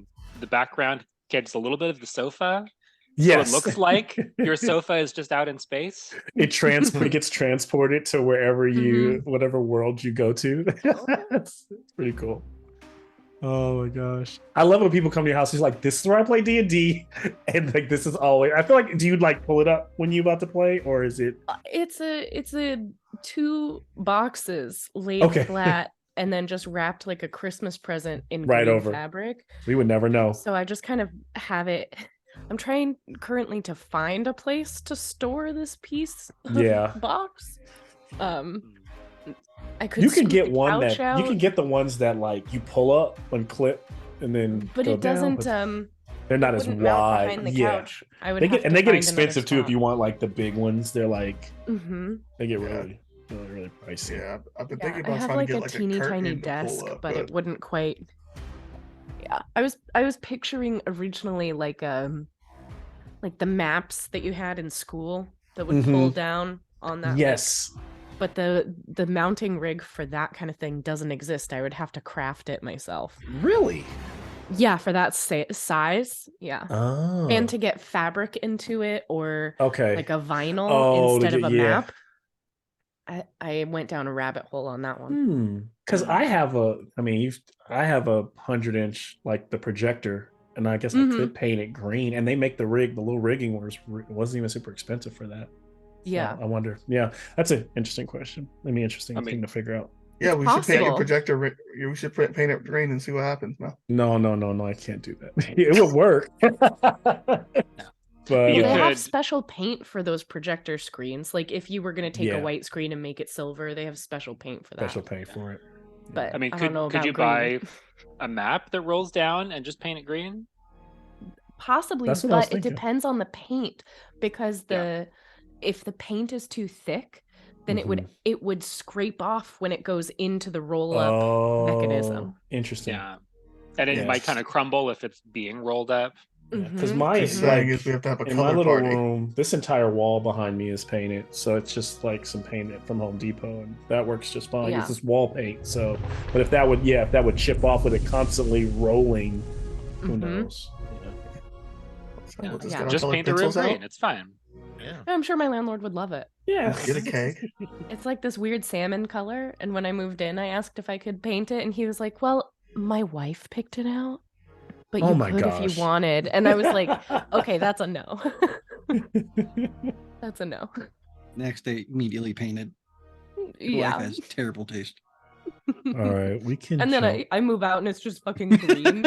Speaker 3: background gets a little bit of the sofa.
Speaker 1: Yes.
Speaker 3: So it looks like your sofa is just out in space.
Speaker 1: it gets transported to wherever whatever world you go to. It's pretty cool. Oh my gosh, I love when people come to your house. He's like, "This is where I play D&D," and like this is always. I feel like, do you like pull it up when you about to play, or is it?
Speaker 5: It's a 2 boxes laid flat and then just wrapped like a Christmas present in
Speaker 1: Right
Speaker 5: green
Speaker 1: over.
Speaker 5: fabric.
Speaker 1: We would never know.
Speaker 5: So I just kind of have it. I'm trying currently to find a place to store this piece of
Speaker 1: Yeah.
Speaker 5: box. I could.
Speaker 1: You can
Speaker 5: scoot
Speaker 1: get
Speaker 5: the
Speaker 1: one
Speaker 5: couch
Speaker 1: that you
Speaker 5: out,
Speaker 1: can get the ones that like you pull up and clip and then.
Speaker 5: but
Speaker 1: go
Speaker 5: it
Speaker 1: down,
Speaker 5: doesn't.
Speaker 1: but they're not as
Speaker 5: wouldn't mount
Speaker 1: wide.
Speaker 5: behind the
Speaker 1: Yeah,
Speaker 5: couch. I would.
Speaker 1: they
Speaker 5: have
Speaker 1: get and
Speaker 5: to
Speaker 1: they get
Speaker 5: find
Speaker 1: expensive too if
Speaker 5: another
Speaker 1: you want like the big ones. They're like
Speaker 5: Mm-hmm.
Speaker 1: they get really pricey.
Speaker 2: Yeah, I've been
Speaker 5: Yeah,
Speaker 2: thinking
Speaker 5: I
Speaker 2: about
Speaker 5: have
Speaker 2: trying
Speaker 5: like
Speaker 2: to
Speaker 5: a
Speaker 2: get like
Speaker 5: teeny
Speaker 2: a
Speaker 5: tiny
Speaker 2: curtain to
Speaker 5: desk,
Speaker 2: pull up,
Speaker 5: but it wouldn't quite. Yeah, I was picturing originally like the maps that you had in school that would pull down on that.
Speaker 1: Yes.
Speaker 5: But the mounting rig for that kind of thing doesn't exist. I would have to craft it myself.
Speaker 1: Really?
Speaker 5: Yeah, for that size. Yeah.
Speaker 1: Oh.
Speaker 5: And to get fabric into it or
Speaker 1: okay.
Speaker 5: like a vinyl
Speaker 1: Oh,
Speaker 5: instead of a
Speaker 1: yeah.
Speaker 5: map. I went down a rabbit hole on that one.
Speaker 1: Because I have a 100-inch like the projector, and I guess I could paint it green. And they make the little rigging wasn't even super expensive for that.
Speaker 5: Yeah.
Speaker 1: So I wonder. Yeah, that's an interesting question. Maybe interesting thing to figure out.
Speaker 2: Yeah, we should paint your
Speaker 5: possible.
Speaker 2: projector. We should paint it green and see what happens now.
Speaker 1: No, I can't do that. It would work. But
Speaker 5: Well,
Speaker 3: You
Speaker 5: they have
Speaker 3: could-
Speaker 5: special paint for those projector screens. Like if you were going to take
Speaker 1: Yeah.
Speaker 5: a white screen and make it silver, they have special paint for that.
Speaker 1: special pay for it.
Speaker 5: But
Speaker 3: I mean,
Speaker 5: don't know
Speaker 3: could
Speaker 5: about
Speaker 3: you
Speaker 5: green.
Speaker 3: buy a map that rolls down and just paint it green?
Speaker 5: Possibly,
Speaker 1: That's what I was
Speaker 5: but it
Speaker 1: thinking.
Speaker 5: depends on the paint because if the paint is too thick, then it would scrape off when it goes into the roll up mechanism.
Speaker 1: Interesting.
Speaker 3: Yeah. And it might
Speaker 1: Yes.
Speaker 3: kind of crumble if it's being rolled up.
Speaker 1: Because
Speaker 5: Mhm.
Speaker 1: my
Speaker 2: Just saying is we have to have a
Speaker 1: in my
Speaker 2: color
Speaker 1: little
Speaker 2: party.
Speaker 1: room, this entire wall behind me is painted, so it's just like some paint from Home Depot, and that works just fine.
Speaker 5: Yeah.
Speaker 1: It's just wall paint. So, but if that would chip off with it constantly rolling, who
Speaker 5: Mhm.
Speaker 1: knows?
Speaker 2: So we'll just
Speaker 5: Yeah.
Speaker 2: get our
Speaker 3: Just
Speaker 2: colored
Speaker 3: paint the room
Speaker 2: pencils out.
Speaker 3: green. It's fine.
Speaker 4: Yeah.
Speaker 5: I'm sure my landlord would love it.
Speaker 1: Yeah.
Speaker 2: Get a cake.
Speaker 5: It's like this weird salmon color, and when I moved in, I asked if I could paint it, and he was like, "Well, my wife picked it out, but
Speaker 1: Oh
Speaker 5: you
Speaker 1: my
Speaker 5: could if
Speaker 1: gosh.
Speaker 5: you wanted." And I was like, "Okay, that's a no. That's a no."
Speaker 6: Next day, immediately painted. Your
Speaker 5: Yeah.
Speaker 6: wife has terrible taste.
Speaker 1: All right, we can.
Speaker 5: And then
Speaker 1: jump-
Speaker 5: I move out and it's just fucking green.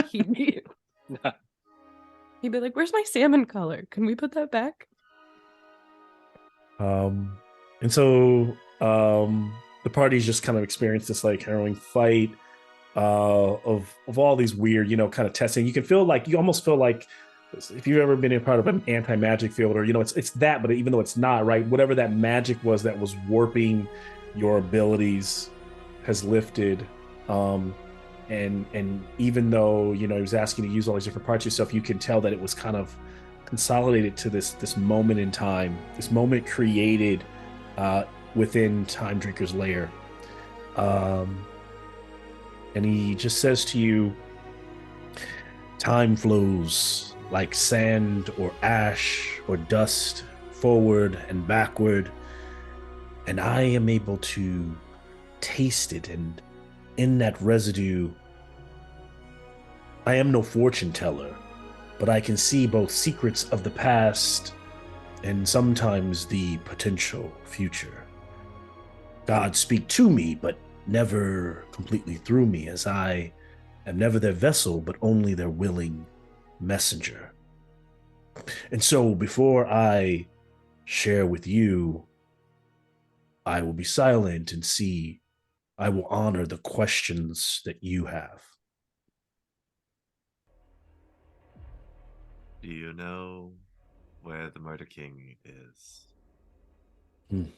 Speaker 5: He'd be like, "Where's my salmon color? Can we put that back?"
Speaker 1: And so The party's just kind of experienced this like harrowing fight of all these weird, kind of testing. You almost feel like if you've ever been a part of an anti-magic field, or it's that, but even though it's not, right, whatever that magic was that was warping your abilities has lifted. And even though he was asking you to use all these different parts of yourself, you can tell that it was kind of consolidated to this moment in time, this moment created within Time Drinker's lair. And he just says to you, time flows like sand or ash or dust, forward and backward, and I am able to taste it, and in that residue, I am no fortune teller, but I can see both secrets of the past and sometimes the potential future. God speak to me, but never completely through me, as I am never their vessel, but only their willing messenger. And so before I share with you, I will be silent and see. I will honor the questions that you have.
Speaker 4: Do you know where the Murder King is?
Speaker 1: He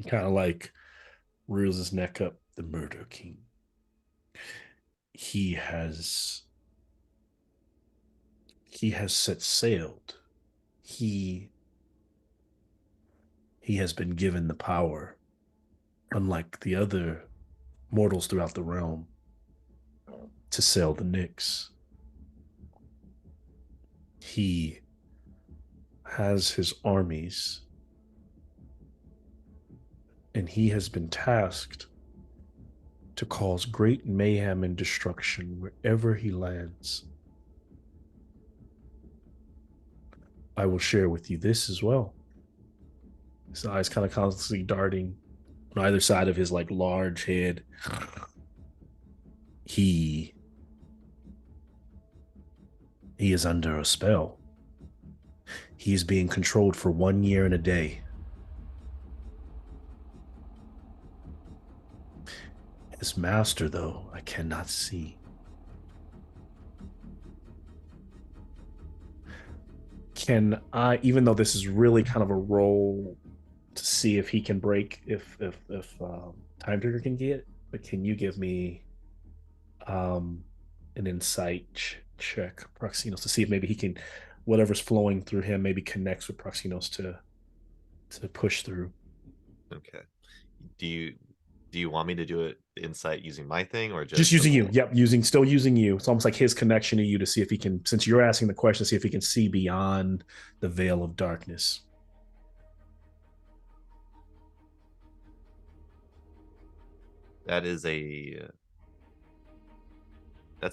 Speaker 1: kind of like rears his neck up. The Murder King. He has set sailed. He has been given the power, unlike the other mortals throughout the realm, to sail the Nyx. He has his armies, and he has been tasked to cause great mayhem and destruction wherever he lands. I will share with you this as well. His eyes kind of constantly darting on either side of his like large head. He is under a spell. He is being controlled for 1 year and a day. His master, though, I cannot see. Can I, even though this is really kind of a roll to see if he can break, if Time Trigger can get, but can you give me an insight check, Proxinos, to see if maybe he can, whatever's flowing through him, maybe connects with Proxinos to push through.
Speaker 4: Okay. Do you want me to do it insight using my thing, or
Speaker 1: just using you? Yep, still using you. It's almost like his connection to you to see if he can, since you're asking the question, see if he can see beyond the veil of darkness.
Speaker 4: That's a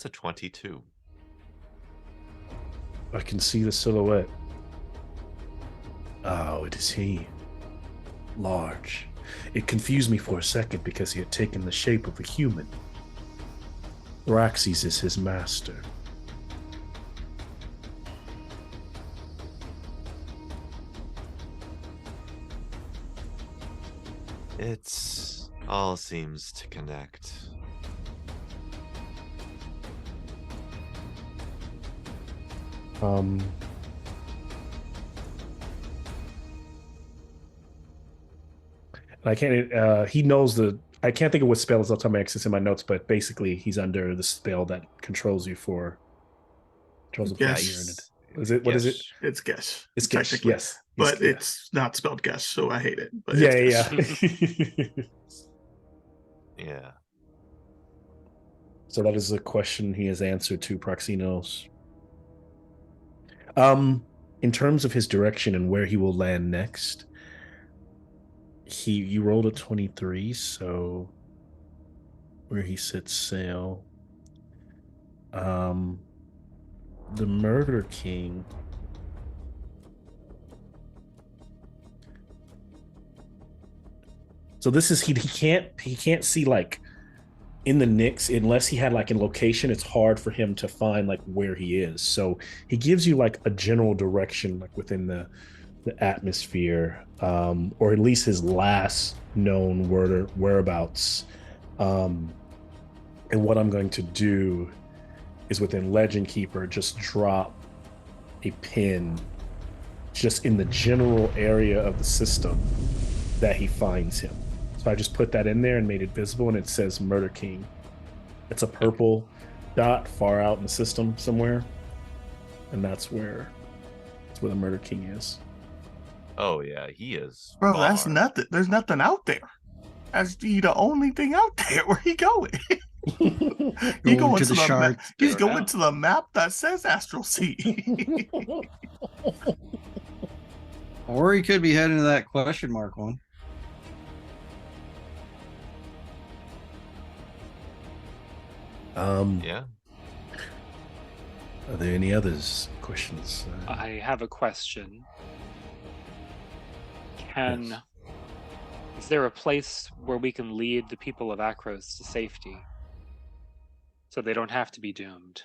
Speaker 4: 22.
Speaker 1: I can see the silhouette. Oh, it is he. Large. It confused me for a second because he had taken the shape of a human. Thraxes is his master.
Speaker 4: It all seems to connect.
Speaker 1: I can't. He knows I can't think of what spell is off the top of my head. It's in my notes, but basically, he's under the spell that controls you for. Controls
Speaker 2: Guess.
Speaker 1: Is it? What is it?
Speaker 2: It's guess.
Speaker 1: It's guess. Yes,
Speaker 2: but it's not spelled guess, so I hate it. But
Speaker 1: yeah.
Speaker 4: Yeah.
Speaker 1: So that is a question he has answered to Proxinos. In terms of his direction and where he will land next, you rolled a 23, so where he sets sail. The Murder King. So this is he can't see like in the Nyx unless he had like in location. It's hard for him to find like where he is. So he gives you like a general direction like within the the atmosphere, or at least his last known whereabouts. And what I'm going to do is within Legend Keeper, just drop a pin just in the general area of the system that he finds him. So I just put that in there and made it visible, and it says Murder King. It's a purple dot far out in the system somewhere, and that's where the Murder King is.
Speaker 4: Oh yeah, he is.
Speaker 2: Bro,
Speaker 4: far.
Speaker 2: that's nothing. There's nothing out there. That's the only thing out there. Where he going? He going to the shark. He's going to the map that says Astral Sea.
Speaker 6: Or he could be heading to that question mark one.
Speaker 4: Yeah.
Speaker 1: Are there any questions?
Speaker 3: I have a question.
Speaker 1: Yes.
Speaker 3: Is there a place where we can lead the people of Akros to safety, so they don't have to be doomed?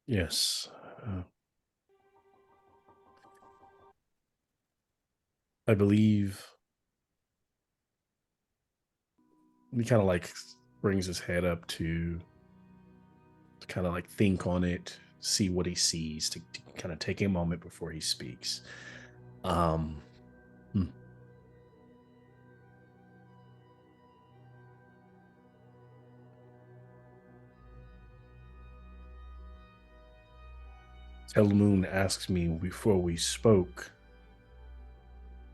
Speaker 1: Yes. I believe he kind of like brings his head up to kind of like think on it, see what he sees, to kind of take a moment before he speaks. Elmoon asks me before we spoke,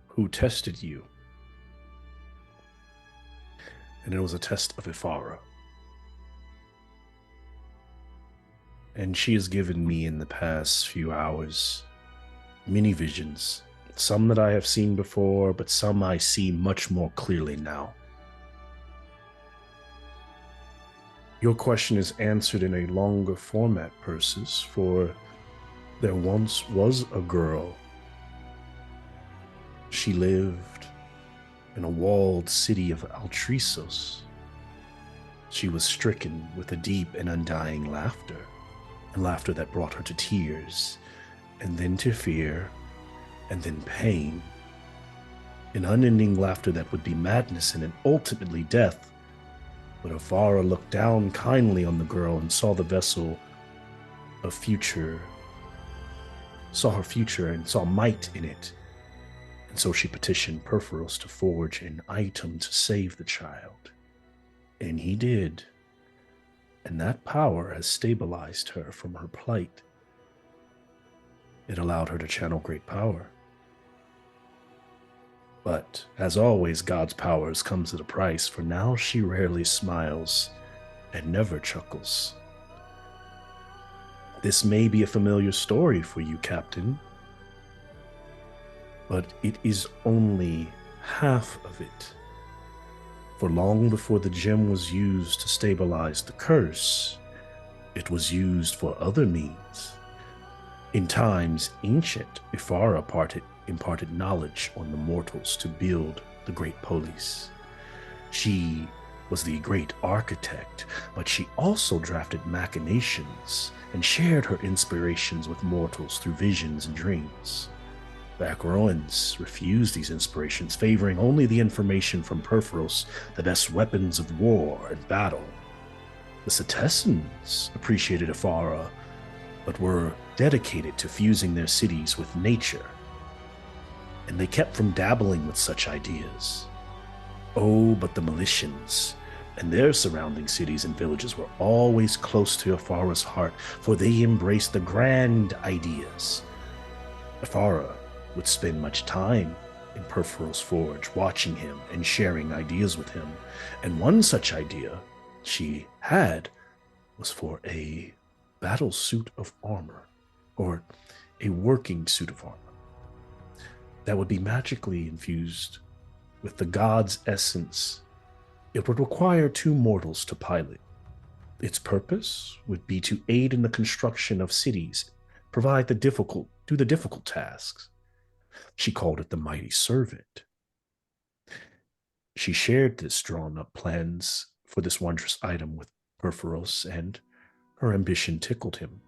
Speaker 1: who tested you? And it was a test of Ifara. And she has given me in the past few hours many visions, some that I have seen before, but some I see much more clearly now. Your question is answered in a longer format, Persis, for there once was a girl. She lived in a walled city of Altrisos. She was stricken with a deep and undying laughter, and laughter that brought her to tears, and then to fear, and then pain. An unending laughter that would be madness and ultimately death. But Afara looked down kindly on the girl and saw the vessel of future, saw her future and saw might in it. And so she petitioned Perforos to forge an item to save the child. And he did. And that power has stabilized her from her plight. It allowed her to channel great power. But, as always, God's powers comes at a price, for now she rarely smiles and never chuckles. This may be a familiar story for you, Captain, but it is only half of it. For long before the gem was used to stabilize the curse, it was used for other means. In times ancient, Ifara imparted knowledge on the mortals to build the great polis. She was the great architect, but she also drafted machinations and shared her inspirations with mortals through visions and dreams. The Akroans refused these inspirations, favoring only the information from Perforos, the best weapons of war and battle. The Setessans appreciated Ifara, but were dedicated to fusing their cities with nature, and they kept from dabbling with such ideas. Oh, but the Militians and their surrounding cities and villages were always close to Ifara's heart, for they embraced the grand ideas. Ifara would spend much time in Perforos' forge, watching him and sharing ideas with him, and one such idea she had was for a battle suit of armor, or a working suit of armor, that would be magically infused with the god's essence. It would require 2 mortals to pilot. Its purpose would be to aid in the construction of cities, do the difficult tasks. She called it the mighty servant. She shared this drawn up plans for this wondrous item with Perforos, and her ambition tickled him.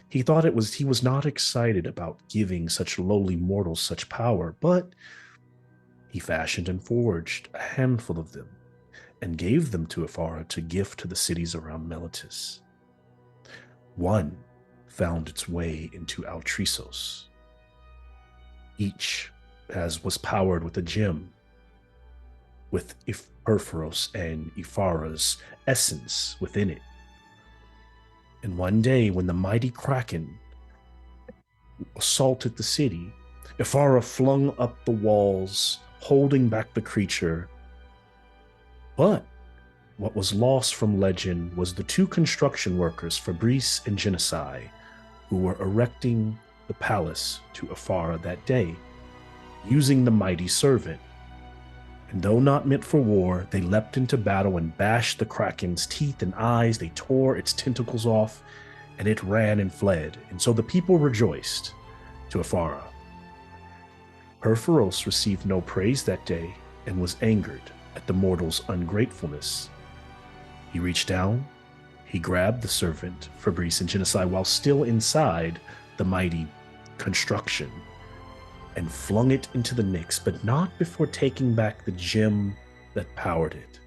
Speaker 1: He was not excited about giving such lowly mortals such power, but he fashioned and forged a handful of them and gave them to Ifara to gift to the cities around Meletis. One found its way into Altrisos. Each was powered with a gem, with Perforos and Ifara's essence within it. And one day, when the mighty Kraken assaulted the city, Ifara flung up the walls, holding back the creature. But what was lost from legend was the two construction workers, Fabrice and Genocide, who were erecting the palace to Ifara that day, using the mighty servant. And though not meant for war, they leapt into battle and bashed the Kraken's teeth and eyes. They tore its tentacles off, and it ran and fled. And so the people rejoiced to Ifara. Perforos received no praise that day and was angered at the mortal's ungratefulness. He reached down, he grabbed the servant, Fabrice and Genocide, while still inside the mighty construction, and flung it into the Nyx, but not before taking back the gem that powered it.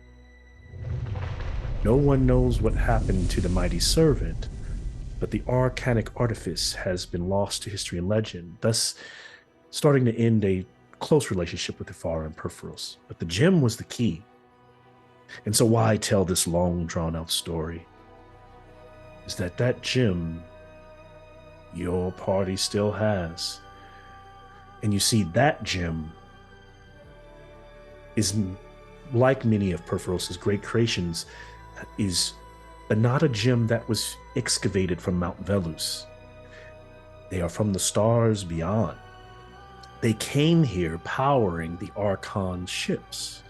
Speaker 1: No one knows what happened to the mighty servant, but the arcanic artifice has been lost to history and legend, thus starting to end a close relationship with Ifara and Perforos. But the gem was the key. And so why tell this long, drawn-out story? Is that gem your party still has. And you see, that gem is, like many of Perforos's great creations, is not a gem that was excavated from Mount Velus. They are from the stars beyond. They came here powering the Archon ships,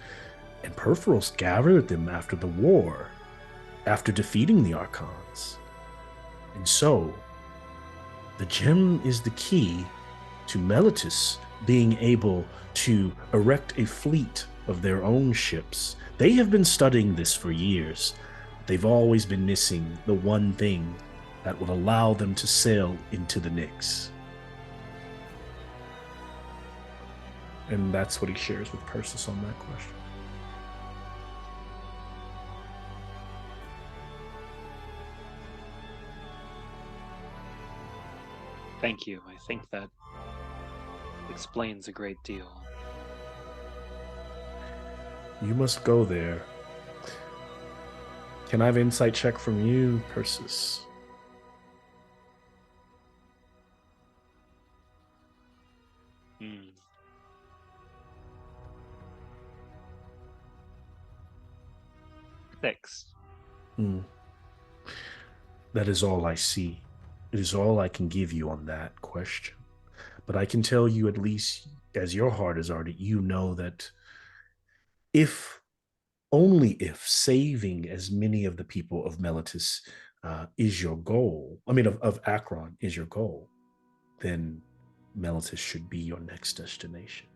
Speaker 1: and Perforos gathered them after the war, after defeating the Archons. And so, the gem is the key to Meletis being able to erect a fleet of their own ships. They have been studying this for years. They've always been missing the one thing that would allow them to sail into the Nyx. And that's what he shares with Persis on that question.
Speaker 3: Thank you. I think that explains a great deal.
Speaker 1: You must go there. Can I have an insight check from you, Persis?
Speaker 3: Hmm. Six.
Speaker 1: That is all I see. It is all I can give you on that question. But I can tell you, at least as your heart is already, you know that only if saving as many of the people of Meletis is your goal, of Akron is your goal, then Meletis should be your next destination.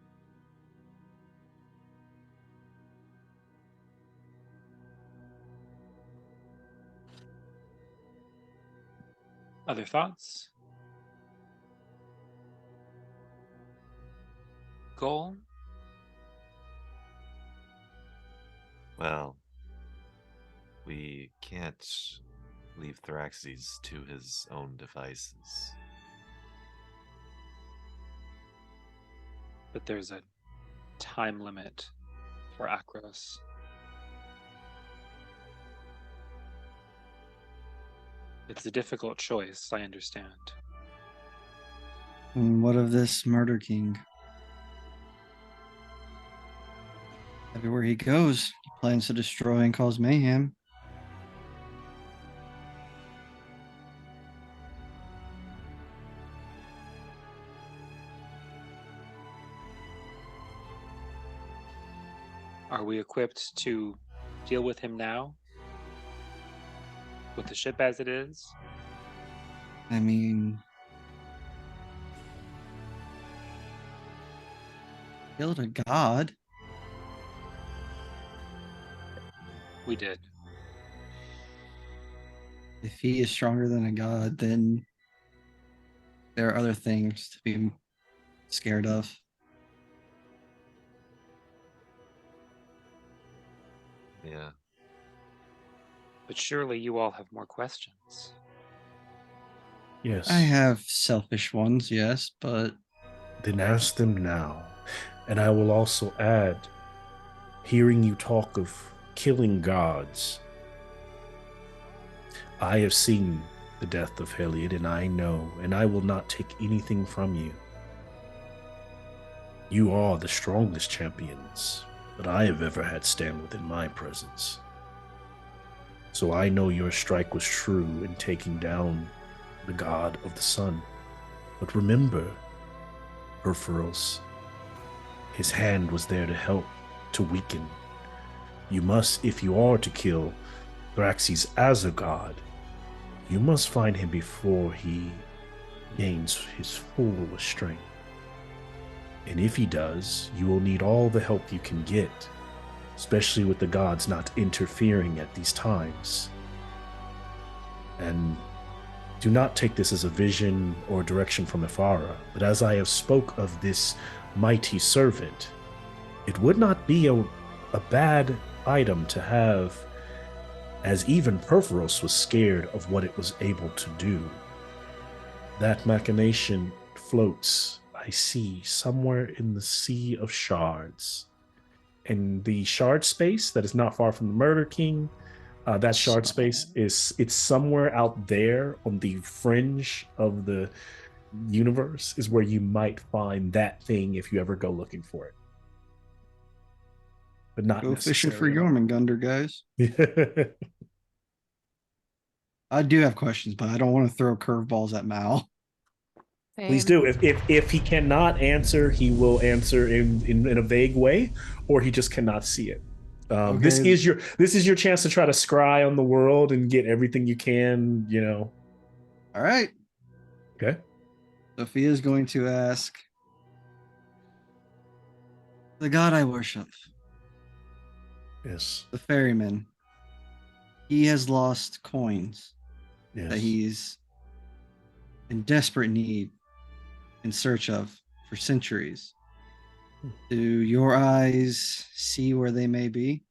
Speaker 3: Other thoughts? Goal?
Speaker 4: Well, we can't leave Theraxes to his own devices.
Speaker 3: But there's a time limit for Akros. It's a difficult choice, I understand.
Speaker 6: And what of this Murder King? Everywhere he goes, he plans to destroy and cause mayhem.
Speaker 3: Are we equipped to deal with him now? With the ship as it is?
Speaker 6: I mean, killed a god.
Speaker 3: We did.
Speaker 6: If he is stronger than a god, then there are other things to be scared of.
Speaker 4: Yeah.
Speaker 3: But surely you all have more questions.
Speaker 1: Yes.
Speaker 6: I have selfish ones, yes, but
Speaker 1: Then ask them now. And I will also add, hearing you talk of killing gods, I have seen the death of Heliod, and I know, and I will not take anything from you. You are the strongest champions that I have ever had stand within my presence. So I know your strike was true in taking down the god of the sun. But remember, Perforos, his hand was there to help, to weaken. You must, if you are to kill Thraxes as a god, you must find him before he gains his full strength. And if he does, you will need all the help you can get, especially with the gods not interfering at these times. And do not take this as a vision or direction from Ifara, but as I have spoke of this mighty servant, it would not be a bad item to have, as even Perforos was scared of what it was able to do. That machination floats, I see, somewhere in the sea of shards. And the shard space that is not far from the Murder King, that shard space it's somewhere out there on the fringe of the universe is where you might find that thing if you ever go looking for it. But not
Speaker 6: go fishing for
Speaker 1: necessarily.
Speaker 6: Jormungandr, guys. I do have questions, but I don't want to throw curveballs at Mal.
Speaker 1: Please do. If he cannot answer, he will answer in a vague way, or he just cannot see it.
Speaker 6: Okay.
Speaker 1: This is your chance to try to scry on the world and get everything you can.
Speaker 6: All right.
Speaker 1: Okay.
Speaker 6: Sophia is going to ask the god I worship,
Speaker 1: Yes.
Speaker 6: the ferryman. He has lost coins
Speaker 1: Yes.
Speaker 6: that he's in desperate need, in search of for centuries. Do your eyes see where they may be?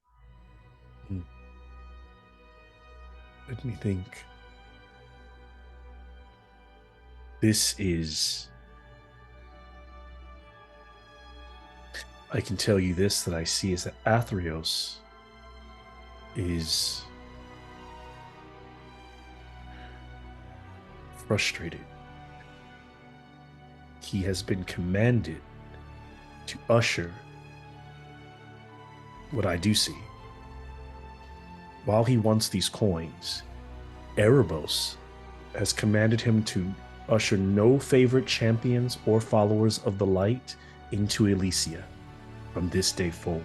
Speaker 1: Let me think. This is... I can tell you this that I see is that THEROS is frustrated. He has been commanded to usher what I do see. While he wants these coins, Erebos has commanded him to usher no favorite champions or followers of the light into Elysia from this day forward.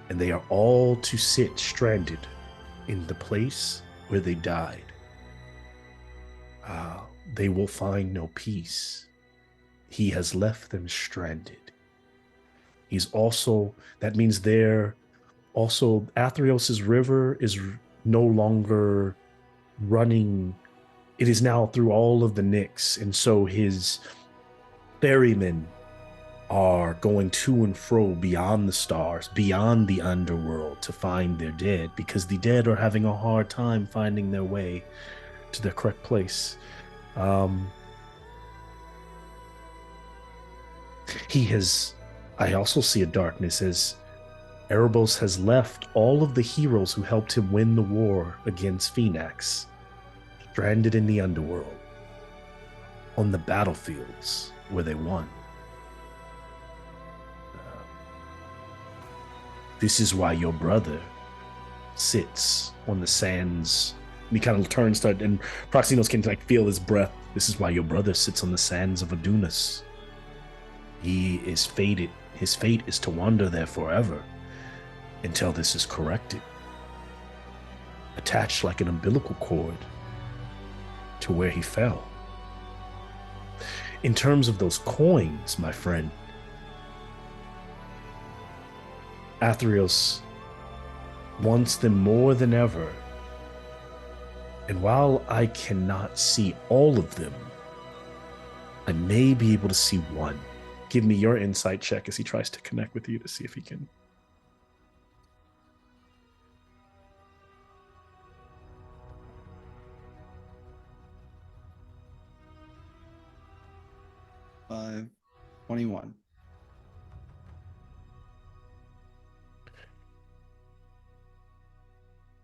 Speaker 1: And they are all to sit stranded in the place where they died. They will find no peace. He has left them stranded. He's also, that means they're also, Athreos' river is no longer running. It is now through all of the Nyx. And so his ferrymen are going to and fro beyond the stars, beyond the underworld to find their dead, because the dead are having a hard time finding their way to their correct place. I also see a darkness as Erebos has left all of the heroes who helped him win the war against Phoenix stranded in the underworld on the battlefields where they won. This is why your brother sits on the sands. And he kind of turns to, and Proxinos can feel his breath. This is why your brother sits on the sands of Adunas. He is fated. His fate is to wander there forever until this is corrected. Attached like an umbilical cord to where he fell. In terms of those coins, my friend, Athreos wants them more than ever. And while I cannot see all of them, I may be able to see one. Give me your insight check as he tries to connect with you to see if he can.
Speaker 6: Five, 21.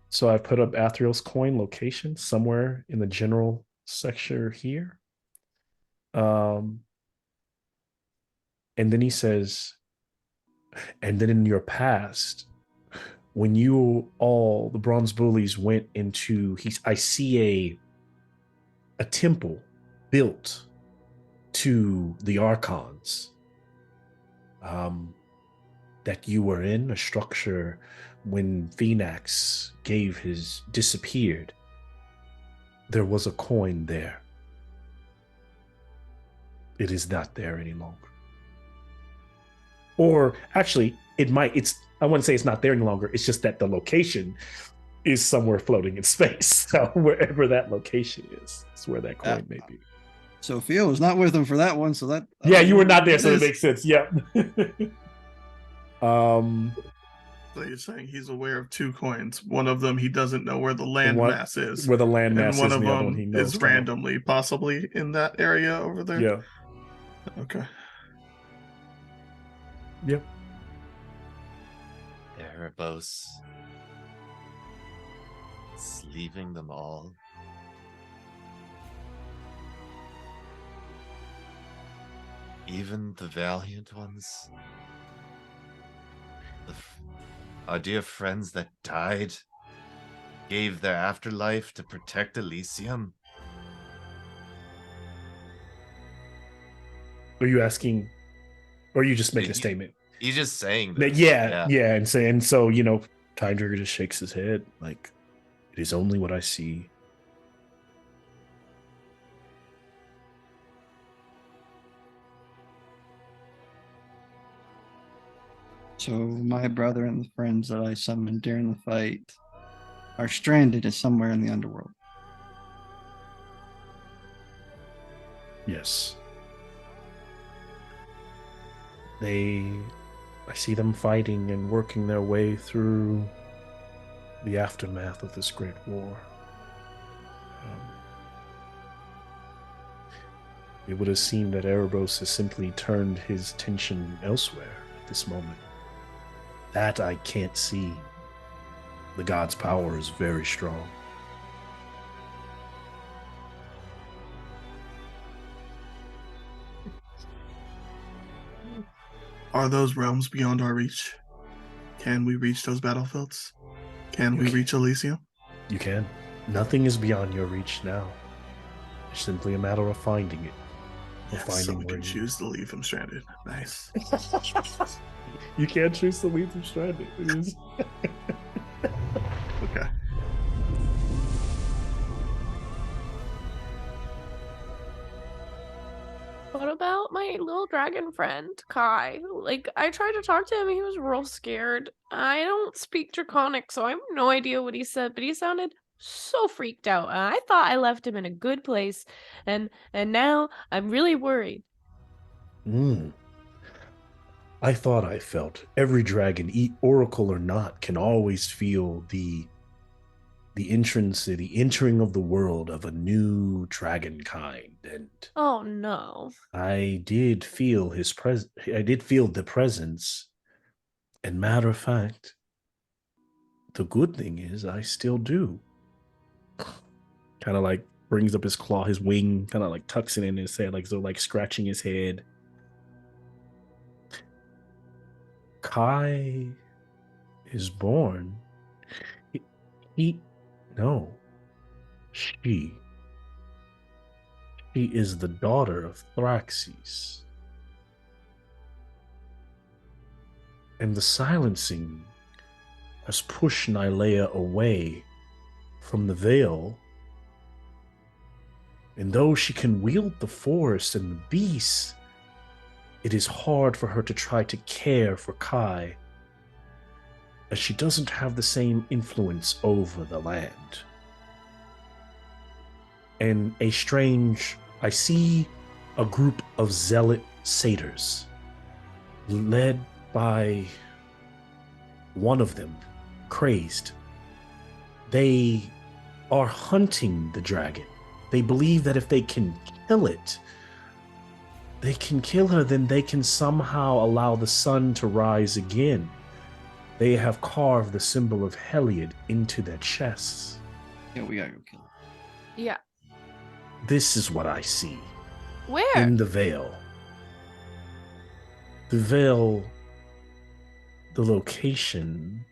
Speaker 1: So I've put up Athriel's coin location somewhere in the general section here. And then he says, and then in your past, when you all, the bronze bullies, went into, I see a temple built to the archons that you were in, a structure when Phoenix disappeared. There was a coin there. It is not there any longer. Or actually, I wouldn't say it's not there any longer. It's just that the location is somewhere floating in space. So wherever that location is where that coin may be.
Speaker 6: Sophia was not with him for that one, so that.
Speaker 1: Yeah, you were not there, so it makes sense. Yep.
Speaker 2: So you're saying he's aware of 2 coins. One of them he doesn't know where the landmass is.
Speaker 1: Where the landmass is,
Speaker 2: and one of
Speaker 1: the other one
Speaker 2: them
Speaker 1: he knows
Speaker 2: is randomly, possibly in that area over there.
Speaker 1: Yeah.
Speaker 2: Okay.
Speaker 1: Yep.
Speaker 4: Erebos. It's leaving them all. Even the valiant ones. Our dear friends that died, gave their afterlife to protect Elysium.
Speaker 1: Are you asking, or are you just making a statement?
Speaker 4: He's just saying this.
Speaker 1: Yeah. And saying, so, Time Trigger just shakes his head like, it is only what I see.
Speaker 6: So my brother and the friends that I summoned during the fight are stranded somewhere in the underworld.
Speaker 1: Yes. I see them fighting and working their way through the aftermath of this great war. It would have seemed that Erebos has simply turned his attention elsewhere at this moment. That I can't see. The god's power is very strong.
Speaker 2: Are those realms beyond our reach? Can we reach those battlefields? Can we reach Elysium?
Speaker 1: You can. Nothing is beyond your reach now. It's simply a matter of finding it.
Speaker 2: So we can choose to leave him stranded. Nice.
Speaker 1: You can't choose to leave him stranded. It is.
Speaker 2: Okay.
Speaker 5: What about my little dragon friend, Kai? Like, I tried to talk to him, he was real scared. I don't speak Draconic, so I have no idea what he said, but he sounded so freaked out. I thought I left him in a good place, and now I'm really worried.
Speaker 1: I thought I felt every dragon, oracle or not, can always feel the entrance, the entering of the world of a new dragon kind, and
Speaker 5: oh no,
Speaker 1: I did feel the presence, and matter of fact, the good thing is I still do. Kind of like brings up his claw, his wing, kind of like tucks it in his head, like so, like scratching his head. Kai is born. She is the daughter of Thraxes. And the silencing has pushed Nylea away from the veil. And though she can wield the forest and the beast, it is hard for her to try to care for Kai, as she doesn't have the same influence over the land. And I see a group of zealot satyrs led by one of them, crazed. They are hunting the dragon. They believe that if they can kill it, they can kill her, then they can somehow allow the sun to rise again. They have carved the symbol of Heliod into their chests.
Speaker 6: Yeah, we gotta go kill her.
Speaker 5: Yeah.
Speaker 1: This is what I see
Speaker 5: Where?
Speaker 1: in the veil. The veil, the location,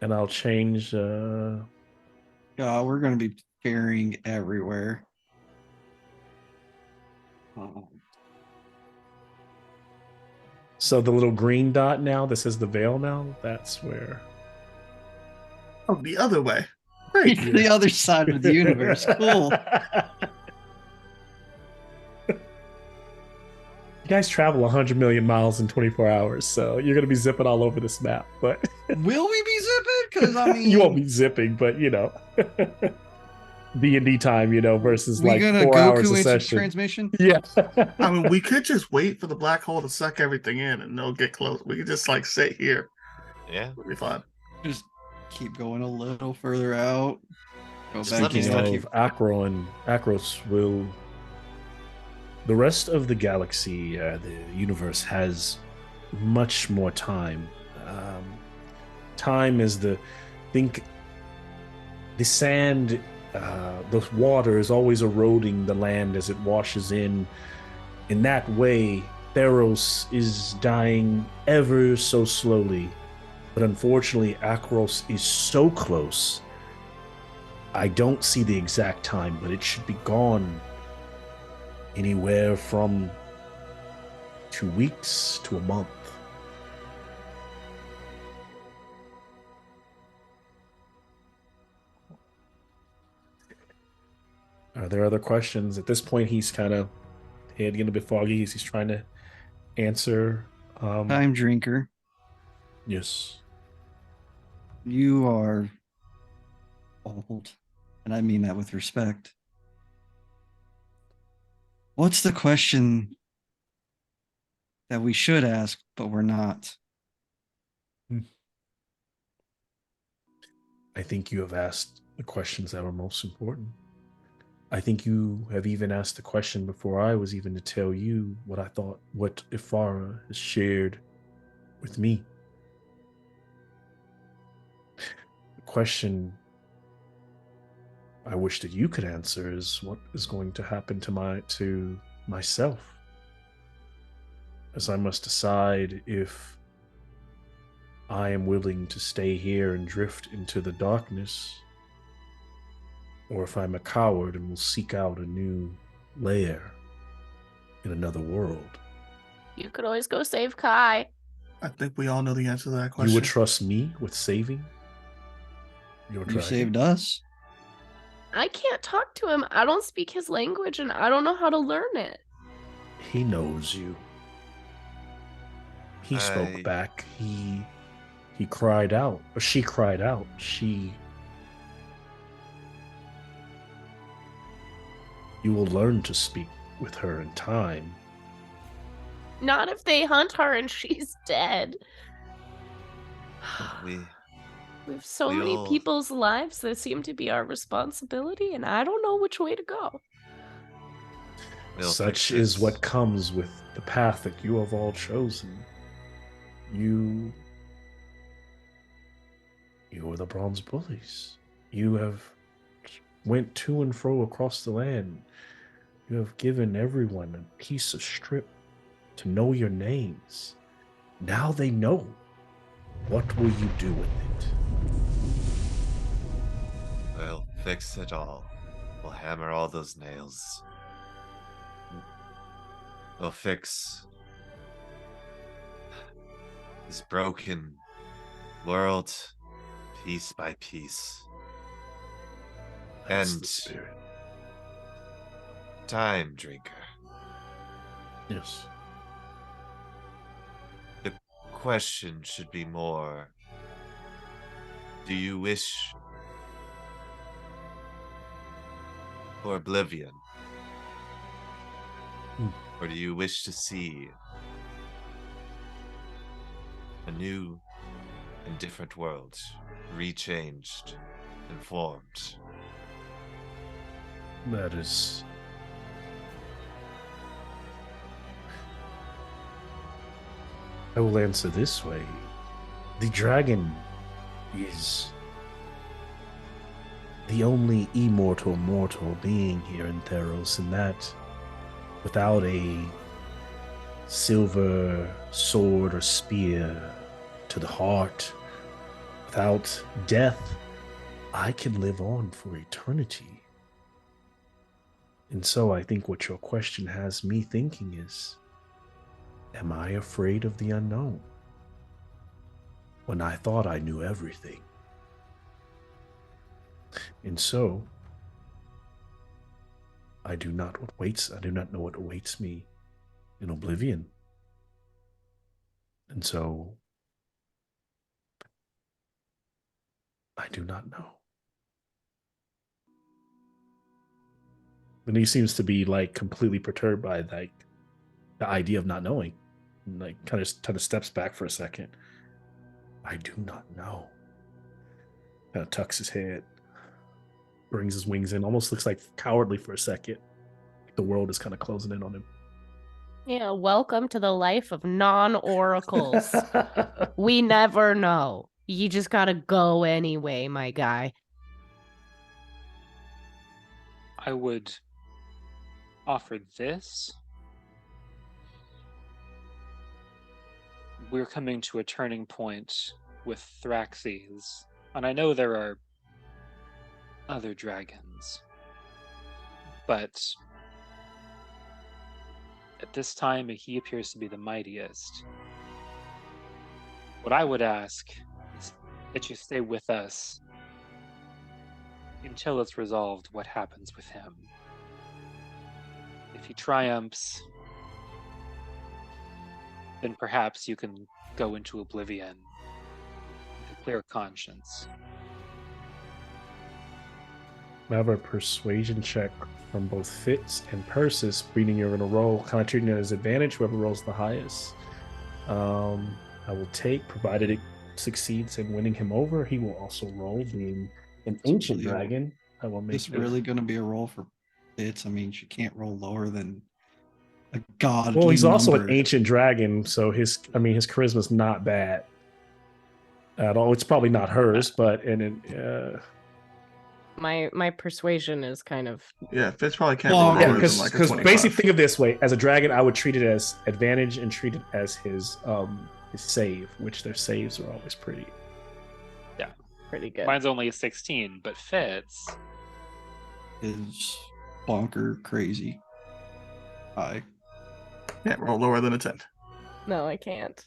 Speaker 1: and I'll change.
Speaker 6: Yeah, we're gonna be faring everywhere. Oh.
Speaker 1: So the little green dot now that says the veil now, that's where.
Speaker 2: Oh, the other way. Great.
Speaker 6: The other side of the universe. Cool.
Speaker 1: You guys travel 100 million miles in 24 hours, so you're going to be zipping all over this map. But
Speaker 6: Will we be zipping? Because I mean,
Speaker 1: you won't be zipping, but D&D time, versus
Speaker 6: we
Speaker 1: like
Speaker 6: gonna
Speaker 1: 4 hours
Speaker 6: Goku
Speaker 1: a
Speaker 6: into
Speaker 1: session.
Speaker 6: transmission?
Speaker 1: Yeah.
Speaker 2: I mean, we could just wait for the black hole to suck everything in and they'll get close. We could just like sit here.
Speaker 4: Yeah.
Speaker 2: It'll be fun.
Speaker 6: Just keep going a little further out. Go
Speaker 4: Just
Speaker 6: back
Speaker 4: let me
Speaker 6: in.
Speaker 4: study.
Speaker 1: Speaking of Akros will. The rest of the galaxy, the universe, has much more time. Time is the sand, the water is always eroding the land as it washes in. In that way, Theros is dying ever so slowly. But unfortunately, Akros is so close. I don't see the exact time, but it should be gone anywhere from 2 weeks to a month. Are there other questions? At this point, he's kind of head getting a bit foggy. He's trying to answer.
Speaker 6: Time drinker.
Speaker 1: Yes.
Speaker 6: You are old, and I mean that with respect. What's the question that we should ask, but we're not?
Speaker 1: I think you have asked the questions that are most important. I think you have even asked the question before I was even to tell you what I thought, what Ifara has shared with me. The question I wish that you could answer is what is going to happen to myself, as I must decide if I am willing to stay here and drift into the darkness, or if I'm a coward and will seek out a new lair in another world.
Speaker 5: You could always go save Kai.
Speaker 2: I think we all know the answer to that question.
Speaker 1: You would trust me with saving your
Speaker 6: You
Speaker 1: dragon?
Speaker 6: saved us.
Speaker 5: I can't talk to him. I don't speak his language and I don't know how to learn it.
Speaker 1: He knows you. He spoke back. He cried out, or she cried out. You will learn to speak with her in time.
Speaker 5: Not if they hunt her and she's dead.
Speaker 4: We
Speaker 5: We have so
Speaker 4: We
Speaker 5: many
Speaker 4: all-
Speaker 5: people's lives that seem to be our responsibility, and I don't know which way to go.
Speaker 4: we'll
Speaker 1: Such
Speaker 4: fix
Speaker 1: is
Speaker 4: this.
Speaker 1: what comes with the path that you have all chosen. You are the Bronze Bullies. You have went to and fro across the land. You have given everyone a piece of strip to know your names. Now they know. What will you do with it?
Speaker 4: We'll fix it all. We'll hammer all those nails. We'll fix this broken world piece by piece.
Speaker 1: That's
Speaker 4: And
Speaker 1: the spirit.
Speaker 4: Time drinker.
Speaker 1: Yes.
Speaker 4: The question should be more, do you wish for oblivion?
Speaker 1: Hmm.
Speaker 4: Or do you wish to see a new and different world, rechanged and formed?
Speaker 1: That is... I will answer this way. The dragon is the only immortal mortal being here in Theros, and that without a silver sword or spear to the heart, without death, I can live on for eternity. And so I think what your question has me thinking is, am I afraid of the unknown? When I thought I knew everything. And so, I do not know what awaits me in oblivion. And so, I do not know. And he seems to be like completely perturbed by like the idea of not knowing. And, like kind of steps back for a second. I do not know. Kind of tucks his head, brings his wings in, almost looks like cowardly for a second. The world is kind of closing in on him.
Speaker 5: Yeah, welcome to the life of non-oracles. We never know. You just gotta go anyway, my guy.
Speaker 3: I would offer this. We're coming to a turning point with Thraxes, and I know there are other dragons, but at this time he appears to be the mightiest. What I would ask is that you stay with us until it's resolved what happens with him. If he triumphs, then perhaps you can go into oblivion with a clear conscience.
Speaker 1: I have a persuasion check from both Fitz and Persis, meaning you're going to roll, kind of treating it as advantage, whoever rolls the highest. I will take, provided it succeeds in winning him over. He will also roll, being an ancient dragon. I will make
Speaker 6: It's really going to be a roll for Fitz. I mean, she can't roll lower than a godly
Speaker 1: Well, he's also
Speaker 6: number.
Speaker 1: an ancient dragon, so his charisma's not bad at all. It's probably not hers, but
Speaker 5: My persuasion is kind of
Speaker 2: Fitz probably can't
Speaker 6: Well,
Speaker 2: roll
Speaker 1: yeah,
Speaker 2: lower than like a
Speaker 1: because
Speaker 2: 25.
Speaker 1: basically think of it this way: as a dragon, I would treat it as advantage and treat it as his save, which their saves are always pretty
Speaker 5: good.
Speaker 3: Mine's only a 16, but Fitz
Speaker 6: is bonker crazy high.
Speaker 2: Can't roll lower than a 10.
Speaker 5: No, I can't.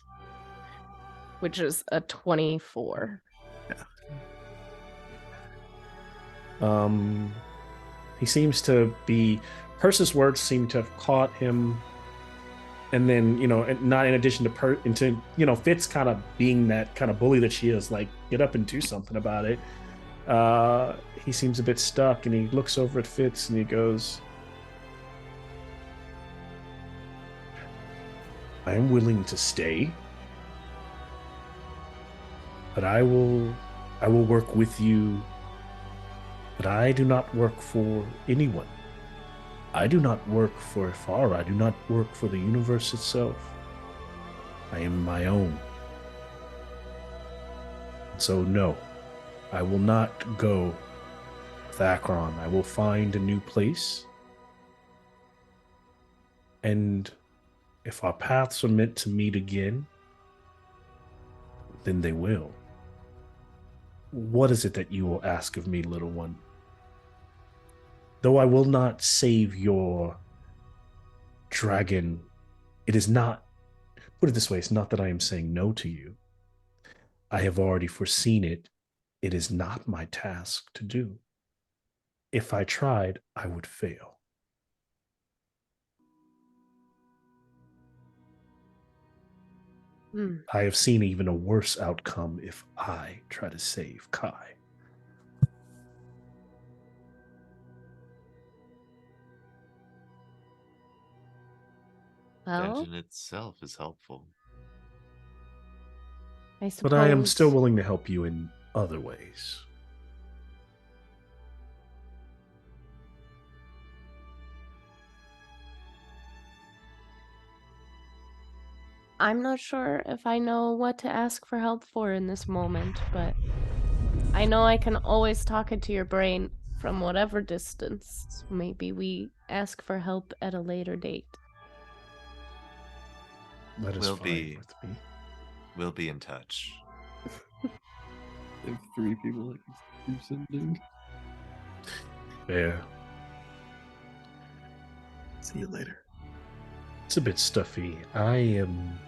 Speaker 5: Which is a 24.
Speaker 1: He seems to be. Persis' words seem to have caught him, and then not in addition to Fitz kind of being that kind of bully that she is, like, get up and do something about it. He seems a bit stuck, and he looks over at Fitz and he goes, I am willing to stay, but I will work with you. But I do not work for anyone. I do not work for Ifara. I do not work for the universe itself. I am my own. So no, I will not go with Akron. I will find a new place. And if our paths are meant to meet again, then they will. What is it that you will ask of me, little one? Though I will not save your dragon, it is not, put it this way, it's not that I am saying no to you. I have already foreseen it. It is not my task to do. If I tried, I would fail. I have seen even a worse outcome if I try to save Kai.
Speaker 5: Well,
Speaker 4: dungeon itself is helpful.
Speaker 5: I suppose.
Speaker 1: But I am still willing to help you in other ways.
Speaker 5: I'm not sure if I know what to ask for help for in this moment, but I know I can always talk into your brain from whatever distance. Maybe we ask for help at a later date.
Speaker 1: That is fine with me.
Speaker 4: We'll be in touch.
Speaker 7: If 3 people that keep sending.
Speaker 1: Yeah.
Speaker 2: See you later.
Speaker 1: It's a bit stuffy. I am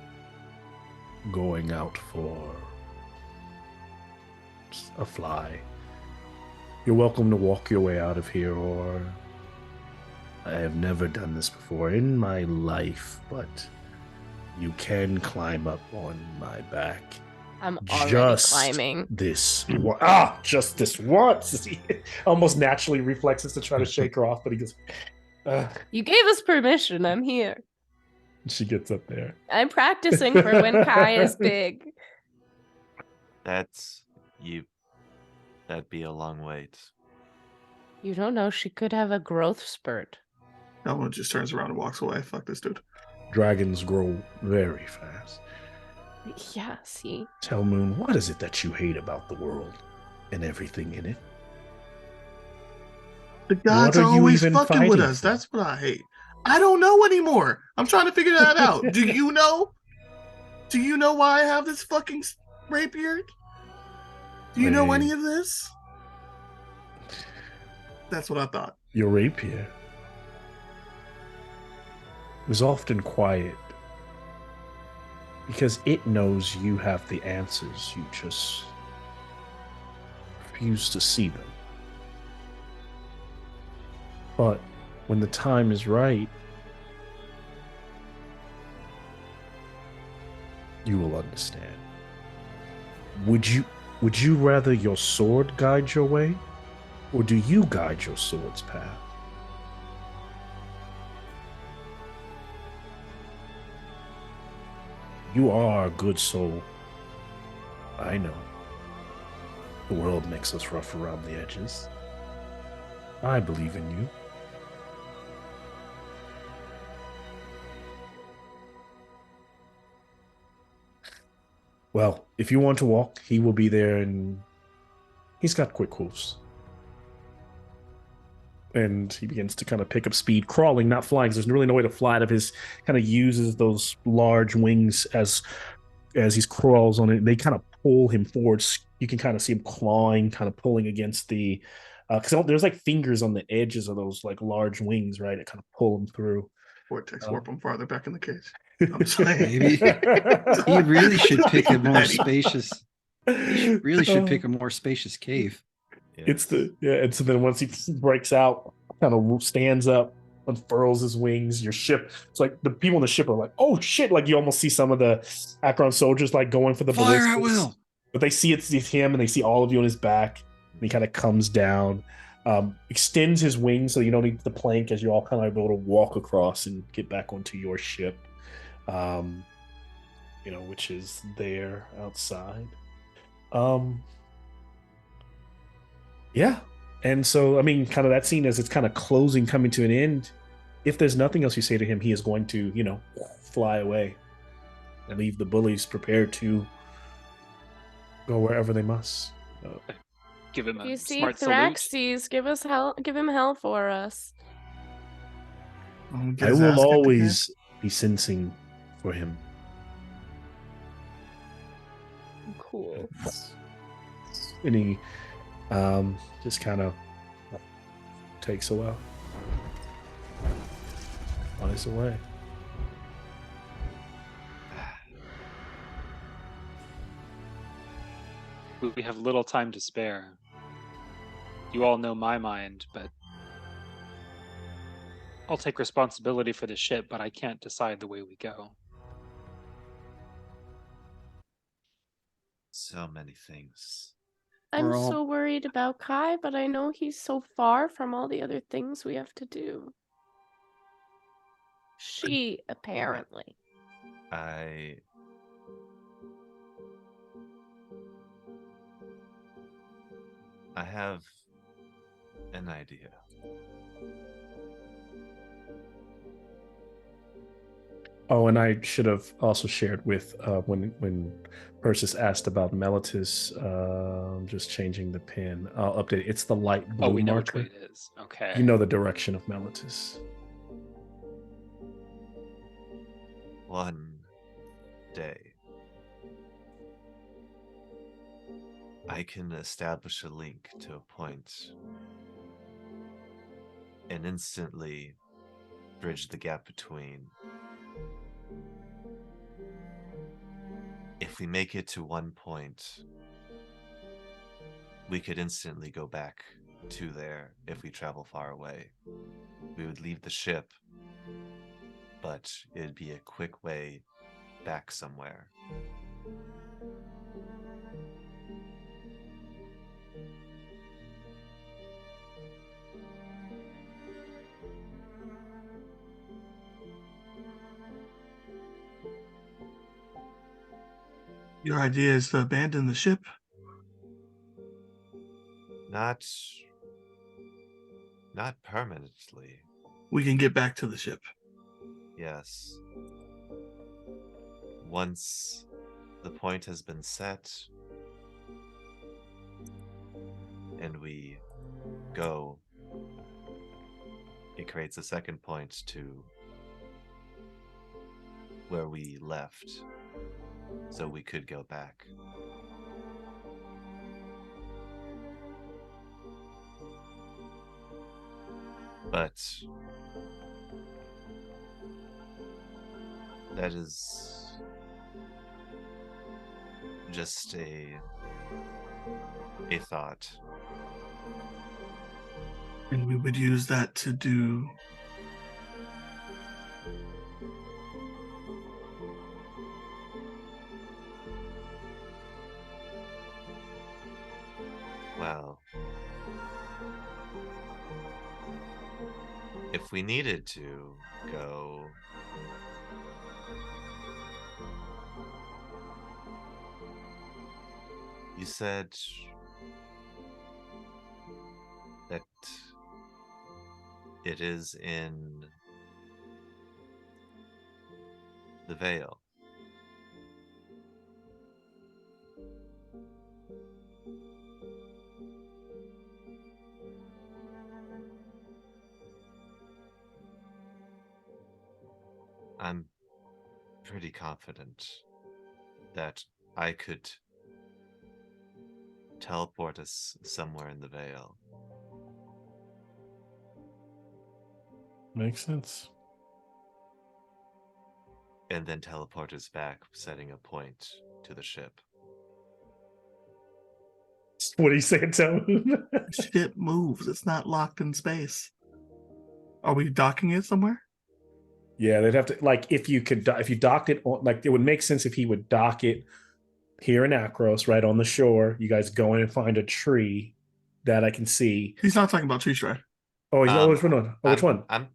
Speaker 1: going out for a fly. You're welcome to walk your way out of here, or I have never done this before in my life, but you can climb up on my back.
Speaker 5: I'm already climbing.
Speaker 1: Just this once. He almost naturally reflexes to try to shake her off, but he goes,
Speaker 5: You gave us permission. I'm here.
Speaker 1: She gets up there.
Speaker 5: I'm practicing for when Kai is big.
Speaker 4: That'd be a long wait.
Speaker 5: You don't know. She could have a growth spurt.
Speaker 2: Elmo just turns around and walks away. Fuck this dude.
Speaker 1: Dragons grow very fast.
Speaker 5: Yeah, see?
Speaker 1: Tell Moon, what is it that you hate about the world and everything in it?
Speaker 2: The gods are
Speaker 1: What are you
Speaker 2: always
Speaker 1: even
Speaker 2: fucking with
Speaker 1: fighting
Speaker 2: us.
Speaker 1: for?
Speaker 2: That's what I hate. I don't know anymore. I'm trying to figure that out. Do you know? Do you know why I have this fucking rapier? Do you know any of this? That's what I thought.
Speaker 1: Your rapier is often quiet because it knows you have the answers. You just refuse to see them. But when the time is right, you will understand. Would you rather your sword guide your way, or do you guide your sword's path? You are a good soul. I know. The world makes us rough around the edges. I believe in you. Well, if you want to walk, he will be there, and he's got quick hoofs. And he begins to kind of pick up speed, crawling, not flying. There's really no way to fly out of his. Kind of uses those large wings as he crawls on it. They kind of pull him forwards. You can kind of see him clawing, kind of pulling against the. Because there's like fingers on the edges of those like large wings, right? That kind of pull him through.
Speaker 2: Vortex warp him farther back in the cage. I'm saying.
Speaker 6: Maybe he really should pick a more spacious. He really should pick a more spacious cave.
Speaker 1: Yes. And so then once he breaks out, kind of stands up, unfurls his wings. Your ship, it's like the people on the ship are like, "Oh shit!" Like you almost see some of the Akron soldiers like going for the
Speaker 6: Fire
Speaker 1: ballistas.
Speaker 6: at will.
Speaker 1: But they see it's him, and they see all of you on his back. And he kind of comes down, extends his wings so you don't need the plank, as you're all kind of able to walk across and get back onto your ship. Which is there outside. Yeah. And so, I mean, kind of that scene as it's kind of closing, coming to an end. If there's nothing else you say to him, he is going to, fly away and leave the bullies prepared to go wherever they must.
Speaker 3: Give him
Speaker 5: If
Speaker 3: a
Speaker 5: you see
Speaker 3: smart salute.
Speaker 5: Thraxes, give him hell for us.
Speaker 1: I will always be sensing for him.
Speaker 5: Cool.
Speaker 1: And he just kind of takes a while on his way.
Speaker 3: We have little time to spare. You all know my mind, but I'll take responsibility for the ship, but I can't decide the way we go.
Speaker 4: So many things.
Speaker 5: I'm so worried about Kai, but I know he's so far from all the other things we have to do. She apparently.
Speaker 4: I have an idea.
Speaker 1: Oh, and I should have also shared with when Persis asked about Mellitus, just changing the pin. I'll update. It's the light blue
Speaker 3: Oh, we know which
Speaker 1: marker.
Speaker 3: way it is. Okay.
Speaker 1: You know the direction of Mellitus.
Speaker 4: One day, I can establish a link to a point and instantly bridge the gap between. If we make it to one point, we could instantly go back to there if we travel far away. We would leave the ship, but it'd be a quick way back somewhere.
Speaker 2: Your idea is to abandon the ship?
Speaker 4: Not permanently.
Speaker 2: We can get back to the ship.
Speaker 4: Yes. Once the point has been set and we go, it creates a second point to where we left, so we could go back. But that is just a thought.
Speaker 2: And we would use that to do...
Speaker 4: Well, if we needed to go, you said that it is in the Vale. I'm pretty confident that I could teleport us somewhere in the Vale.
Speaker 1: Makes sense.
Speaker 4: And then teleport us back, setting a point to the ship.
Speaker 1: What are you saying, Tone?
Speaker 2: Ship moves. It's not locked in space. Are we docking it somewhere?
Speaker 1: Yeah, they'd have to, like, if you docked it on, like, it would make sense if he would dock it here in Akros, right on the shore. You guys go in and find a tree that I can see.
Speaker 2: He's not talking about Tree Stride.
Speaker 1: Oh, which one? Which one?
Speaker 4: I'm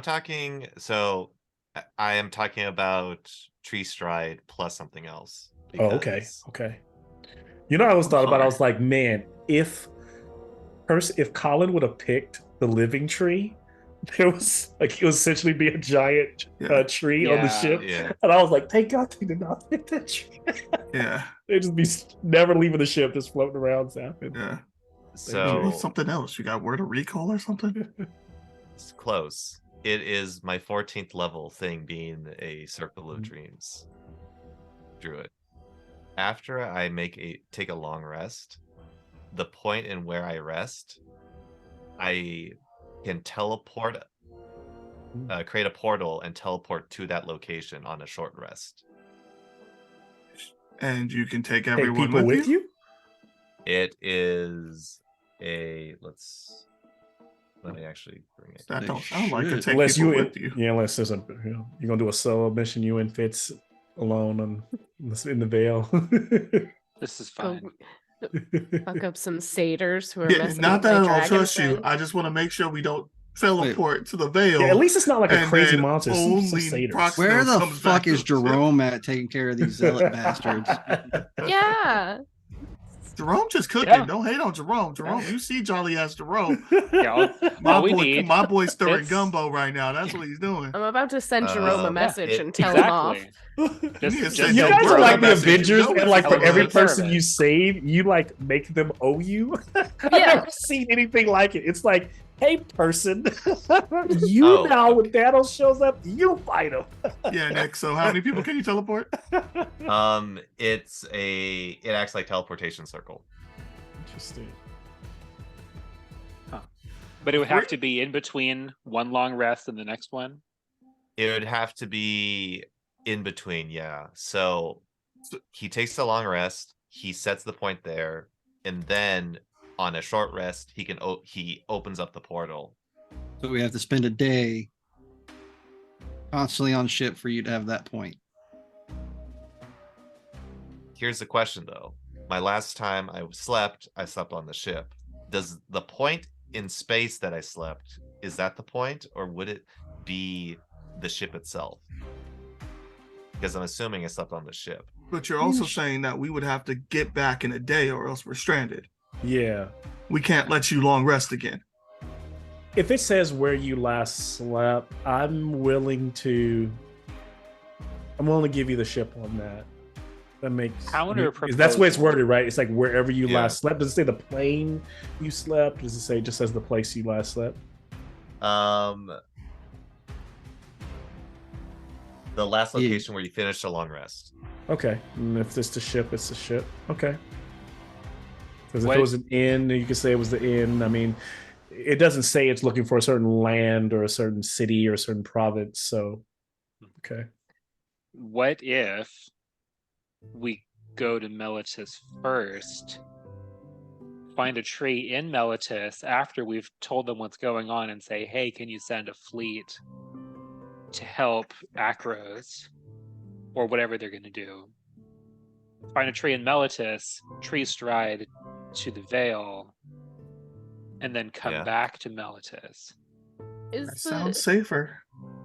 Speaker 4: talking. So I am talking about Tree Stride plus something else.
Speaker 1: Oh, okay. You know, I always thought about. I was like, man, if Colin would have picked the living tree, there was like it would essentially be a giant tree on the ship, and I was like, thank God they did not pick that tree.
Speaker 2: Yeah,
Speaker 1: they'd just be never leaving the ship, just floating around, zapping.
Speaker 2: Yeah.
Speaker 4: So
Speaker 2: something else. You got word of recall or something?
Speaker 4: It's close. It is my 14th level thing, being a Circle of Dreams druid. After I take a long rest, the point in where I rest, I can teleport, create a portal and teleport to that location on a short rest.
Speaker 2: And you can take everyone
Speaker 1: people with you?
Speaker 4: It is let me actually bring it.
Speaker 2: That don't sound like it. Take
Speaker 1: Unless
Speaker 2: people with you.
Speaker 1: Yeah, unless there's you're gonna do a solo mission, you and Fitz alone in the Vale.
Speaker 3: This is fine.
Speaker 5: Fuck up some satyrs who are
Speaker 2: Yeah,
Speaker 5: messing
Speaker 2: not
Speaker 5: with
Speaker 2: that
Speaker 5: my
Speaker 2: I'll
Speaker 5: dragon
Speaker 2: trust you.
Speaker 5: friend.
Speaker 2: I just want to make sure we don't teleport to the Veil.
Speaker 1: Yeah, at least it's not like a
Speaker 2: and
Speaker 1: crazy
Speaker 2: then
Speaker 1: monster. It's
Speaker 2: only
Speaker 1: some satyrs.
Speaker 2: Proximo
Speaker 6: Where the
Speaker 2: comes back
Speaker 6: fuck
Speaker 2: to
Speaker 6: is
Speaker 2: the ship.
Speaker 6: Jerome at taking care of these zealot bastards?
Speaker 5: Yeah.
Speaker 2: Jerome just cooking.
Speaker 3: Yeah.
Speaker 2: Don't hate on Jerome. Jerome, you see jolly ass Jerome.
Speaker 3: Yeah, all we need.
Speaker 2: My boy's stirring
Speaker 3: it's-
Speaker 2: gumbo right now. That's what he's doing.
Speaker 5: I'm about to send Jerome a
Speaker 4: Yeah,
Speaker 5: message and tell him off.
Speaker 3: Exactly.
Speaker 2: You need to
Speaker 3: Just
Speaker 2: send
Speaker 1: You
Speaker 2: Yo,
Speaker 1: guys
Speaker 2: bro,
Speaker 1: are like the
Speaker 2: message.
Speaker 1: Avengers,
Speaker 2: You know
Speaker 1: and like for
Speaker 3: it's
Speaker 1: every
Speaker 3: a service.
Speaker 1: person you save, you like make them owe you. I've
Speaker 5: Yeah.
Speaker 1: never seen anything like it. It's like, hey, person, you
Speaker 4: Oh,
Speaker 1: now when Thanos shows up, you fight him.
Speaker 2: Yeah, Nick. So how many people can you teleport?
Speaker 4: It acts like teleportation circle.
Speaker 1: Interesting.
Speaker 3: But it would have to be in between one long rest and the next one.
Speaker 4: It would have to be in between, yeah. So he takes a long rest, he sets the point there, and then on a short rest, he opens up the portal.
Speaker 6: So we have to spend a day constantly on ship for you to have that point.
Speaker 4: Here's the question though. My last time I slept on the ship. Does the point in space that I slept, is that the point, or would it be the ship itself? Because I'm assuming I slept on the ship.
Speaker 2: But you're also saying that we would have to get back in a day or else we're stranded.
Speaker 1: Yeah.
Speaker 2: We can't let you long rest again.
Speaker 1: If it says where you last slept, I'm willing to give you the ship on that. That makes
Speaker 3: Counter
Speaker 1: that's the way it's
Speaker 3: proposal.
Speaker 1: worded, right? It's like wherever you
Speaker 4: Yeah.
Speaker 1: last slept. Does it say the plane you slept? Does it say just as the place you last slept?
Speaker 4: The last
Speaker 6: Yeah.
Speaker 4: location where you finished a long rest.
Speaker 1: Okay. And if it's the ship, it's the ship. Okay. Because if
Speaker 3: What-
Speaker 1: it was an inn, you could say it was the inn. I mean, it doesn't say it's looking for a certain land or a certain city or a certain province. So, okay.
Speaker 3: What if we go to Melitus first, find a tree in Melitus after we've told them what's going on, and say, hey, can you send a fleet to help Akros or whatever they're going to do? Find a tree in Melitus, tree stride to the Vale, and then come
Speaker 4: Yeah.
Speaker 3: back to Melitus.
Speaker 2: That sounds safer.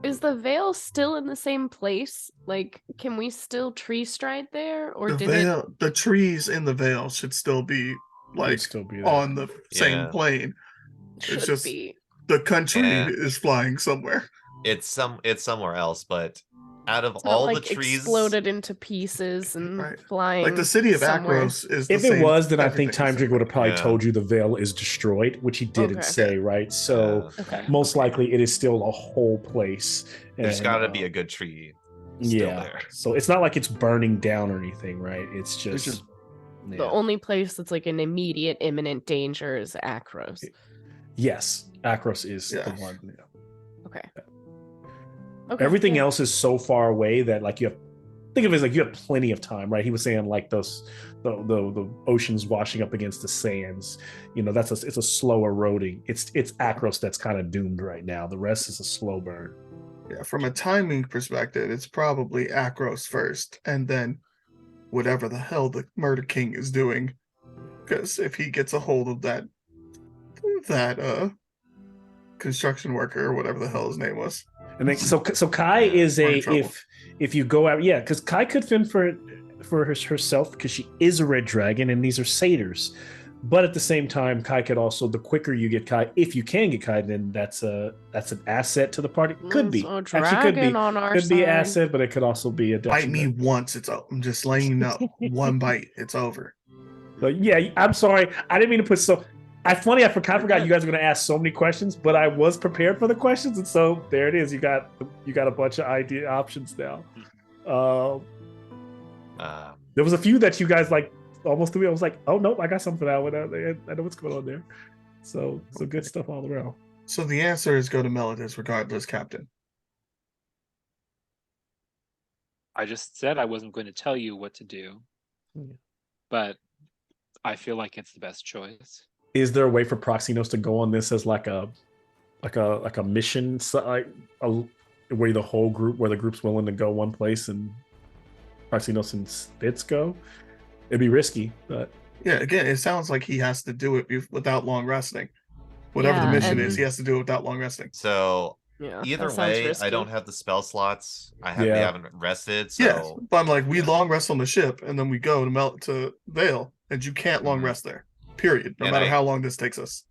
Speaker 5: Is the Veil still in the same place? Like, can we still tree stride there, or
Speaker 2: The
Speaker 5: did
Speaker 2: veil, the trees in the veil should still be like
Speaker 1: still be there.
Speaker 2: on the same
Speaker 4: Yeah.
Speaker 2: plane.
Speaker 5: it should
Speaker 2: just-
Speaker 5: be?
Speaker 2: The country
Speaker 4: Yeah.
Speaker 2: is flying somewhere.
Speaker 4: It's somewhere else, but out of
Speaker 5: It's not,
Speaker 4: all
Speaker 5: like,
Speaker 4: the trees,
Speaker 5: exploded into pieces and
Speaker 2: Right.
Speaker 5: flying.
Speaker 2: Like the city of
Speaker 5: somewhere.
Speaker 2: Akros is. The
Speaker 1: If it
Speaker 2: same
Speaker 1: was, then I
Speaker 2: everything
Speaker 1: think Time
Speaker 2: is
Speaker 1: Drink would have probably
Speaker 4: Yeah.
Speaker 1: told you the veil is destroyed, which he didn't
Speaker 5: Okay.
Speaker 1: say, right? So
Speaker 3: Okay.
Speaker 1: most likely it is still a whole place.
Speaker 4: there's
Speaker 1: And,
Speaker 4: got to be a good tree still
Speaker 1: yeah.
Speaker 4: there.
Speaker 1: So it's not like it's burning down or anything, right? It's
Speaker 6: There's
Speaker 1: just
Speaker 6: yeah.
Speaker 5: The only place that's like an immediate, imminent danger is Akros.
Speaker 1: yes, Akros is the
Speaker 2: Yes.
Speaker 1: one. Yeah.
Speaker 5: Okay. Okay.
Speaker 1: Everything
Speaker 5: yeah.
Speaker 1: else is so far away that like you have think of it as like you have plenty of time, right? He was saying like the oceans washing up against the sands. You know, it's a slow eroding. It's Akros that's kind of doomed right now. The rest is a slow burn.
Speaker 2: Yeah, from a timing perspective, it's probably Akros first, and then whatever the hell the Murder King is doing. Because if he gets a hold of that construction worker or whatever the hell his name was.
Speaker 1: And then so Kai
Speaker 2: Yeah,
Speaker 1: is
Speaker 2: we're in
Speaker 1: a
Speaker 2: trouble.
Speaker 1: if you go out, yeah, because Kai could fend for herself because she is a red dragon and these are satyrs. But at the same time, Kai could also, the quicker you get Kai, if you can get Kai, then that's an asset to the party. Could be.
Speaker 5: So
Speaker 1: Actually could be.
Speaker 5: dragon on our
Speaker 1: Could be an
Speaker 5: side.
Speaker 1: asset, but it could also be a
Speaker 2: Bite me
Speaker 1: detriment.
Speaker 2: once, it's over. I'm just letting you know. One bite, it's over.
Speaker 1: But yeah, I'm sorry. I didn't mean to put so. I forgot you guys were going to ask so many questions, but I was prepared for the questions, and so there it is. You got a bunch of idea options now. There was a few that you guys like almost threw me. I was like, oh nope, I got something for that one. I know what's going on there. So good stuff all around.
Speaker 2: So the answer is go to Melodus regardless, Captain.
Speaker 3: I just said I wasn't going to tell you what to do, but I feel like it's the best choice.
Speaker 1: Is there a way for Proxenos to go on this as like a mission, where the group's willing to go one place and Proxenos and Spitz go? It'd be risky, but
Speaker 2: Yeah, again, it sounds like he has to do it without long resting. Whatever the
Speaker 5: Yeah,
Speaker 2: mission
Speaker 5: and-
Speaker 2: is, he has to do it without long resting.
Speaker 4: So
Speaker 5: Yeah,
Speaker 4: either
Speaker 5: that sounds
Speaker 4: way, I don't
Speaker 5: risky.
Speaker 4: have the spell slots. We
Speaker 1: Yeah.
Speaker 4: haven't rested. So
Speaker 2: Yes, but I'm like, we
Speaker 4: yeah.
Speaker 2: long rest on the ship, and then we go to Vale, and you can't long
Speaker 4: Mhm.
Speaker 2: rest there. Period. No
Speaker 4: And
Speaker 2: matter
Speaker 4: I-
Speaker 2: how long this takes us.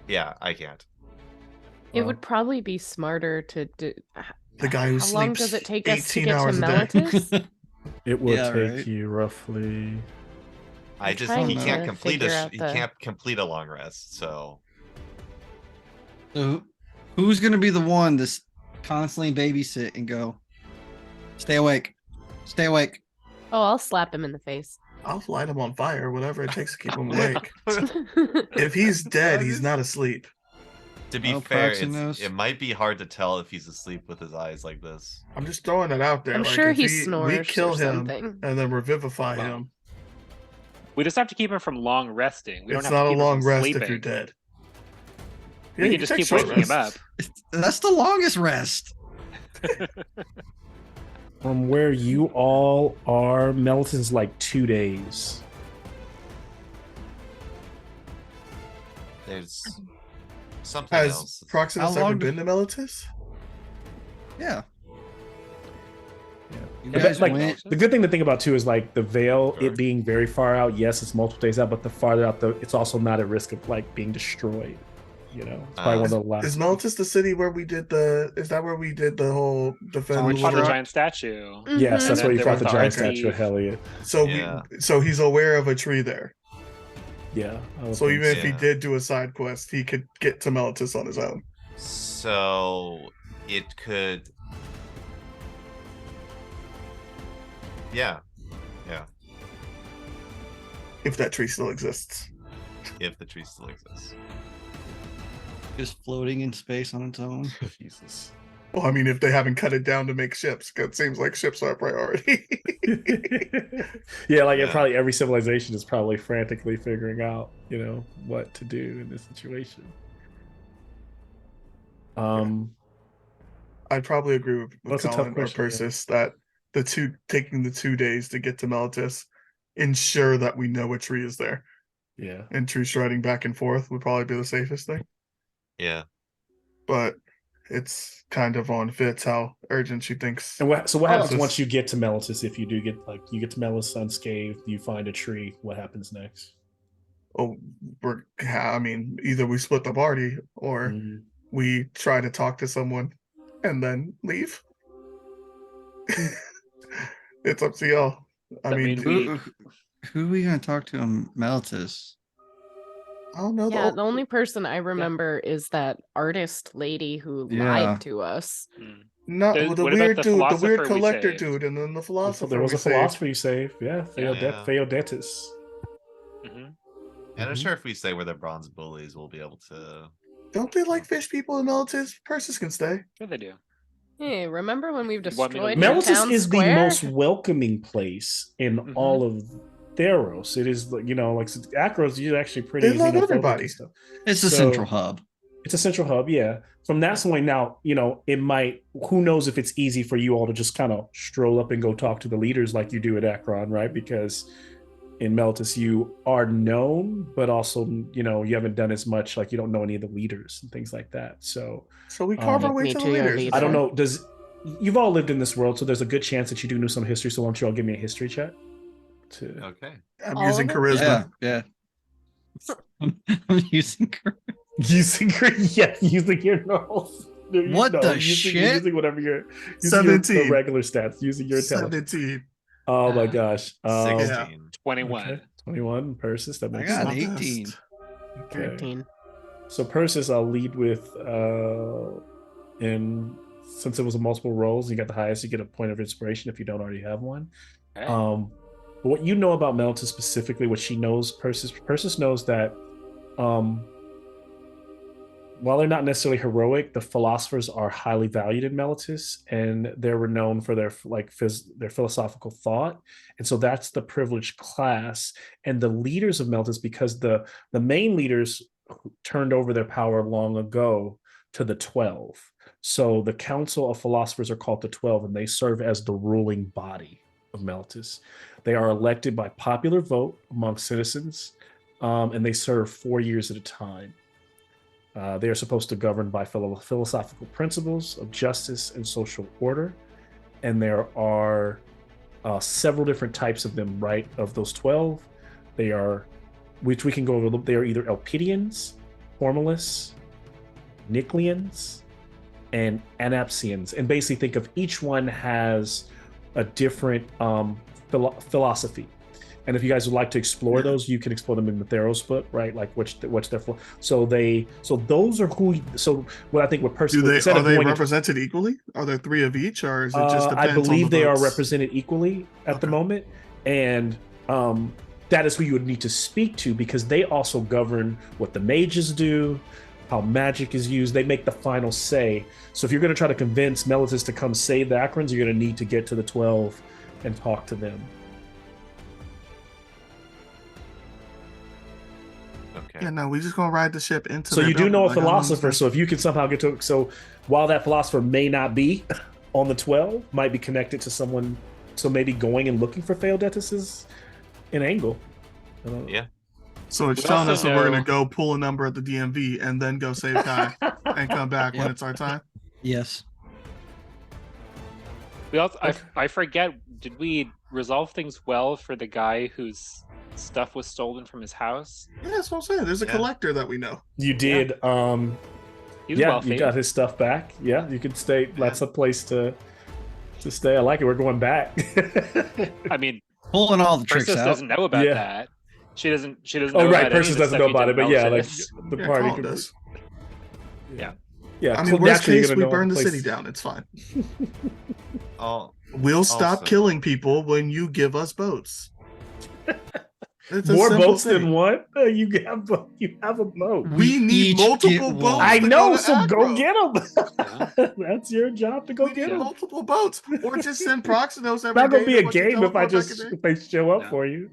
Speaker 4: Yeah, I can't.
Speaker 5: It would probably be smarter to do.
Speaker 2: The guy who
Speaker 5: How long
Speaker 2: sleeps
Speaker 5: does it take us to
Speaker 2: 18
Speaker 5: get to
Speaker 2: hours a day.
Speaker 5: Mellitus?
Speaker 1: It would
Speaker 6: Yeah,
Speaker 1: take
Speaker 6: right.
Speaker 1: you roughly.
Speaker 4: I just
Speaker 5: trying
Speaker 4: he
Speaker 6: to
Speaker 4: can't complete
Speaker 5: figure out
Speaker 4: he
Speaker 5: the-
Speaker 4: can't complete a long rest. So
Speaker 6: So who's gonna be the one to constantly babysit and go, stay awake, stay awake?
Speaker 5: Oh, I'll slap him in the face.
Speaker 2: I'll light him on fire, whatever it takes to keep him awake. If he's dead, he's not asleep.
Speaker 4: to be
Speaker 6: Oh,
Speaker 4: fair,
Speaker 6: Praxi knows.
Speaker 4: it might be hard to tell if he's asleep with his eyes like this.
Speaker 2: I'm just throwing it out there.
Speaker 5: I'm
Speaker 2: like,
Speaker 5: sure
Speaker 2: if
Speaker 5: he
Speaker 2: we
Speaker 5: snores
Speaker 2: kill
Speaker 5: or
Speaker 2: him
Speaker 5: something.
Speaker 2: and then revivify
Speaker 3: Wow.
Speaker 2: him.
Speaker 3: We just have to keep him from long resting. We
Speaker 2: It's
Speaker 3: don't have
Speaker 2: not
Speaker 3: to
Speaker 2: a
Speaker 3: keep him
Speaker 2: long
Speaker 3: from
Speaker 2: rest
Speaker 3: sleeping.
Speaker 2: if you're dead.
Speaker 3: We
Speaker 2: you
Speaker 3: can just
Speaker 2: take
Speaker 3: keep
Speaker 2: short
Speaker 3: waking him up.
Speaker 2: rests.
Speaker 6: That's the longest rest.
Speaker 1: From where you all are, Melton's like 2 days.
Speaker 4: There's something
Speaker 2: Has
Speaker 4: else.
Speaker 2: Proxinus
Speaker 6: How
Speaker 2: ever
Speaker 6: long
Speaker 2: been to Mellitus?
Speaker 6: Yeah.
Speaker 1: Yeah.
Speaker 6: You
Speaker 1: But
Speaker 6: guys
Speaker 1: like,
Speaker 6: went.
Speaker 1: the good thing to think about too is like the Veil,
Speaker 4: Sure.
Speaker 1: it being very far out. Yes, it's multiple days out, but the farther out, it's also not at risk of like being destroyed. You know, it's probably one of the last.
Speaker 2: Is Mellitus the city where we did the? Is that where we did the whole defend?
Speaker 3: We
Speaker 6: Which
Speaker 3: fought the
Speaker 6: rock?
Speaker 3: giant statue.
Speaker 1: Yes,
Speaker 5: Mhm.
Speaker 1: that's
Speaker 3: And
Speaker 1: where you
Speaker 3: then
Speaker 1: fought
Speaker 3: there
Speaker 1: the
Speaker 3: was
Speaker 1: giant
Speaker 3: the
Speaker 1: statue of
Speaker 2: archive.
Speaker 1: Helliot.
Speaker 2: So
Speaker 4: Yeah.
Speaker 2: so he's aware of a tree there.
Speaker 1: Yeah. I would
Speaker 2: So
Speaker 1: think
Speaker 2: even if he
Speaker 4: Yeah.
Speaker 2: did do a side quest, he could get to Mellitus on his own.
Speaker 4: So it could. Yeah,
Speaker 2: If that tree still exists.
Speaker 4: if the tree still exists.
Speaker 6: Just floating in space on its own.
Speaker 1: Jesus.
Speaker 2: Well, I mean, if they haven't cut it down to make ships, 'cause it seems like ships are a priority.
Speaker 1: Yeah, like
Speaker 4: Yeah.
Speaker 1: probably every civilization is probably frantically figuring out, you know, what to do in this situation.
Speaker 2: I'd probably agree with
Speaker 1: That's a tough
Speaker 2: Colin or
Speaker 1: question, yeah.
Speaker 2: Persis that taking the 2 days to get to Mellitus, ensure that we know a tree is there.
Speaker 1: Yeah.
Speaker 2: And tree striding back and forth would probably be the safest thing.
Speaker 4: Yeah.
Speaker 2: But it's kind of on Fitz how urgent she thinks.
Speaker 1: And what happens
Speaker 2: Mellitus.
Speaker 1: once you get to Mellitus? If you do get you get to Mellitus unscathed, you find a tree. What happens next?
Speaker 2: Oh, I mean, either we split the party or
Speaker 1: Mhm.
Speaker 2: we try to talk to someone and then leave. It's up to y'all. I
Speaker 3: I
Speaker 2: mean,
Speaker 3: mean, we-
Speaker 6: Who are we gonna talk to on Mellitus?
Speaker 2: I don't know.
Speaker 5: Yeah, the only person I remember is that artist lady who
Speaker 6: Yeah.
Speaker 5: lied to us.
Speaker 3: Hmm.
Speaker 2: No,
Speaker 3: What
Speaker 2: the
Speaker 3: about
Speaker 2: weird
Speaker 3: the
Speaker 2: dude, the
Speaker 3: philosopher
Speaker 2: weird
Speaker 3: we
Speaker 2: collector
Speaker 3: saved?
Speaker 2: dude, and then the philosopher.
Speaker 1: There was
Speaker 2: we
Speaker 1: a
Speaker 2: saved.
Speaker 1: philosopher you saved. Yeah,
Speaker 4: Yeah.
Speaker 1: Theodetus.
Speaker 3: Mhm.
Speaker 4: And I'm
Speaker 1: Mhm.
Speaker 4: sure if we say we're the bronze bullies, we'll be able to.
Speaker 2: Don't they like fish people in Mellitus? Persis can stay.
Speaker 3: Sure they do.
Speaker 5: Hey, remember when we've
Speaker 3: You want me to
Speaker 5: destroyed
Speaker 3: leave?
Speaker 5: your
Speaker 1: Mellitus
Speaker 5: town
Speaker 1: is
Speaker 5: square?
Speaker 1: the most welcoming place in
Speaker 3: Mhm.
Speaker 1: all of Theros. It is, you know, like Akros is actually pretty.
Speaker 2: They love
Speaker 1: xenophobic
Speaker 2: everybody.
Speaker 1: and stuff.
Speaker 6: It's the
Speaker 1: So-
Speaker 6: central hub.
Speaker 1: It's a central hub, yeah. From that point now, you know, it might. Who knows if it's easy for you all to just kind of stroll up and go talk to the leaders like you do at Akron, right? Because in Mellitus you are known, but also, you know, you haven't done as much. Like you don't know any of the leaders and things like that. So
Speaker 2: So we carve our
Speaker 1: Take
Speaker 2: way
Speaker 5: me
Speaker 2: to the
Speaker 5: to your
Speaker 2: leaders.
Speaker 5: leader.
Speaker 1: I don't know. You've all lived in this world, so there's a good chance that you do know some history. So why don't you all give me a history check?
Speaker 4: Okay.
Speaker 2: I'm
Speaker 5: All
Speaker 2: using
Speaker 5: of it?
Speaker 2: charisma.
Speaker 6: Yeah. I'm using.
Speaker 1: using your nose.
Speaker 6: What the
Speaker 1: using,
Speaker 6: shit?
Speaker 1: Using whatever your
Speaker 2: 17.
Speaker 1: the regular stats. Using your intelligence.
Speaker 2: 17.
Speaker 1: Oh my gosh.
Speaker 4: 16.
Speaker 3: 21.
Speaker 1: Okay. 21 Persis. That
Speaker 6: I
Speaker 1: makes
Speaker 6: got
Speaker 1: sense.
Speaker 2: Not
Speaker 6: 18.
Speaker 2: best.
Speaker 1: Okay.
Speaker 5: 13.
Speaker 1: So Persis, I'll lead with in since it was a multiple rolls, you got the highest, you get a point of inspiration if you don't already have one.
Speaker 3: Okay.
Speaker 1: But what you know about Melton specifically, what she knows, Persis knows that while they're not necessarily heroic, the philosophers are highly valued in Mellitus, and they're renowned for their their philosophical thought, and so that's the privileged class. And the leaders of Mellitus, because the main leaders turned over their power long ago to the 12. So the Council of Philosophers are called the 12, and they serve as the ruling body of Mellitus. They are elected by popular vote among citizens, and they serve 4 years at a time. They are supposed to govern by philosophical principles of justice and social order. And there are several different types of them, right? Of those 12, they are, which we can go over, they are either Elpidians, Formalists, Nicleans, and Anapsians. And basically think of each one has a different philosophy. And if you guys would like to explore those, you can explore them in the THEROS book, right? Like what's their for. So those are who. So what I think what person
Speaker 2: are they represented equally? Are there 3 of each, or is it just depends
Speaker 1: I believe
Speaker 2: on the
Speaker 1: they
Speaker 2: votes?
Speaker 1: are represented equally at the moment, and that is who you would need to speak to because they also govern what the mages do, how magic is used. They make the final say. So if you're going to try to convince Meletis to come save the Akrons, you're going to need to get to the 12 and talk to them.
Speaker 4: Okay.
Speaker 2: Yeah, no, we're just gonna ride the ship into.
Speaker 1: So you do know a
Speaker 2: like,
Speaker 1: philosopher. So if you can somehow get to, so while that philosopher may not be on the 12, might be connected to someone. So maybe going and looking for Theodetus is an angle.
Speaker 4: Yeah.
Speaker 2: So it's
Speaker 3: We
Speaker 2: telling
Speaker 3: also
Speaker 2: us that we're gonna
Speaker 3: know-
Speaker 2: go pull a number at the DMV and then go save Kai and come back when
Speaker 6: Yep.
Speaker 2: it's our time.
Speaker 6: Yes.
Speaker 3: We also, I forget, did we resolve things well for the guy whose stuff was stolen from his house?
Speaker 2: Yeah, that's what I'm saying. There's a
Speaker 4: Yeah.
Speaker 2: collector that we know.
Speaker 1: You did.
Speaker 3: He's
Speaker 1: Yeah,
Speaker 3: wealthy.
Speaker 1: you got his stuff back. Yeah, you can stay. That's a place to stay. I like it. We're going back.
Speaker 3: I mean,
Speaker 6: Pulling all the tricks
Speaker 3: Persis
Speaker 6: out.
Speaker 3: doesn't know about
Speaker 1: Yeah.
Speaker 3: that. She doesn't. She doesn't.
Speaker 1: Oh
Speaker 3: know
Speaker 1: right,
Speaker 3: about any of
Speaker 1: Persis
Speaker 3: the
Speaker 1: doesn't
Speaker 3: stuff
Speaker 1: know
Speaker 3: he
Speaker 1: about
Speaker 3: did
Speaker 1: it, but yeah, like
Speaker 3: Melchis.
Speaker 1: the
Speaker 2: Yeah,
Speaker 1: party.
Speaker 2: Colin does.
Speaker 3: Yeah.
Speaker 1: Yeah.
Speaker 2: I mean, worst
Speaker 1: naturally you're
Speaker 2: case,
Speaker 1: gonna
Speaker 2: we
Speaker 1: know
Speaker 2: burn the
Speaker 1: place-
Speaker 2: city down. It's fine.
Speaker 4: Oh,
Speaker 2: We'll stop
Speaker 4: Also-
Speaker 2: killing people when you give us boats. It's a
Speaker 1: More
Speaker 2: simple
Speaker 1: boats
Speaker 2: thing.
Speaker 1: than one. You have a boat.
Speaker 2: We need
Speaker 6: each
Speaker 2: multiple
Speaker 6: get
Speaker 2: boats.
Speaker 6: one.
Speaker 1: I
Speaker 2: to
Speaker 1: know,
Speaker 2: go to
Speaker 1: so go
Speaker 2: Acro.
Speaker 1: get them. That's your job to go
Speaker 2: We
Speaker 1: get
Speaker 2: need
Speaker 1: them.
Speaker 2: multiple boats, or just send Proxenos
Speaker 1: It's
Speaker 2: every
Speaker 1: not gonna
Speaker 2: day
Speaker 1: be
Speaker 2: to
Speaker 1: a
Speaker 2: fucking
Speaker 1: game if I
Speaker 2: teleport back
Speaker 1: just
Speaker 2: in there.
Speaker 1: if they show up
Speaker 3: No.
Speaker 1: for you.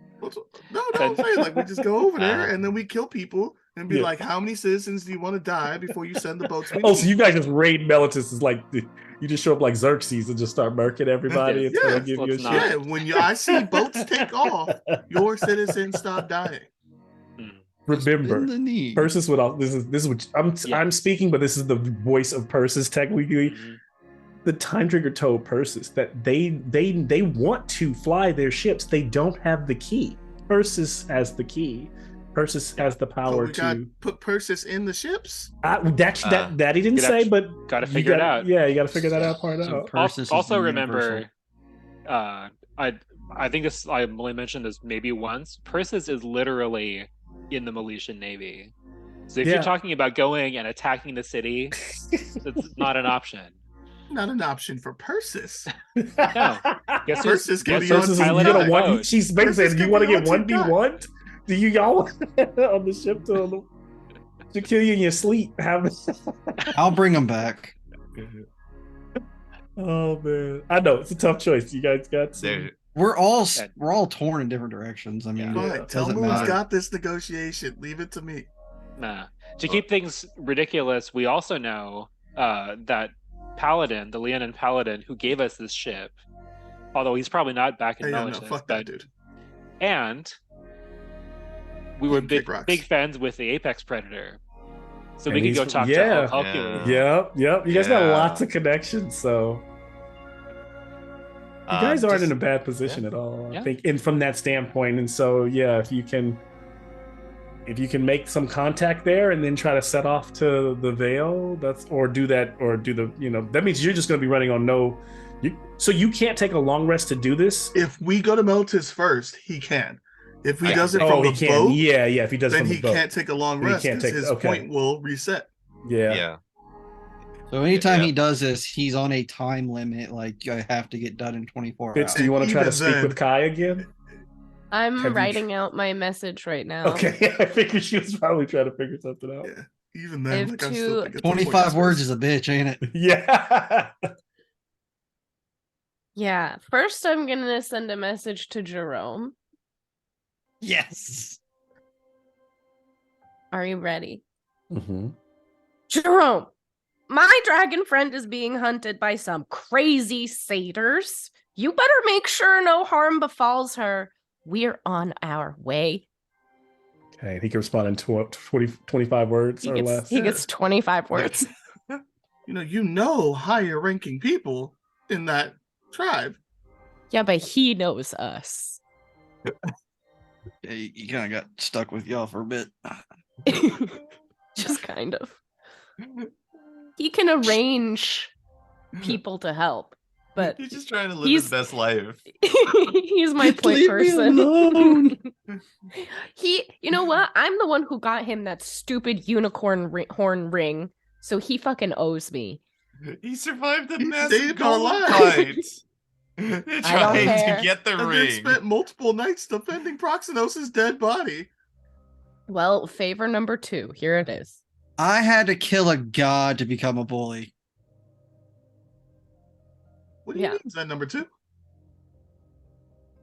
Speaker 2: No, I'm saying like we just go over there
Speaker 4: Uh,
Speaker 2: and then we kill people and be
Speaker 1: Yeah.
Speaker 2: like, how many citizens do you want to die before you send the boats? We
Speaker 1: Oh,
Speaker 2: need?
Speaker 1: so you guys just raid Meletis is like you just show up like Xerxes and just start murking everybody
Speaker 2: Yes,
Speaker 1: until
Speaker 2: yes,
Speaker 1: they give you a
Speaker 3: let's
Speaker 1: shit.
Speaker 3: not.
Speaker 2: Yeah, when I see boats take off, your citizens stop dying.
Speaker 1: Remember,
Speaker 6: In the knee.
Speaker 1: Persis would all this is what I'm
Speaker 3: Yes.
Speaker 1: speaking, but this is the voice of Persis technically.
Speaker 3: Mhm.
Speaker 1: The Time Drinker told Persis that they want to fly their ships. They don't have the key. Persis has the key. Persis has the
Speaker 2: So
Speaker 1: power
Speaker 2: we got
Speaker 1: to.
Speaker 2: put Persis in the ships.
Speaker 1: That he didn't
Speaker 3: You'd
Speaker 1: say,
Speaker 3: have
Speaker 1: but
Speaker 3: Gotta
Speaker 1: you
Speaker 3: figure it
Speaker 1: gotta-
Speaker 3: out.
Speaker 1: Yeah, you got to figure that out part
Speaker 6: So
Speaker 1: out.
Speaker 6: Persis is
Speaker 3: Also
Speaker 6: the
Speaker 3: remember,
Speaker 6: universal.
Speaker 3: I think this I only mentioned this maybe once. Persis is literally in the Milesian Navy. So if
Speaker 1: Yeah.
Speaker 3: you're talking about going and attacking the city, it's not an option.
Speaker 2: Not an option for Persis.
Speaker 3: No. Guess who's,
Speaker 2: Persis can
Speaker 3: guess
Speaker 2: be on
Speaker 3: who's
Speaker 1: Versus
Speaker 2: Team
Speaker 1: you
Speaker 3: piloting
Speaker 2: Guy.
Speaker 1: gonna
Speaker 3: the
Speaker 1: want.
Speaker 3: boat?
Speaker 1: She's basically
Speaker 2: Versus
Speaker 1: saying, "Do you
Speaker 2: can
Speaker 1: want to
Speaker 2: be
Speaker 1: get
Speaker 2: on Team
Speaker 1: 1v1? Do you y'all on the ship to kill you in your sleep?"
Speaker 6: I'll bring them back.
Speaker 1: Oh man, I know it's a tough choice. You guys got some.
Speaker 4: there,
Speaker 6: We're all torn in different directions. I mean,
Speaker 3: Yeah.
Speaker 2: Fine,
Speaker 6: it
Speaker 2: tell
Speaker 6: doesn't
Speaker 2: me who's
Speaker 6: matter.
Speaker 2: got this negotiation. Leave it to me.
Speaker 3: Nah. To keep things ridiculous, we also know that Paladin, the Leonin Paladin, who gave us this ship, although he's probably not back in
Speaker 2: Hey, yeah, no,
Speaker 3: Melchis,
Speaker 2: fuck
Speaker 3: but
Speaker 2: that dude.
Speaker 3: and we were
Speaker 2: Kick rocks.
Speaker 3: big fans with the Apex Predator, so
Speaker 1: And
Speaker 3: we could
Speaker 1: he's-
Speaker 3: go talk
Speaker 1: yeah.
Speaker 3: to Hercules.
Speaker 1: Yep. You guys got
Speaker 4: Yeah.
Speaker 1: lots of connections, so you guys aren't in a bad position at all. I
Speaker 3: Yeah.
Speaker 1: think, and from that standpoint, and so yeah, if you can make some contact there and then try to set off to the Vale, or do the that means you're just going to be running on no. So you can't take a long rest to do this.
Speaker 2: If we go to Meltis first, he can. If he
Speaker 3: Yeah.
Speaker 2: does it
Speaker 1: Oh,
Speaker 2: from
Speaker 1: he
Speaker 2: the
Speaker 1: can.
Speaker 2: boat,
Speaker 1: Yeah. If he does it
Speaker 2: then
Speaker 1: from
Speaker 2: he
Speaker 1: the boat,
Speaker 2: can't take a long
Speaker 1: Then he
Speaker 2: rest
Speaker 1: can't
Speaker 2: because
Speaker 1: take-
Speaker 2: his
Speaker 1: okay.
Speaker 2: point will reset.
Speaker 1: yeah.
Speaker 4: yeah.
Speaker 6: So anytime
Speaker 4: Yeah.
Speaker 6: he does this, he's on a time limit. Like I have to get done in 24
Speaker 1: Fitz, do
Speaker 6: hours.
Speaker 1: you want to try to
Speaker 2: Even
Speaker 1: speak
Speaker 2: then-
Speaker 1: with Kai again?
Speaker 5: I'm
Speaker 1: Have you-
Speaker 5: writing out my message right now.
Speaker 1: Okay, I figured she was probably trying to figure something out.
Speaker 2: Yeah. Even
Speaker 5: I
Speaker 2: then,
Speaker 5: have
Speaker 2: like I'm
Speaker 5: two-
Speaker 2: still thinking
Speaker 6: 25 words is a bitch, ain't it?
Speaker 1: Yeah.
Speaker 5: Yeah. First, I'm gonna send a message to Jerome.
Speaker 6: Yes.
Speaker 5: Are you ready?
Speaker 1: Mm-hmm.
Speaker 5: Jerome, my dragon friend is being hunted by some crazy satyrs. You better make sure no harm befalls her. We're on our way.
Speaker 1: Okay, he can respond in 25 words or less.
Speaker 5: He gets 25 words.
Speaker 2: You know higher ranking people in that tribe.
Speaker 5: Yeah, but he knows us.
Speaker 6: Yeah, he kind of got stuck with y'all for a bit.
Speaker 5: Just kind of. He can arrange people to help, but
Speaker 4: He's just trying to live his best life.
Speaker 5: he's my point
Speaker 6: Leave me
Speaker 5: person.
Speaker 6: alone.
Speaker 5: You know what? I'm the one who got him that stupid unicorn horn ring, so he fucking owes me.
Speaker 4: He survived the
Speaker 2: He
Speaker 4: massive
Speaker 2: saved our
Speaker 4: gold
Speaker 2: lives.
Speaker 4: fight. They're
Speaker 5: I don't
Speaker 4: trying
Speaker 5: care.
Speaker 4: to get the
Speaker 2: And then
Speaker 4: ring.
Speaker 2: spent multiple nights defending Proxenos' dead body.
Speaker 5: Well, favor number 2. Here it is.
Speaker 6: I had to kill a god to become a bully.
Speaker 2: What do you
Speaker 5: Yeah.
Speaker 2: mean? Is that number 2?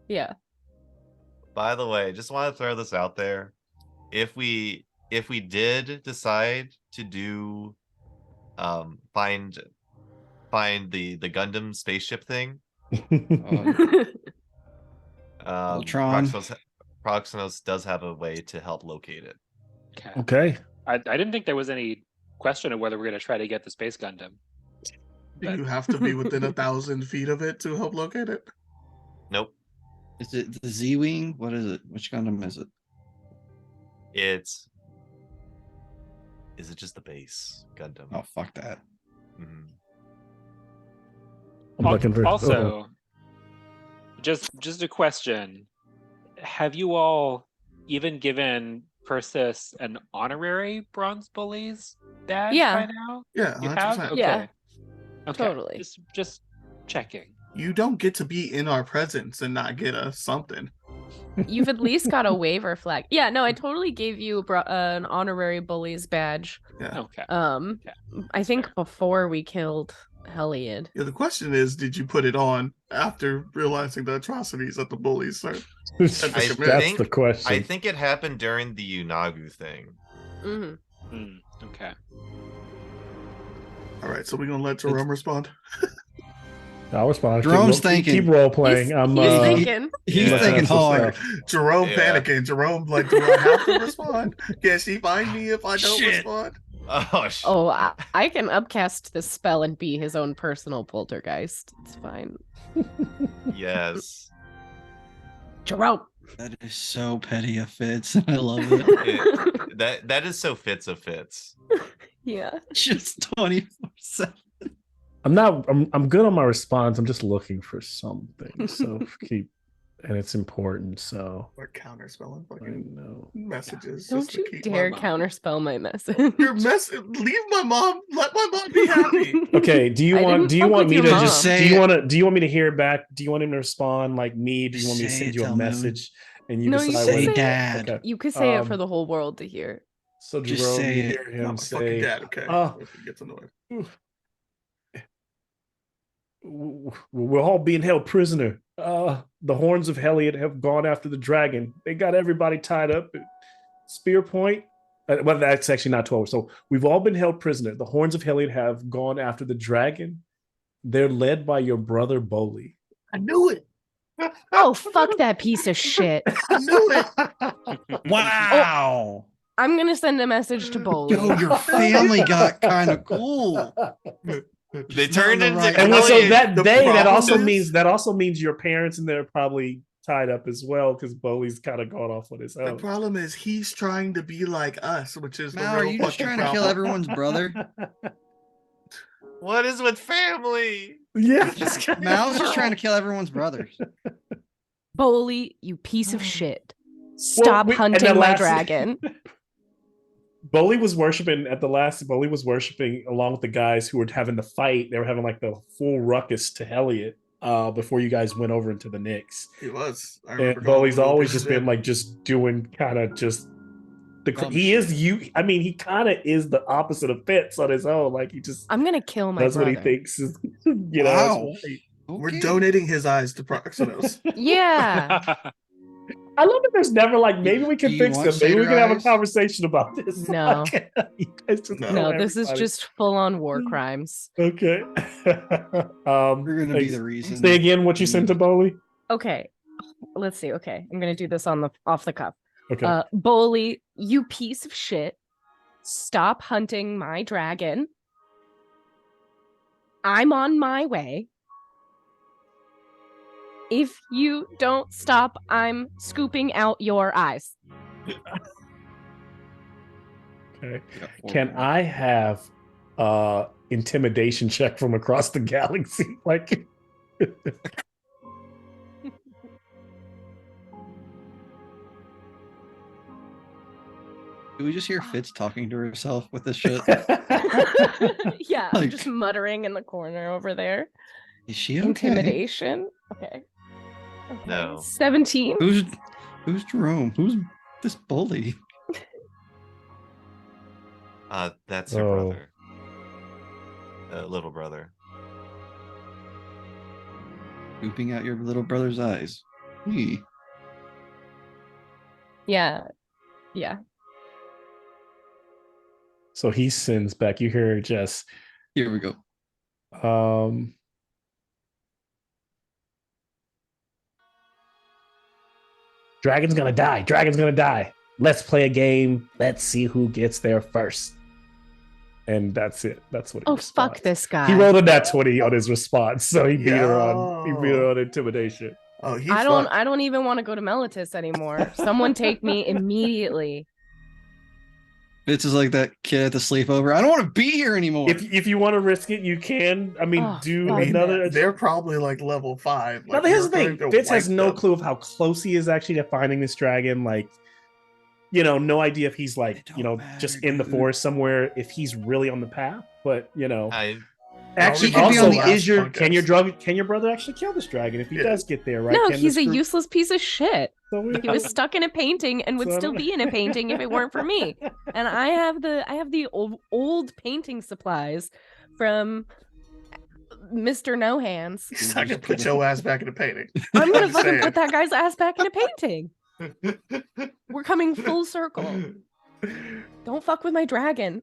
Speaker 5: Yeah.
Speaker 4: By the way, just want to throw this out there. If we did decide to do find the Gundam spaceship thing,
Speaker 6: Ultron.
Speaker 4: Proxenos does have a way to help locate it.
Speaker 1: Okay.
Speaker 3: I didn't think there was any question of whether we're going to try to get the Space Gundam.
Speaker 2: Do you have to be within 1,000 feet of it to help locate it?
Speaker 4: Nope.
Speaker 6: Is it the Z-Wing? What is it? Which Gundam is it?
Speaker 4: Is it just the base Gundam?
Speaker 6: Oh, fuck that.
Speaker 4: Mhm.
Speaker 1: I'm looking for
Speaker 3: Also, just a question: have you all even given Persis an honorary Bronze Bullies badge
Speaker 5: Yeah.
Speaker 3: by now?
Speaker 2: Yeah,
Speaker 3: You
Speaker 2: 100%.
Speaker 3: have? Okay.
Speaker 5: Yeah.
Speaker 3: Okay.
Speaker 5: Totally.
Speaker 3: Just checking.
Speaker 2: You don't get to be in our presence and not get us something.
Speaker 5: You've at least got a waiver flag. Yeah, no, I totally gave you an honorary bullies badge.
Speaker 2: Yeah.
Speaker 3: Okay.
Speaker 5: I think before we killed Heliod.
Speaker 2: Yeah, the question is, did you put it on after realizing the atrocities that the bullies are?
Speaker 1: That's
Speaker 2: think-
Speaker 1: the question.
Speaker 4: I think it happened during the Unagu thing.
Speaker 5: Mm-hmm.
Speaker 3: Okay.
Speaker 2: All right, so we're gonna let Jerome respond.
Speaker 1: I'll respond.
Speaker 6: Jerome's thinking.
Speaker 1: Keep role playing.
Speaker 5: He's
Speaker 1: I'm
Speaker 5: thinking.
Speaker 6: He's
Speaker 4: Yeah.
Speaker 6: thinking
Speaker 1: That's what's
Speaker 6: hard.
Speaker 1: up.
Speaker 2: Jerome
Speaker 4: Yeah.
Speaker 2: panicking. Jerome like, do I have to respond? Can she find me if I don't
Speaker 6: Shit.
Speaker 2: respond?
Speaker 4: Oh,
Speaker 5: Oh, I can upcast this spell and be his own personal poltergeist. It's fine.
Speaker 4: yes.
Speaker 5: Jerome.
Speaker 6: That is so petty of Fitz. I love it.
Speaker 4: That is so Fitz of Fitz.
Speaker 5: Yeah.
Speaker 6: Just 24/7.
Speaker 1: I'm good on my response. I'm just looking for something. So and it's important. So
Speaker 2: Or counterspelling
Speaker 1: I
Speaker 2: fucking
Speaker 1: know.
Speaker 2: messages.
Speaker 5: Don't
Speaker 2: just to
Speaker 5: you
Speaker 2: keep
Speaker 5: dare
Speaker 2: my mom.
Speaker 5: counterspell my message.
Speaker 2: Your message. Leave my mom. Let my mom be happy.
Speaker 1: Okay. Do you
Speaker 5: I
Speaker 1: want?
Speaker 5: didn't
Speaker 1: Do you
Speaker 5: fuck
Speaker 1: want
Speaker 5: with
Speaker 1: me
Speaker 5: your
Speaker 1: to
Speaker 5: mom.
Speaker 1: just?
Speaker 6: Say
Speaker 1: Do you
Speaker 6: it.
Speaker 1: want to? Do you want me to hear it back? Do you want him to respond like me? Do you want me to
Speaker 6: Say
Speaker 1: send
Speaker 6: it,
Speaker 1: you a
Speaker 6: Tell Moon.
Speaker 1: message and you
Speaker 5: No, you
Speaker 1: decide
Speaker 5: can
Speaker 1: what?
Speaker 6: Say
Speaker 5: say it.
Speaker 6: dad.
Speaker 1: Okay.
Speaker 5: You could say it for
Speaker 1: Um,
Speaker 5: the whole world to hear.
Speaker 1: So
Speaker 6: Just
Speaker 1: Jerome,
Speaker 6: say
Speaker 1: you
Speaker 6: it.
Speaker 1: hear
Speaker 2: Not
Speaker 1: him
Speaker 2: my fucking
Speaker 1: say,
Speaker 2: dad, okay? If he gets annoyed.
Speaker 1: "We're all being held prisoner. The horns of Heliod have gone after the dragon. They got everybody tied up at Spear Point. Well, that's actually not 12. So we've all been held prisoner. The horns of Heliod have gone after the dragon. They're led by your brother Bully."
Speaker 2: I knew it.
Speaker 5: Oh, fuck that piece of shit.
Speaker 2: I knew it.
Speaker 6: Wow.
Speaker 5: I'm gonna send a message to Bully.
Speaker 6: Yo, your family got kind of cool.
Speaker 4: They
Speaker 6: Just
Speaker 4: turned
Speaker 6: not in the
Speaker 4: into
Speaker 6: right
Speaker 1: And
Speaker 6: way.
Speaker 1: so
Speaker 4: Heliod.
Speaker 1: that
Speaker 2: The
Speaker 1: that also
Speaker 2: problem is-
Speaker 1: means your parents and they're probably tied up as well because Bully's kind of gone off on his
Speaker 2: The
Speaker 1: own.
Speaker 2: problem is he's trying to be like us, which is
Speaker 6: Mal,
Speaker 2: the
Speaker 6: are
Speaker 2: real
Speaker 6: you just
Speaker 2: fucking
Speaker 6: trying to kill
Speaker 2: problem.
Speaker 6: everyone's brother?
Speaker 4: What is with family?
Speaker 1: Yeah.
Speaker 6: Mal's just trying to kill everyone's brothers.
Speaker 5: Bully, you piece of shit. Stop
Speaker 1: and the
Speaker 5: hunting my
Speaker 1: last-
Speaker 5: dragon.
Speaker 1: Bully was worshiping along with the guys who were having the fight. They were having like the full ruckus to Heliot before you guys went over into the Knicks.
Speaker 2: He was. I
Speaker 1: And
Speaker 2: remember
Speaker 1: Bully's
Speaker 2: calling him a
Speaker 1: always
Speaker 2: piece
Speaker 1: just
Speaker 2: of
Speaker 1: been
Speaker 2: shit.
Speaker 1: like just doing kind of just
Speaker 6: Dumb
Speaker 1: he
Speaker 6: shit.
Speaker 1: is you. I mean, he kind of is the opposite of Fitz on his own. Like he just
Speaker 5: I'm gonna kill my
Speaker 1: does
Speaker 5: brother.
Speaker 1: what he thinks is you
Speaker 6: Wow.
Speaker 1: know. It's right.
Speaker 2: We're
Speaker 6: Okay.
Speaker 2: donating his eyes to Proxenos.
Speaker 5: Yeah.
Speaker 1: I love that there's never like maybe we can
Speaker 6: Do you
Speaker 1: fix
Speaker 6: want
Speaker 1: this. Maybe we
Speaker 6: Seder
Speaker 1: can have a
Speaker 6: eyes?
Speaker 1: conversation about this.
Speaker 5: No.
Speaker 1: Like, you guys just
Speaker 2: No.
Speaker 1: kill
Speaker 5: No, this is
Speaker 1: everybody.
Speaker 5: just full on war crimes.
Speaker 1: Okay.
Speaker 6: We're gonna be
Speaker 1: thanks.
Speaker 6: the reason.
Speaker 1: Say again what you sent to Bully.
Speaker 5: Okay. Let's see. Okay. I'm gonna do this off the cuff.
Speaker 1: Okay.
Speaker 5: Bully, you piece of shit. Stop hunting my dragon. I'm on my way. If you don't stop, I'm scooping out your eyes.
Speaker 1: Okay. Can I have intimidation check from across the galaxy? Like
Speaker 6: Do we just hear Fitz talking to herself with this shit?
Speaker 5: Yeah, I'm
Speaker 6: Like-
Speaker 5: just muttering in the corner over there.
Speaker 6: Is she okay?
Speaker 5: Intimidation. Okay.
Speaker 4: No.
Speaker 5: 17.
Speaker 6: Who's Jerome? Who's this bully?
Speaker 4: That's your
Speaker 1: Oh.
Speaker 4: brother. Little brother.
Speaker 6: Scooping out your little brother's eyes. Wee.
Speaker 5: Yeah.
Speaker 1: so he sends back. You hear just
Speaker 6: Here we go.
Speaker 1: Dragon's gonna die. Dragon's gonna die. Let's play a game. Let's see who gets there first. And that's it. That's what. He
Speaker 5: Oh,
Speaker 1: responds.
Speaker 5: fuck this guy.
Speaker 1: He rolled a nat 20 on his response, so he beat her on. He beat her
Speaker 2: Yo.
Speaker 1: on intimidation.
Speaker 2: Oh, he
Speaker 5: I don't even want to go to Melitus anymore. Someone take me immediately.
Speaker 6: Fitz is like that kid at the sleepover. I don't want to be here anymore.
Speaker 1: If you want to risk it, you can. I mean,
Speaker 5: Oh,
Speaker 1: do
Speaker 5: fuck
Speaker 1: another.
Speaker 2: They're probably like level 5.
Speaker 1: Now,
Speaker 2: Like,
Speaker 1: here's the
Speaker 2: you're
Speaker 1: thing:
Speaker 2: going to
Speaker 1: Fitz has
Speaker 2: wipe
Speaker 1: no
Speaker 2: them.
Speaker 1: clue of how close he is actually to finding this dragon. Like, no idea if he's like,
Speaker 6: It don't
Speaker 1: just
Speaker 6: matter,
Speaker 1: in the
Speaker 6: dude.
Speaker 1: forest somewhere. If he's really on the path, but
Speaker 2: He
Speaker 1: actually,
Speaker 2: could be on
Speaker 1: also,
Speaker 2: the last
Speaker 1: can your brother actually kill this dragon if he
Speaker 2: Yeah.
Speaker 1: does get there? Right?
Speaker 5: No,
Speaker 1: Can
Speaker 5: he's
Speaker 1: this
Speaker 5: a
Speaker 1: group-
Speaker 5: useless piece of shit.
Speaker 1: So we-
Speaker 5: He was stuck in a painting and would
Speaker 1: So I
Speaker 5: still
Speaker 1: don't-
Speaker 5: be in a painting if it weren't for me. And I have the old painting supplies from Mr. No Hands.
Speaker 2: He's not going to put your ass back in the painting.
Speaker 5: I'm gonna
Speaker 2: just
Speaker 5: fucking
Speaker 2: saying.
Speaker 5: put that guy's ass back in a painting. We're coming full circle. Don't fuck with my dragon.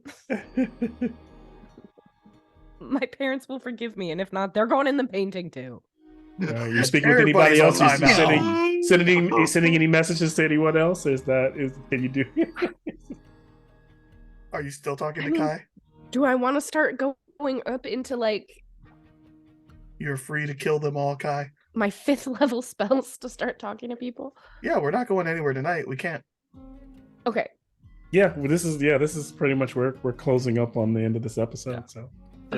Speaker 5: My parents will forgive me, and if not, they're going in the painting too.
Speaker 1: You're speaking with anybody
Speaker 2: Everybody's
Speaker 1: else?
Speaker 2: on
Speaker 1: You
Speaker 2: timeout.
Speaker 1: sending any messages to anyone else? Can you do?
Speaker 2: Are you still talking
Speaker 5: I
Speaker 2: to
Speaker 5: mean-
Speaker 2: Kai?
Speaker 5: Do I want to start going up into like
Speaker 2: You're free to kill them all, Kai.
Speaker 5: my 5th level spells to start talking to people?
Speaker 2: Yeah, we're not going anywhere tonight. We can't.
Speaker 5: Okay.
Speaker 1: Yeah, well, this is pretty much where we're closing up on the end of this episode.
Speaker 3: Yeah.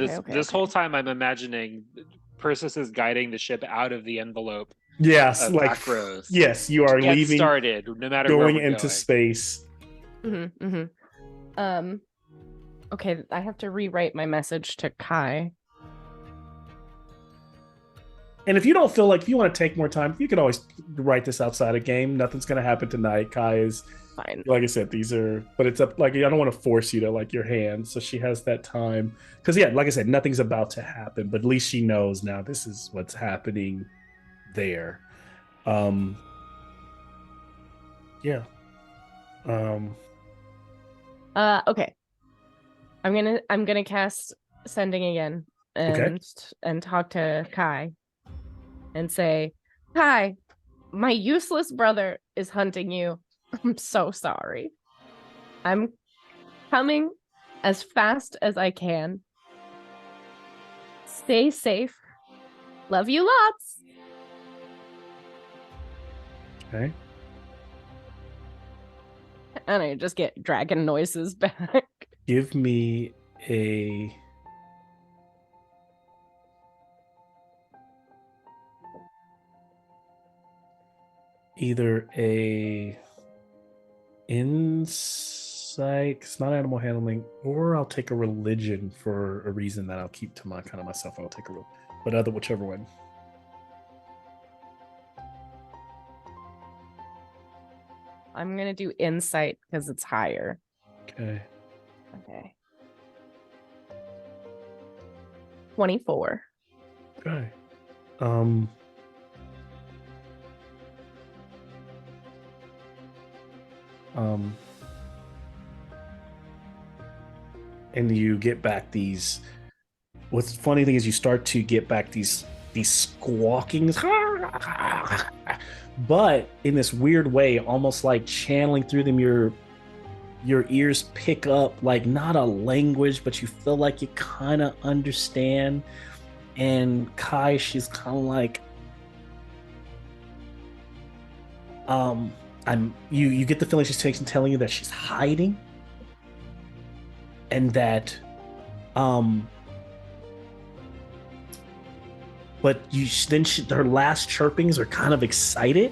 Speaker 1: So
Speaker 3: This whole time, I'm imagining Persis is guiding the ship out of the envelope
Speaker 1: yes,
Speaker 3: of
Speaker 1: like
Speaker 3: Macros.
Speaker 1: yes, you are
Speaker 3: Get
Speaker 1: leaving,
Speaker 3: started, no matter where
Speaker 1: going
Speaker 3: we're
Speaker 1: into
Speaker 3: going.
Speaker 1: space.
Speaker 5: Okay, I have to rewrite my message to Kai.
Speaker 1: And if you don't feel like if you want to take more time, you can always write this outside a game. Nothing's gonna happen tonight. Kai is,
Speaker 5: Fine.
Speaker 1: like I said, but it's up. Like I don't want to force you to like your hand, so she has that time. Because yeah, like I said, nothing's about to happen, but at least she knows now this is what's happening there. Yeah.
Speaker 5: Okay. I'm gonna cast sending again and talk to Kai and say, Kai, my useless brother is hunting you. I'm so sorry. I'm coming as fast as I can. Stay safe. Love you lots.
Speaker 1: Okay.
Speaker 5: And I just get dragon noises back.
Speaker 1: Give me either a insight, it's not animal handling, or I'll take a religion for a reason that I'll keep to myself. I'll take whichever one.
Speaker 5: I'm gonna do insight because it's higher.
Speaker 1: Okay.
Speaker 5: Okay. 24.
Speaker 1: Okay. And you get back these. What's the funny thing is you start to get back these squawkings but in this weird way, almost like channeling through them, your ears pick up like not a language, but you feel like you kind of understand. And Kai, she's kind of like, you get the feeling she's telling you that she's hiding, and that but her last chirpings are kind of excited,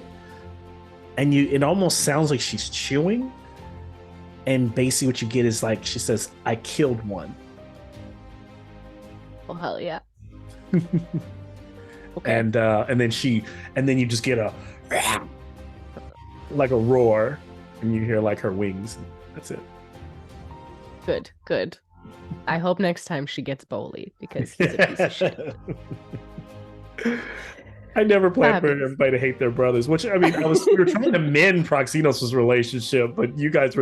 Speaker 1: and it almost sounds like she's chewing. And basically what you get is like she says, "I killed one."
Speaker 5: Oh hell yeah.
Speaker 1: Okay. And then you just get a like a roar, and you hear like her wings. That's it.
Speaker 5: Good. I hope next time she gets bullied, because he's a piece of shit.
Speaker 1: I never planned for everybody to hate their brothers, which, I mean, we were trying to mend Proxinos' relationship, but you guys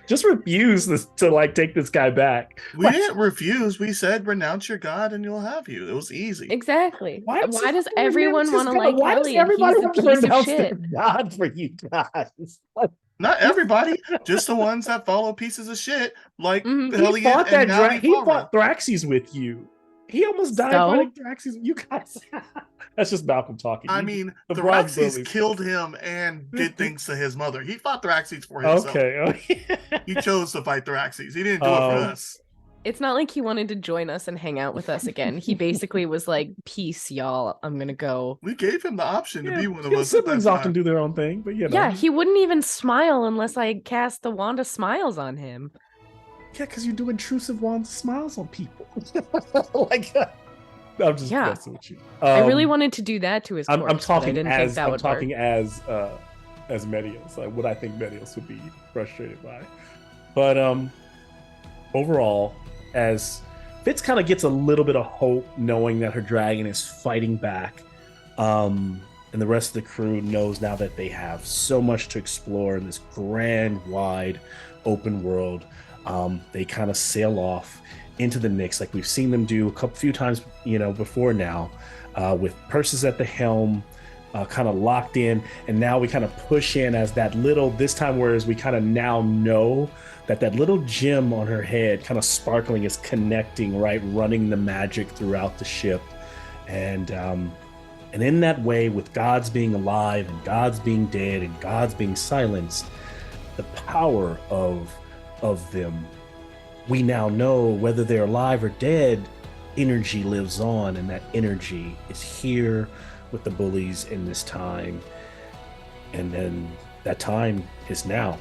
Speaker 1: just refused to like take this guy back.
Speaker 2: We didn't refuse. We said, renounce your God and you'll have you. It was easy.
Speaker 5: Exactly.
Speaker 1: Why
Speaker 5: does everyone want to like
Speaker 1: Why
Speaker 5: Ellie?
Speaker 1: does everybody
Speaker 5: He's a
Speaker 1: want to
Speaker 5: piece of
Speaker 1: renounce
Speaker 5: shit.
Speaker 1: their God for you guys?
Speaker 2: Not everybody, just the ones that follow pieces of shit like
Speaker 5: Mhm.
Speaker 2: Elliot
Speaker 1: He fought
Speaker 2: and now
Speaker 1: he fought Thraxes with you. He almost died fighting Thraxes. You guys. That's just Malcolm talking.
Speaker 2: I mean,
Speaker 1: the
Speaker 2: Thraxes killed him and did things to his mother. He fought Thraxes for himself.
Speaker 1: Okay.
Speaker 2: He chose to fight Thraxes. He didn't do it for us.
Speaker 5: It's not like he wanted to join us and hang out with us again. He basically was like, "Peace, y'all. I'm gonna go."
Speaker 2: We gave him the option to be one of us.
Speaker 1: Siblings often do their own thing, but
Speaker 5: Yeah, he wouldn't even smile unless I cast the wand of smiles on him.
Speaker 1: Yeah, because you do intrusive wands smiles on people. Like, I'm just messing with you.
Speaker 5: I really wanted to do that to his corpse.
Speaker 1: I'm talking as
Speaker 5: Medios,
Speaker 1: like what I think Medios would be frustrated by. But overall, as Fitz kind of gets a little bit of hope knowing that her dragon is fighting back, and the rest of the crew knows now that they have so much to explore in this grand, wide, open world. They kind of sail off into the Nyx like we've seen them do a few times, before now, with Persis at the helm, kind of locked in. And now we kind of push in as this time, whereas we kind of now know that little gem on her head kind of sparkling is connecting, right, running the magic throughout the ship. And in that way, with gods being alive and gods being dead and gods being silenced, the power of them, we now know whether they're alive or dead, energy lives on, and that energy is here with the bullies in this time. And then that time is now.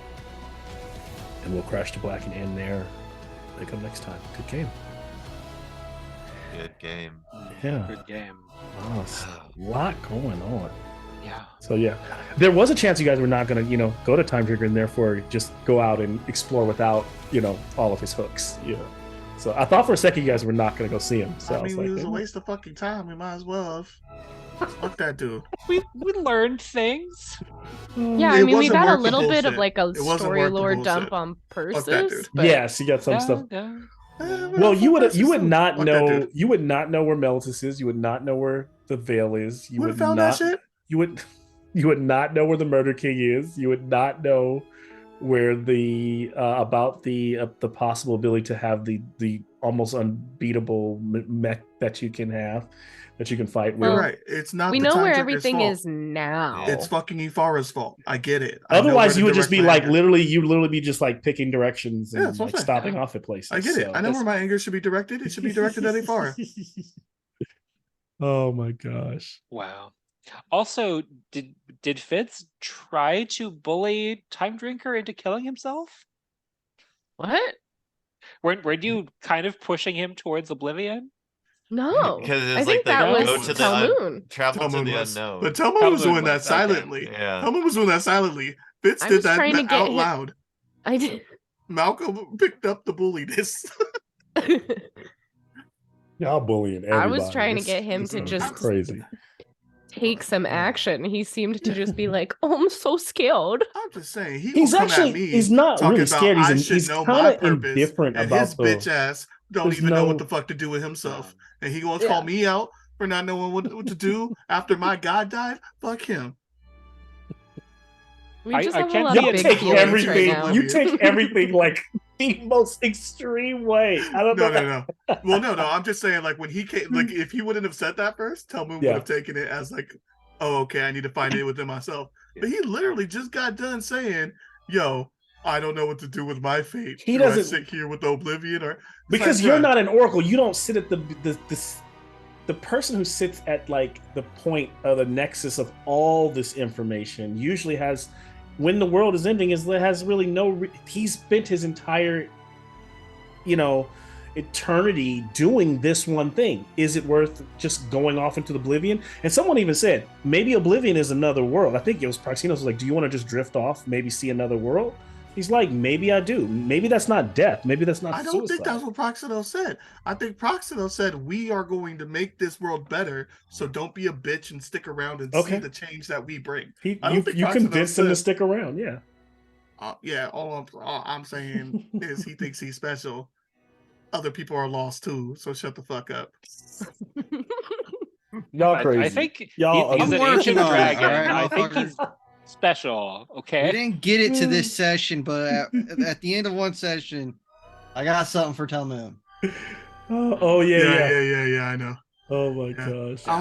Speaker 1: And we'll crash to black and end there. Pick up next time. Good game.
Speaker 4: Good game.
Speaker 1: Yeah.
Speaker 3: Good game.
Speaker 1: Oh, a lot going on.
Speaker 3: Yeah.
Speaker 1: So yeah, there was a chance you guys were not going to, go to Time Trigger and therefore just go out and explore without, all of his hooks. Yeah. So I thought for a second you guys were not going to go see him. So
Speaker 2: I mean, it was a
Speaker 1: hey.
Speaker 2: waste of fucking time. We might as well have. Fuck that dude.
Speaker 3: We learned things.
Speaker 5: Yeah, I mean, we got a little bit of like a story lore dump on Persis.
Speaker 1: Yes, you got some stuff.
Speaker 3: Yeah.
Speaker 1: Well, you would not know. You would not know where Melitus is. You would not know where the Veil is. You would
Speaker 2: found
Speaker 1: not.
Speaker 2: That shit?
Speaker 1: You would not know where the Murder King is. You would not know where the about the possible ability to have the almost unbeatable mech that you can fight with.
Speaker 2: You're right. It's not.
Speaker 5: We
Speaker 2: the
Speaker 5: know
Speaker 2: Time
Speaker 5: where
Speaker 2: Trigger's
Speaker 5: everything
Speaker 2: fault.
Speaker 5: is now.
Speaker 2: It's fucking Ifara's fault. I get it.
Speaker 1: Otherwise, you would just be like literally be just like picking directions and like stopping off at places.
Speaker 2: I get it. I know where my anger should be directed. It should be directed at Ifara.
Speaker 1: Oh my gosh!
Speaker 3: Wow. Also, did Fitz try to bully Time Drinker into killing himself?
Speaker 5: What?
Speaker 3: Weren't you kind of pushing him towards oblivion?
Speaker 5: No,
Speaker 4: because
Speaker 5: I think that was Talmoon.
Speaker 4: Travel to the unknown.
Speaker 2: But Talmoon was doing that silently.
Speaker 4: Yeah,
Speaker 2: Talmoon was doing that silently. Fitz did that out loud.
Speaker 5: I did.
Speaker 2: Malcolm picked up the bulliness.
Speaker 1: Y'all bullying everybody.
Speaker 5: I was trying to get him to just
Speaker 1: crazy.
Speaker 5: Take some action. He seemed to just be like, "Oh, I'm so scared."
Speaker 2: I'm just saying,
Speaker 1: he's not really scared. He's kind of indifferent
Speaker 2: and
Speaker 1: about
Speaker 2: his bitch ass don't even know what the fuck to do with himself, and he wants to call me out for not knowing what to do after my god died. Fuck him.
Speaker 5: We just
Speaker 3: I
Speaker 5: have a
Speaker 3: can't
Speaker 5: lot
Speaker 3: see
Speaker 5: of
Speaker 1: You
Speaker 3: it
Speaker 5: big
Speaker 1: take
Speaker 5: feelings right
Speaker 1: everything.
Speaker 5: now.
Speaker 1: You take everything like the most extreme way. I don't know.
Speaker 2: No. Well, no. I'm just saying, like when he came, like if he wouldn't have said that first, Tillman
Speaker 1: Yeah.
Speaker 2: would have taken it as like, oh, okay, I need to find it within myself. But he literally just got done saying, "Yo, I don't know what to do with my fate.
Speaker 1: He
Speaker 2: Do I
Speaker 1: doesn't-
Speaker 2: sit here with Oblivion or?" It's
Speaker 1: Because
Speaker 2: like,
Speaker 1: you're
Speaker 2: bruh,
Speaker 1: not an oracle. You don't sit at the person who sits at like the point of the nexus of all this information usually has, when the world is ending, has really no. He's spent his entire, eternity doing this one thing. Is it worth just going off into the oblivion? And someone even said maybe oblivion is another world. I think it was Praxinos was like, "Do you want to just drift off, maybe see another world?" He's like, "Maybe I do. Maybe that's not death. Maybe that's not
Speaker 2: I don't
Speaker 1: suicide."
Speaker 2: think that's what Proxino said. I think Proxino said we are going to make this world better, so don't be a bitch and stick around and see
Speaker 1: Okay.
Speaker 2: the change that we bring.
Speaker 1: You
Speaker 2: Proximo
Speaker 1: convinced him to
Speaker 2: said-
Speaker 1: stick around. Yeah.
Speaker 2: Yeah, all I'm saying is he thinks he's special. Other people are lost too, so shut the fuck up.
Speaker 1: Y'all
Speaker 3: But
Speaker 1: crazy.
Speaker 3: I think
Speaker 1: Y'all.
Speaker 3: he's
Speaker 6: I'm
Speaker 3: an
Speaker 6: working
Speaker 3: ancient
Speaker 6: on it,
Speaker 3: dragon.
Speaker 6: alright,
Speaker 3: I think
Speaker 6: motherfucker?
Speaker 3: he's special.
Speaker 6: We
Speaker 3: Okay.
Speaker 6: didn't get it to this session, but at the end of one session, I got something for Telmoon.
Speaker 1: Oh yeah.
Speaker 2: Yeah. I know.
Speaker 1: Oh my
Speaker 2: Yeah.
Speaker 1: gosh.
Speaker 2: I don't